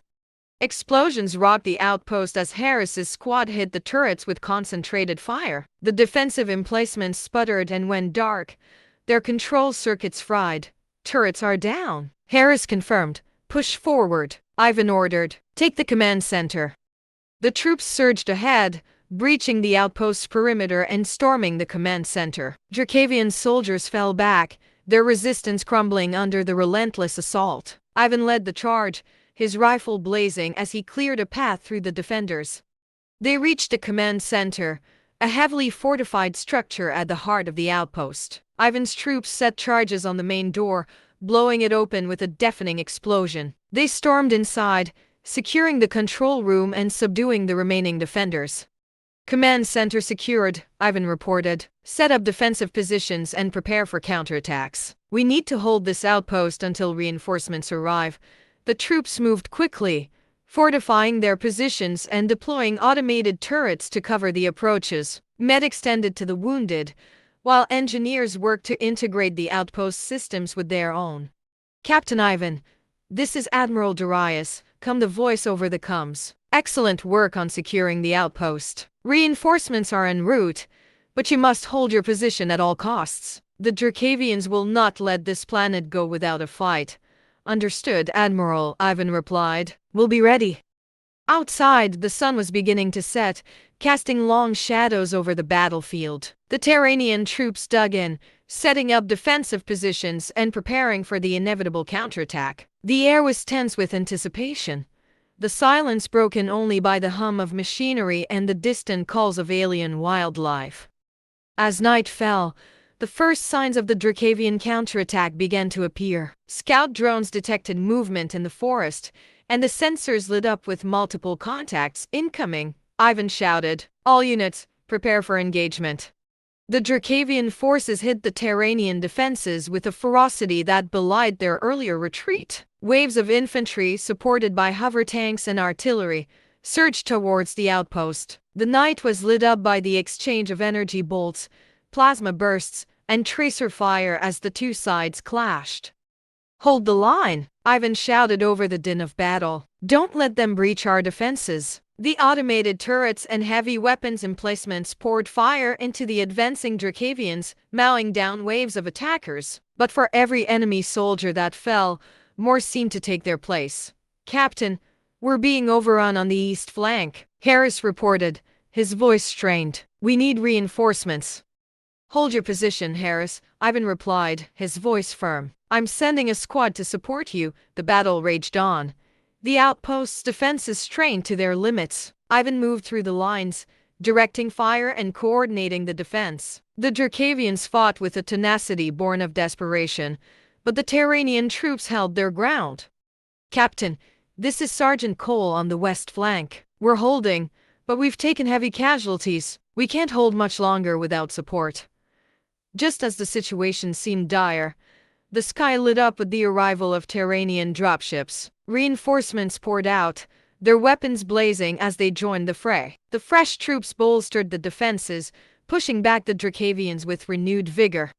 Explosions rocked the outpost as Harris's squad hit the turrets with concentrated fire. The defensive emplacements sputtered and went dark, their control circuits fried. "Turrets are down," Harris confirmed. "Push forward," Ivan ordered. "Take the command center." The troops surged ahead, breaching the outpost's perimeter and storming the command center. Drakvian soldiers fell back, their resistance crumbling under the relentless assault. Ivan led the charge, his rifle blazing as he cleared a path through the defenders. They reached the command center, a heavily fortified structure at the heart of the outpost. Ivan's troops set charges on the main door, blowing it open with a deafening explosion. They stormed inside, securing the control room and subduing the remaining defenders. "Command center secured," Ivan reported. "Set up defensive positions and prepare for counterattacks. We need to hold this outpost until reinforcements arrive." The troops moved quickly, fortifying their positions and deploying automated turrets to cover the approaches. Medics tended to the wounded, while engineers worked to integrate the outpost systems with their own. "Captain Ivan, this is Admiral Darius," come the voice over the comms. "Excellent work on securing the outpost. Reinforcements are en route, but you must hold your position at all costs. The Drakvians will not let this planet go without a fight." "Understood, Admiral," Ivan replied. "We'll be ready." Outside, the sun was beginning to set, casting long shadows over the battlefield. The Terranian troops dug in, setting up defensive positions and preparing for the inevitable counterattack. The air was tense with anticipation, the silence broken only by the hum of machinery and the distant calls of alien wildlife. As night fell, the first signs of the Drakvian counterattack began to appear. Scout drones detected movement in the forest, and the sensors lit up with multiple contacts incoming. Ivan shouted, "All units, prepare for engagement." The Drakvian forces hit the Terranian defenses with a ferocity that belied their earlier retreat. Waves of infantry, supported by hover tanks and artillery, surged towards the outpost. The night was lit up by the exchange of energy bolts, plasma bursts, and tracer fire as the two sides clashed. "Hold the line!" Ivan shouted over the din of battle. "Don't let them breach our defenses." The automated turrets and heavy weapons emplacements poured fire into the advancing Drakvians, mowing down waves of attackers. But for every enemy soldier that fell, more seemed to take their place. "Captain, we're being overrun on the east flank," Harris reported, his voice strained. "We need reinforcements." "Hold your position, Harris," Ivan replied, his voice firm. "I'm sending a squad to support you." The battle raged on. The outpost's defenses strained to their limits. Ivan moved through the lines, directing fire and coordinating the defense. The Drakvians fought with a tenacity born of desperation, but the Terranian troops held their ground. "Captain, this is Sergeant Cole on the west flank. We're holding, but we've taken heavy casualties. We can't hold much longer without support." Just as the situation seemed dire, the sky lit up with the arrival of Terranian dropships. Reinforcements poured out, their weapons blazing as they joined the fray. The fresh troops bolstered the defenses, pushing back the Drakvians with renewed vigor.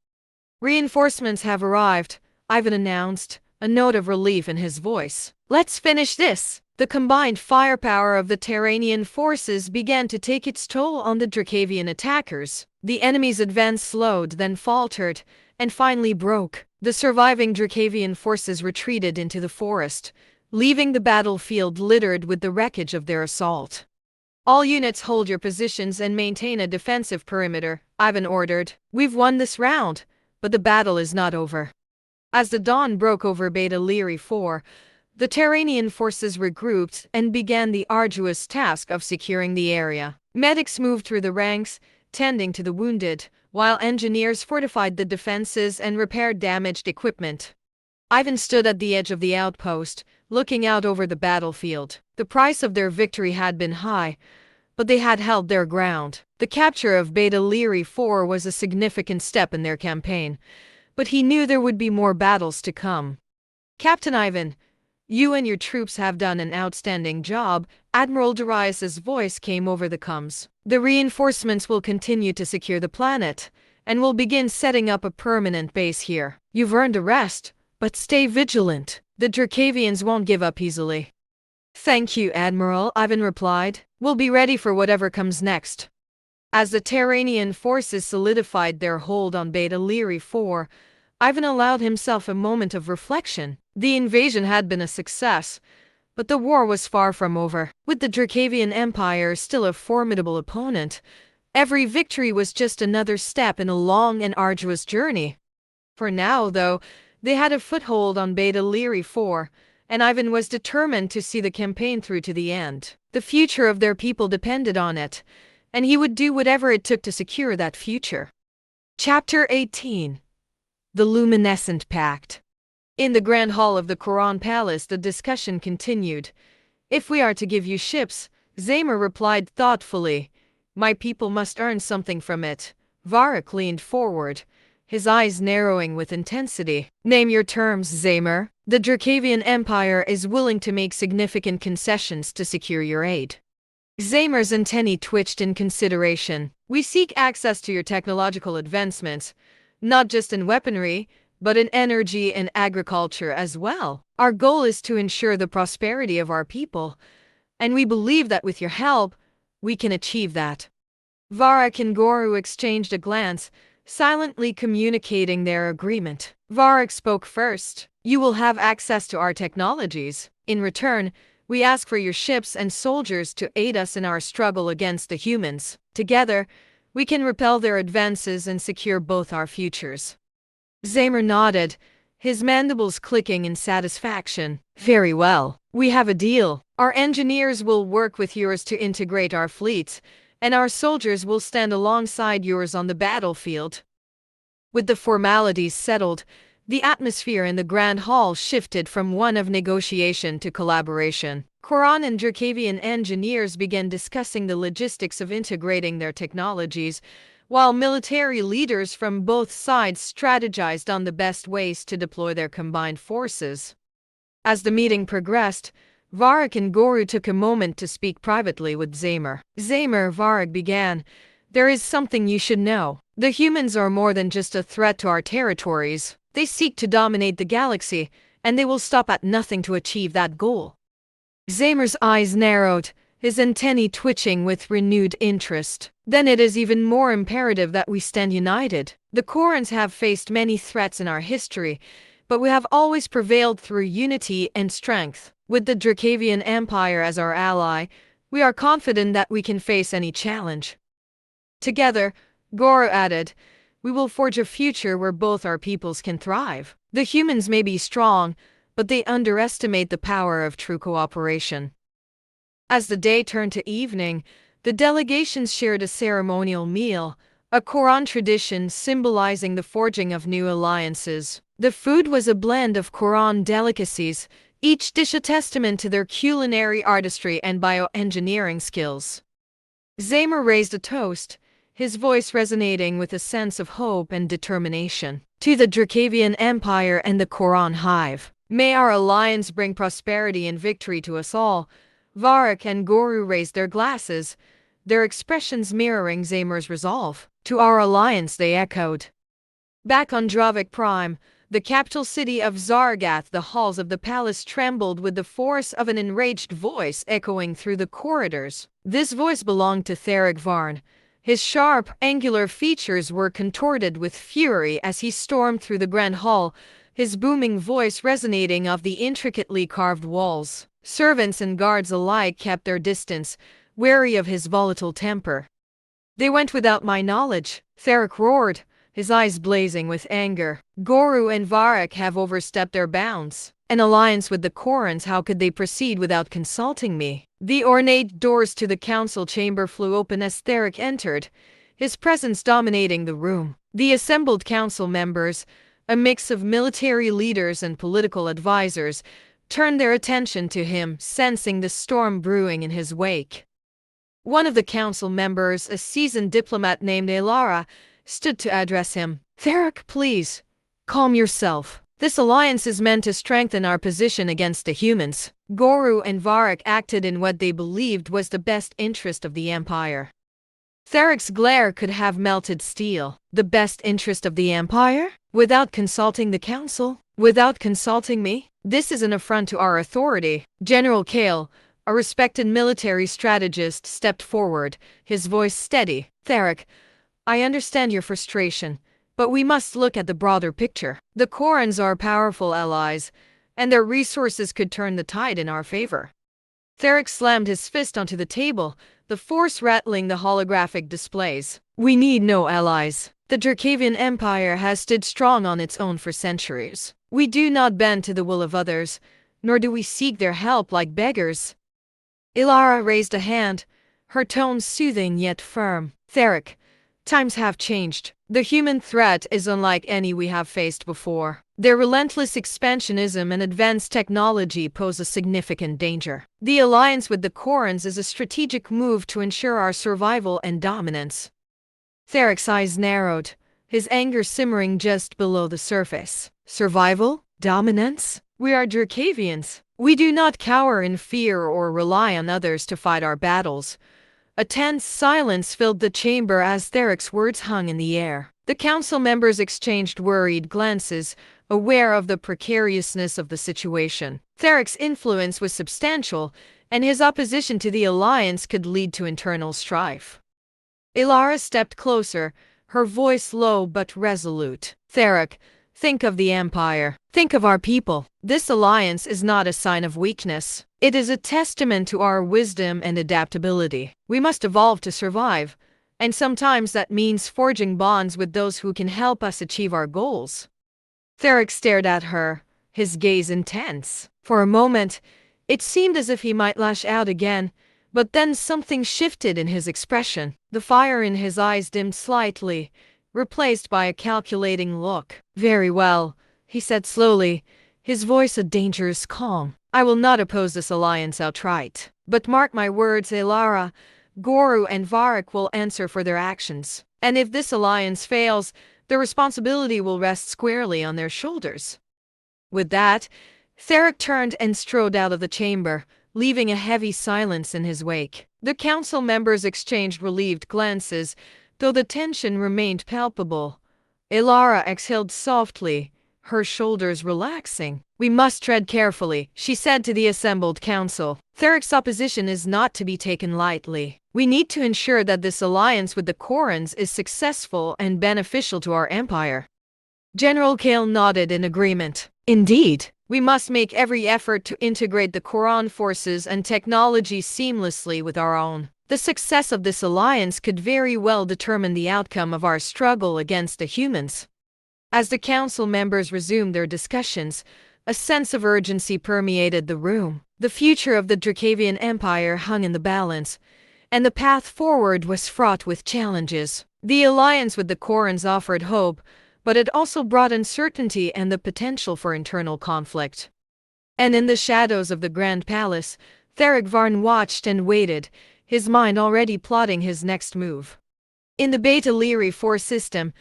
"Reinforcements have arrived," Ivan announced, a note of relief in his voice. "Let's finish this." The combined firepower of the Terranian forces began to take its toll on the Drakvian attackers. The enemy's advance slowed, then faltered, and finally broke. The surviving Drakvian forces retreated into the forest, leaving the battlefield littered with the wreckage of their assault. "All units hold your positions and maintain a defensive perimeter," Ivan ordered. "We've won this round, but the battle is not over." As the dawn broke over Beta Lyrae 4, the Terranian forces regrouped and began the arduous task of securing the area. Medics moved through the ranks, tending to the wounded, while engineers fortified the defenses and repaired damaged equipment. Ivan stood at the edge of the outpost, looking out over the battlefield. The price of their victory had been high, but they had held their ground. The capture of Beta Lyrae 4 was a significant step in their campaign, but he knew there would be more battles to come. "Captain Ivan, you and your troops have done an outstanding job," Admiral Darius's voice came over the comms. "The reinforcements will continue to secure the planet, and will begin setting up a permanent base here. You've earned a rest, but stay vigilant. The Drakvians won't give up easily." "Thank you, Admiral," Ivan replied. "We'll be ready for whatever comes next." As the Terranian forces solidified their hold on Beta Lyrae 4, Ivan allowed himself a moment of reflection. The invasion had been a success, but the war was far from over. With the Drakvian Empire still a formidable opponent, every victory was just another step in a long and arduous journey. For now, though, they had a foothold on Beta Lyrae 4, and Ivan was determined to see the campaign through to the end. The future of their people depended on it, and he would do whatever it took to secure that future. Chapter 18. The Luminescent Pact. In the Grand Hall of the Quran Palace, the discussion continued. "If we are to give you ships," Zamer replied thoughtfully, "my people must earn something from it." Varric leaned forward, his eyes narrowing with intensity. "Name your terms, Zamer. The Drakvian Empire is willing to make significant concessions to secure your aid." Zamer's antennae twitched in consideration. "We seek access to your technological advancements, not just in weaponry, but in energy and agriculture as well. Our goal is to ensure the prosperity of our people, and we believe that with your help, we can achieve that." Varric and Goru exchanged a glance, silently communicating their agreement. Varric spoke first. "You will have access to our technologies. In return, We ask for your ships and soldiers to aid us in our struggle against the humans. Together, we can repel their advances and secure both our futures." Zamer nodded, his mandibles clicking in satisfaction. "Very well. We have a deal. Our engineers will work with yours to integrate our fleets, and our soldiers will stand alongside yours on the battlefield." With the formalities settled, the atmosphere in the Grand Hall shifted from one of negotiation to collaboration. Terran and Drakvian engineers began discussing the logistics of integrating their technologies, while military leaders from both sides strategized on the best ways to deploy their combined forces. As the meeting progressed, Varric and Goru took a moment to speak privately with Zamer. "Zamer," Varric began, "there is something you should know. The humans are more than just a threat to our territories. They seek to dominate the galaxy, and they will stop at nothing to achieve that goal." Zamer's eyes narrowed, his antennae twitching with renewed interest. "Then it is even more imperative that we stand united. The Corans have faced many threats in our history, but we have always prevailed through unity and strength. With the Drakvian Empire as our ally, we are confident that we can face any challenge. Together," Goru added, "we will forge a future where both our peoples can thrive. The humans may be strong, but they underestimate the power of true cooperation." As the day turned to evening, the delegations shared a ceremonial meal, a Koran tradition symbolizing the forging of new alliances. The food was a blend of Koran delicacies, each dish a testament to their culinary artistry and bioengineering skills. Zamer raised a toast, his voice resonating with a sense of hope and determination. "To the Drakvian Empire and the Koran Hive. May our alliance bring prosperity and victory to us all." Varric and Goru raised their glasses, their expressions mirroring Zamer's resolve. "To our alliance," they echoed. Back on Dravik Prime, the capital city of Zargath, the halls of the palace trembled with the force of an enraged voice echoing through the corridors. This voice belonged to Theric Varn. His sharp, angular features were contorted with fury as he stormed through the Grand Hall, his booming voice resonating off the intricately carved walls. Servants and guards alike kept their distance, wary of his volatile temper. "They went without my knowledge," Theric roared, his eyes blazing with anger. "Goru and Varric have overstepped their bounds. An alliance with the Korans, how could they proceed without consulting me?" The ornate doors to the council chamber flew open as Theric entered, his presence dominating the room. The assembled council members, a mix of military leaders and political advisors, turned their attention to him, sensing the storm brewing in his wake. One of the council members, a seasoned diplomat named Elara, stood to address him. "Theric, please, calm yourself. This alliance is meant to strengthen our position against the humans." Goru and Varric acted in what they believed was the best interest of the Empire. Theric's glare could have melted steel. "The best interest of the Empire? Without consulting the council? Without consulting me? This is an affront to our authority." General Kale, a respected military strategist, stepped forward, his voice steady. "Theric, I understand your frustration, but we must look at the broader picture. The Korans are powerful allies, and their resources could turn the tide in our favor." Theric slammed his fist onto the table, the force rattling the holographic displays. "We need no allies. The Drakvian Empire has stood strong on its own for centuries. We do not bend to the will of others, nor do we seek their help like beggars." Ilara raised a hand, her tone soothing yet firm. "Theric, times have changed. The human threat is unlike any we have faced before. Their relentless expansionism and advanced technology pose a significant danger. The alliance with the Korans is a strategic move to ensure our survival and dominance." Theric's eyes narrowed, his anger simmering just below the surface. "Survival? Dominance? We are Drakvians. We do not cower in fear or rely on others to fight our battles." A tense silence filled the chamber as Theric's words hung in the air. The council members exchanged worried glances, aware of the precariousness of the situation. Theric's influence was substantial, and his opposition to the alliance could lead to internal strife. Ilara stepped closer, her voice low but resolute. "Theric, Think of the Empire. Think of our people. This alliance is not a sign of weakness. It is a testament to our wisdom and adaptability. We must evolve to survive, and sometimes that means forging bonds with those who can help us achieve our goals. Theric stared at her, his gaze intense. For a moment, it seemed as if he might lash out again, but then something shifted in his expression. The fire in his eyes dimmed slightly, replaced by a calculating look. "Very well," he said slowly, his voice a dangerous calm. "I will not oppose this alliance outright. But mark my words, Elara, Goru and Varric will answer for their actions. And if this alliance fails, the responsibility will rest squarely on their shoulders." With that, Theric turned and strode out of the chamber, leaving a heavy silence in his wake. The council members exchanged relieved glances, though the tension remained palpable. Elara exhaled softly, her shoulders relaxing. "We must tread carefully," she said to the assembled council. "Theric's opposition is not to be taken lightly. We need to ensure that this alliance with the Korans is successful and beneficial to our empire." General Kale nodded in agreement. "Indeed, we must make every effort to integrate the Koran forces and technology seamlessly with our own. The success of this alliance could very well determine the outcome of our struggle against the humans." As the council members resumed their discussions, a sense of urgency permeated the room. The future of the Drakvian Empire hung in the balance, and the path forward was fraught with challenges. The alliance with the Korans offered hope, but it also brought uncertainty and the potential for internal conflict. And in the shadows of the Grand Palace, Theric Varn watched and waited, his mind already plotting his next move. In the Beta Lyrae 4 system,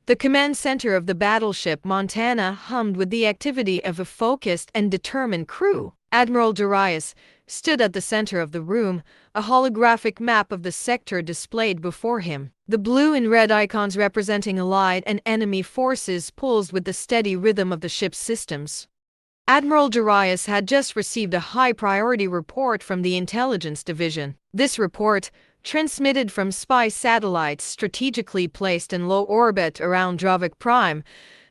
the command center of the battleship Montana hummed with the activity of a focused and determined crew. Admiral Darius stood at the center of the room, a holographic map of the sector displayed before him. The blue and red icons representing allied and enemy forces pulsed with the steady rhythm of the ship's systems. Admiral Darius had just received a high-priority report from the Intelligence Division. This report, transmitted from spy satellites strategically placed in low orbit around Dravik Prime,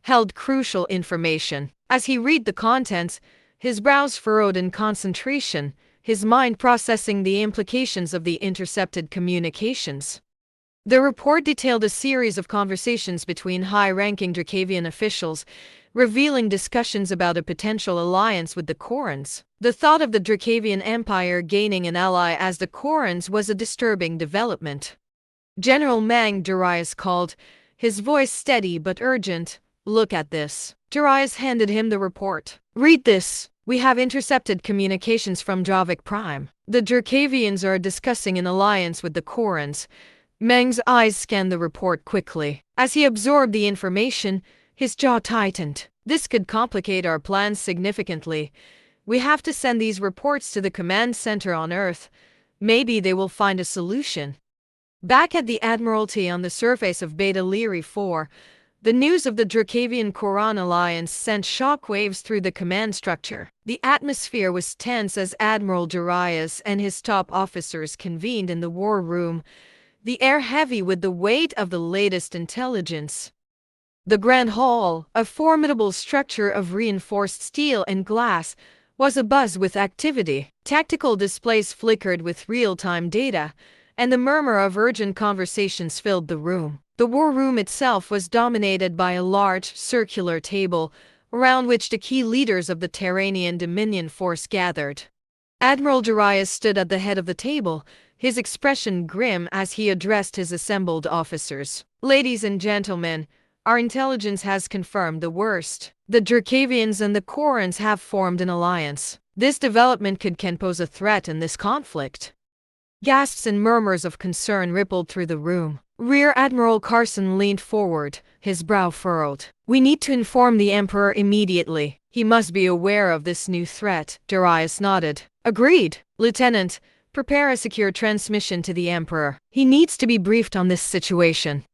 held crucial information. As he read the contents, his brows furrowed in concentration, his mind processing the implications of the intercepted communications. The report detailed a series of conversations between high-ranking Drakvian officials, revealing discussions about a potential alliance with the Korans. The thought of the Drakvian Empire gaining an ally as the Korans was a disturbing development. General Mang, Darius called, his voice steady but urgent. "Look at this." Darius handed him the report. "Read this. We have intercepted communications from Dravik Prime. The Drakvians are discussing an alliance with the Korans." Meng's eyes scanned the report quickly. As he absorbed the information, his jaw tightened. "This could complicate our plans significantly. We have to send these reports to the command center on Earth. Maybe they will find a solution." Back at the Admiralty on the surface of Beta Lyrae 4, the news of the Drakvian Koran alliance sent shockwaves through the command structure. The atmosphere was tense as Admiral Darius and his top officers convened in the war room, the air heavy with the weight of the latest intelligence. The Grand Hall, a formidable structure of reinforced steel and glass, was abuzz with activity. Tactical displays flickered with real-time data, and the murmur of urgent conversations filled the room. The war room itself was dominated by a large, circular table, around which the key leaders of the Terran Dominion force gathered. Admiral Darius stood at the head of the table, his expression grim as he addressed his assembled officers. "Ladies and gentlemen, our intelligence has confirmed the worst. The Drakvians and the Korans have formed an alliance. This development can pose a threat in this conflict." Gasps and murmurs of concern rippled through the room. Rear Admiral Carson leaned forward, his brow furrowed. "We need to inform the Emperor immediately. He must be aware of this new threat." Darius nodded. "Agreed, Lieutenant. Prepare a secure transmission to the Emperor. He needs to be briefed on this situation."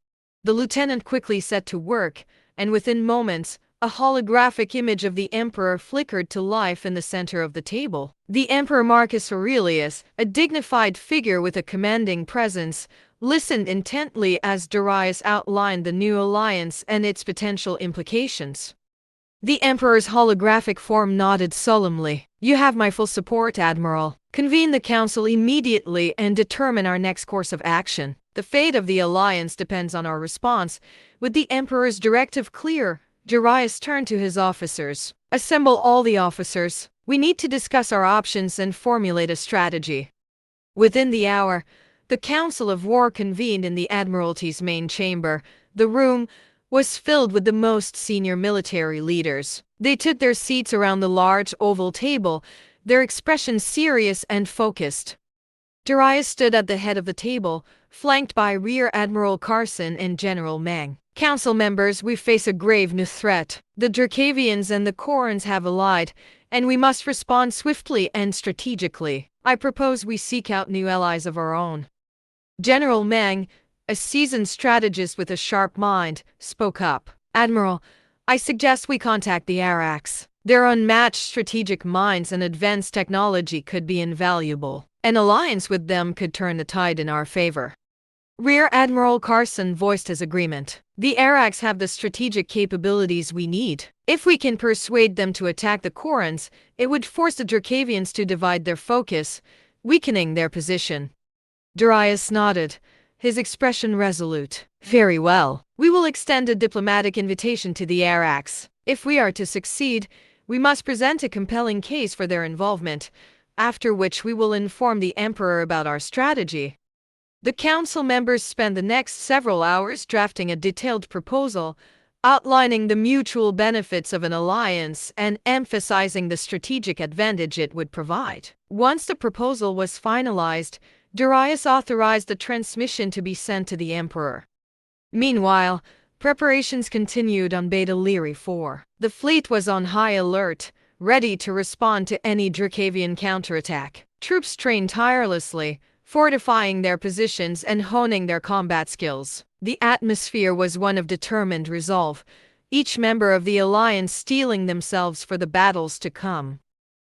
The lieutenant quickly set to work, and within moments, a holographic image of the Emperor flickered to life in the center of the table. The Emperor Marcus Aurelius, a dignified figure with a commanding presence, listened intently as Darius outlined the new alliance and its potential implications. The Emperor's holographic form nodded solemnly. You have my full support, Admiral. Convene the Council immediately and determine our next course of action. The fate of the Alliance depends on our response. With the Emperor's directive clear, Darius turned to his officers. Assemble all the officers. We need to discuss our options and formulate a strategy. Within the hour, the Council of War convened in the Admiralty's main chamber. The room was filled with the most senior military leaders. They took their seats around the large oval table, their expressions serious and focused. Darius stood at the head of the table, flanked by Rear Admiral Carson and General Meng. Council members, we face a grave new threat. The Drakvians and the Korans have allied, and we must respond swiftly and strategically. I propose we seek out new allies of our own. General Meng, a seasoned strategist with a sharp mind, spoke up. Admiral, I suggest we contact the Arax. Their unmatched strategic minds and advanced technology could be invaluable. An alliance with them could turn the tide in our favor. Rear Admiral Carson voiced his agreement. The Arax have the strategic capabilities we need. If we can persuade them to attack the Korans, it would force the Drakvians to divide their focus, weakening their position. Darius nodded, his expression resolute. Very well. We will extend a diplomatic invitation to the Arax. If we are to succeed, we must present a compelling case for their involvement, after which we will inform the Emperor about our strategy. The council members spent the next several hours drafting a detailed proposal, outlining the mutual benefits of an alliance and emphasizing the strategic advantage it would provide. Once the proposal was finalized, Darius authorized the transmission to be sent to the Emperor. Meanwhile, preparations continued on Beta Lyrae 4. The fleet was on high alert, ready to respond to any Drakvian counterattack. Troops trained tirelessly, fortifying their positions and honing their combat skills. The atmosphere was one of determined resolve, each member of the alliance steeling themselves for the battles to come.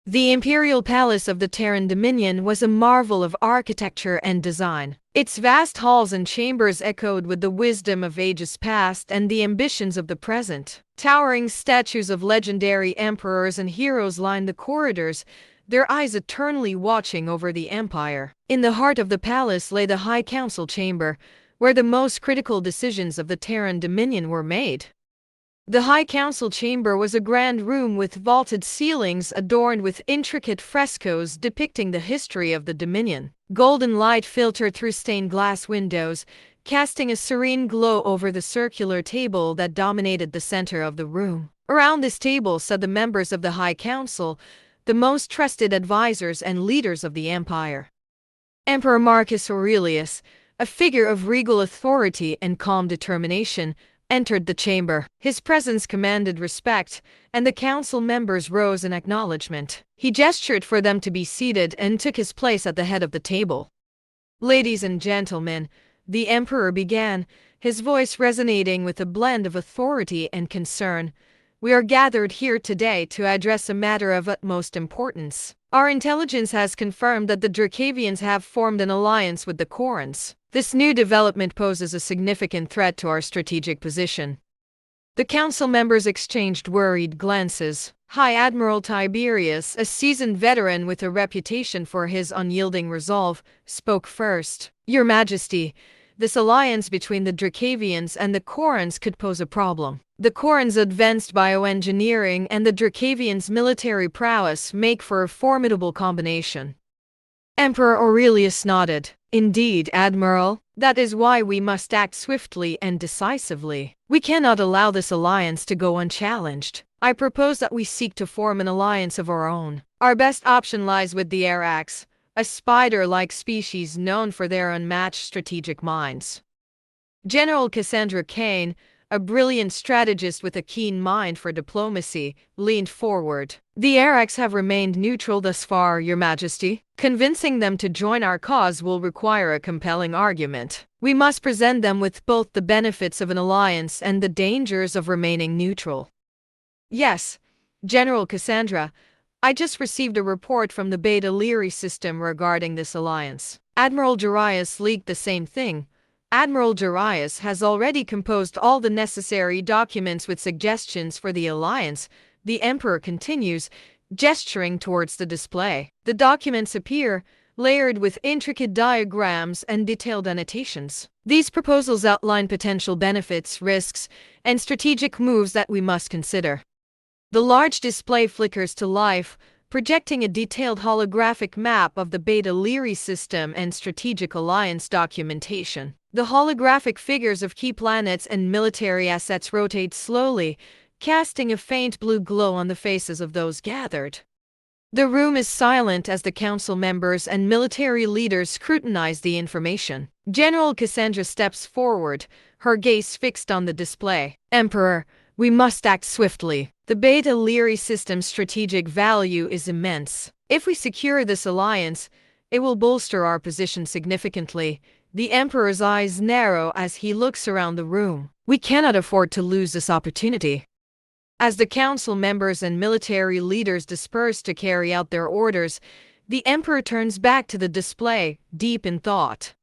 The imperial palace of the Terran Dominion was a marvel of architecture and design. Its vast halls and chambers echoed with the wisdom of ages past and the ambitions of the present. Towering statues of legendary emperors and heroes lined the corridors, their eyes eternally watching over the empire. In the heart of the palace lay the High Council chamber, where the most critical decisions of the Terran Dominion were made. The High Council chamber was a grand room with vaulted ceilings adorned with intricate frescoes depicting the history of the Dominion. Golden light filtered through stained glass windows, casting a serene glow over the circular table that dominated the center of the room. Around this table sat the members of the High Council, the most trusted advisors and leaders of the empire. Emperor Marcus Aurelius, a figure of regal authority and calm determination, entered the chamber. His presence commanded respect, and the council members rose in acknowledgement. He gestured for them to be seated and took his place at the head of the table. Ladies and gentlemen, the emperor began, his voice resonating with a blend of authority and concern. We are gathered here today to address a matter of utmost importance. Our intelligence has confirmed that the Drakvians have formed an alliance with the Korans. This new development poses a significant threat to our strategic position. The council members exchanged worried glances. High Admiral Tiberius, a seasoned veteran with a reputation for his unyielding resolve, spoke first. Your Majesty, this alliance between the Drakvians and the Korans could pose a problem. The Korans' advanced bioengineering and the Drakvians' military prowess make for a formidable combination. Emperor Aurelius nodded. Indeed, Admiral, that is why we must act swiftly and decisively. We cannot allow this alliance to go unchallenged. I propose that we seek to form an alliance of our own. Our best option lies with the Arax, a spider-like species known for their unmatched strategic minds. General Cassandra Kane, a brilliant strategist with a keen mind for diplomacy, leaned forward. The Arax have remained neutral thus far, Your Majesty. Convincing them to join our cause will require a compelling argument. We must present them with both the benefits of an alliance and the dangers of remaining neutral. Yes, General Cassandra, I just received a report from the Beta Lyrae system regarding this alliance. Admiral Darius leaked the same thing, Admiral Darius has already composed all the necessary documents with suggestions for the alliance, the Emperor continues, gesturing towards the display. The documents appear, layered with intricate diagrams and detailed annotations. These proposals outline potential benefits, risks, and strategic moves that we must consider. The large display flickers to life, projecting a detailed holographic map of the Beta Lyrae system and strategic alliance documentation. The holographic figures of key planets and military assets rotate slowly, casting a faint blue glow on the faces of those gathered. The room is silent as the council members and military leaders scrutinize the information. General Cassandra steps forward, her gaze fixed on the display. Emperor, we must act swiftly. The Beta Lyrae system's strategic value is immense. If we secure this alliance, it will bolster our position significantly. The Emperor's eyes narrow as he looks around the room. We cannot afford to lose this opportunity. As the council members and military leaders disperse to carry out their orders, the Emperor turns back to the display, deep in thought.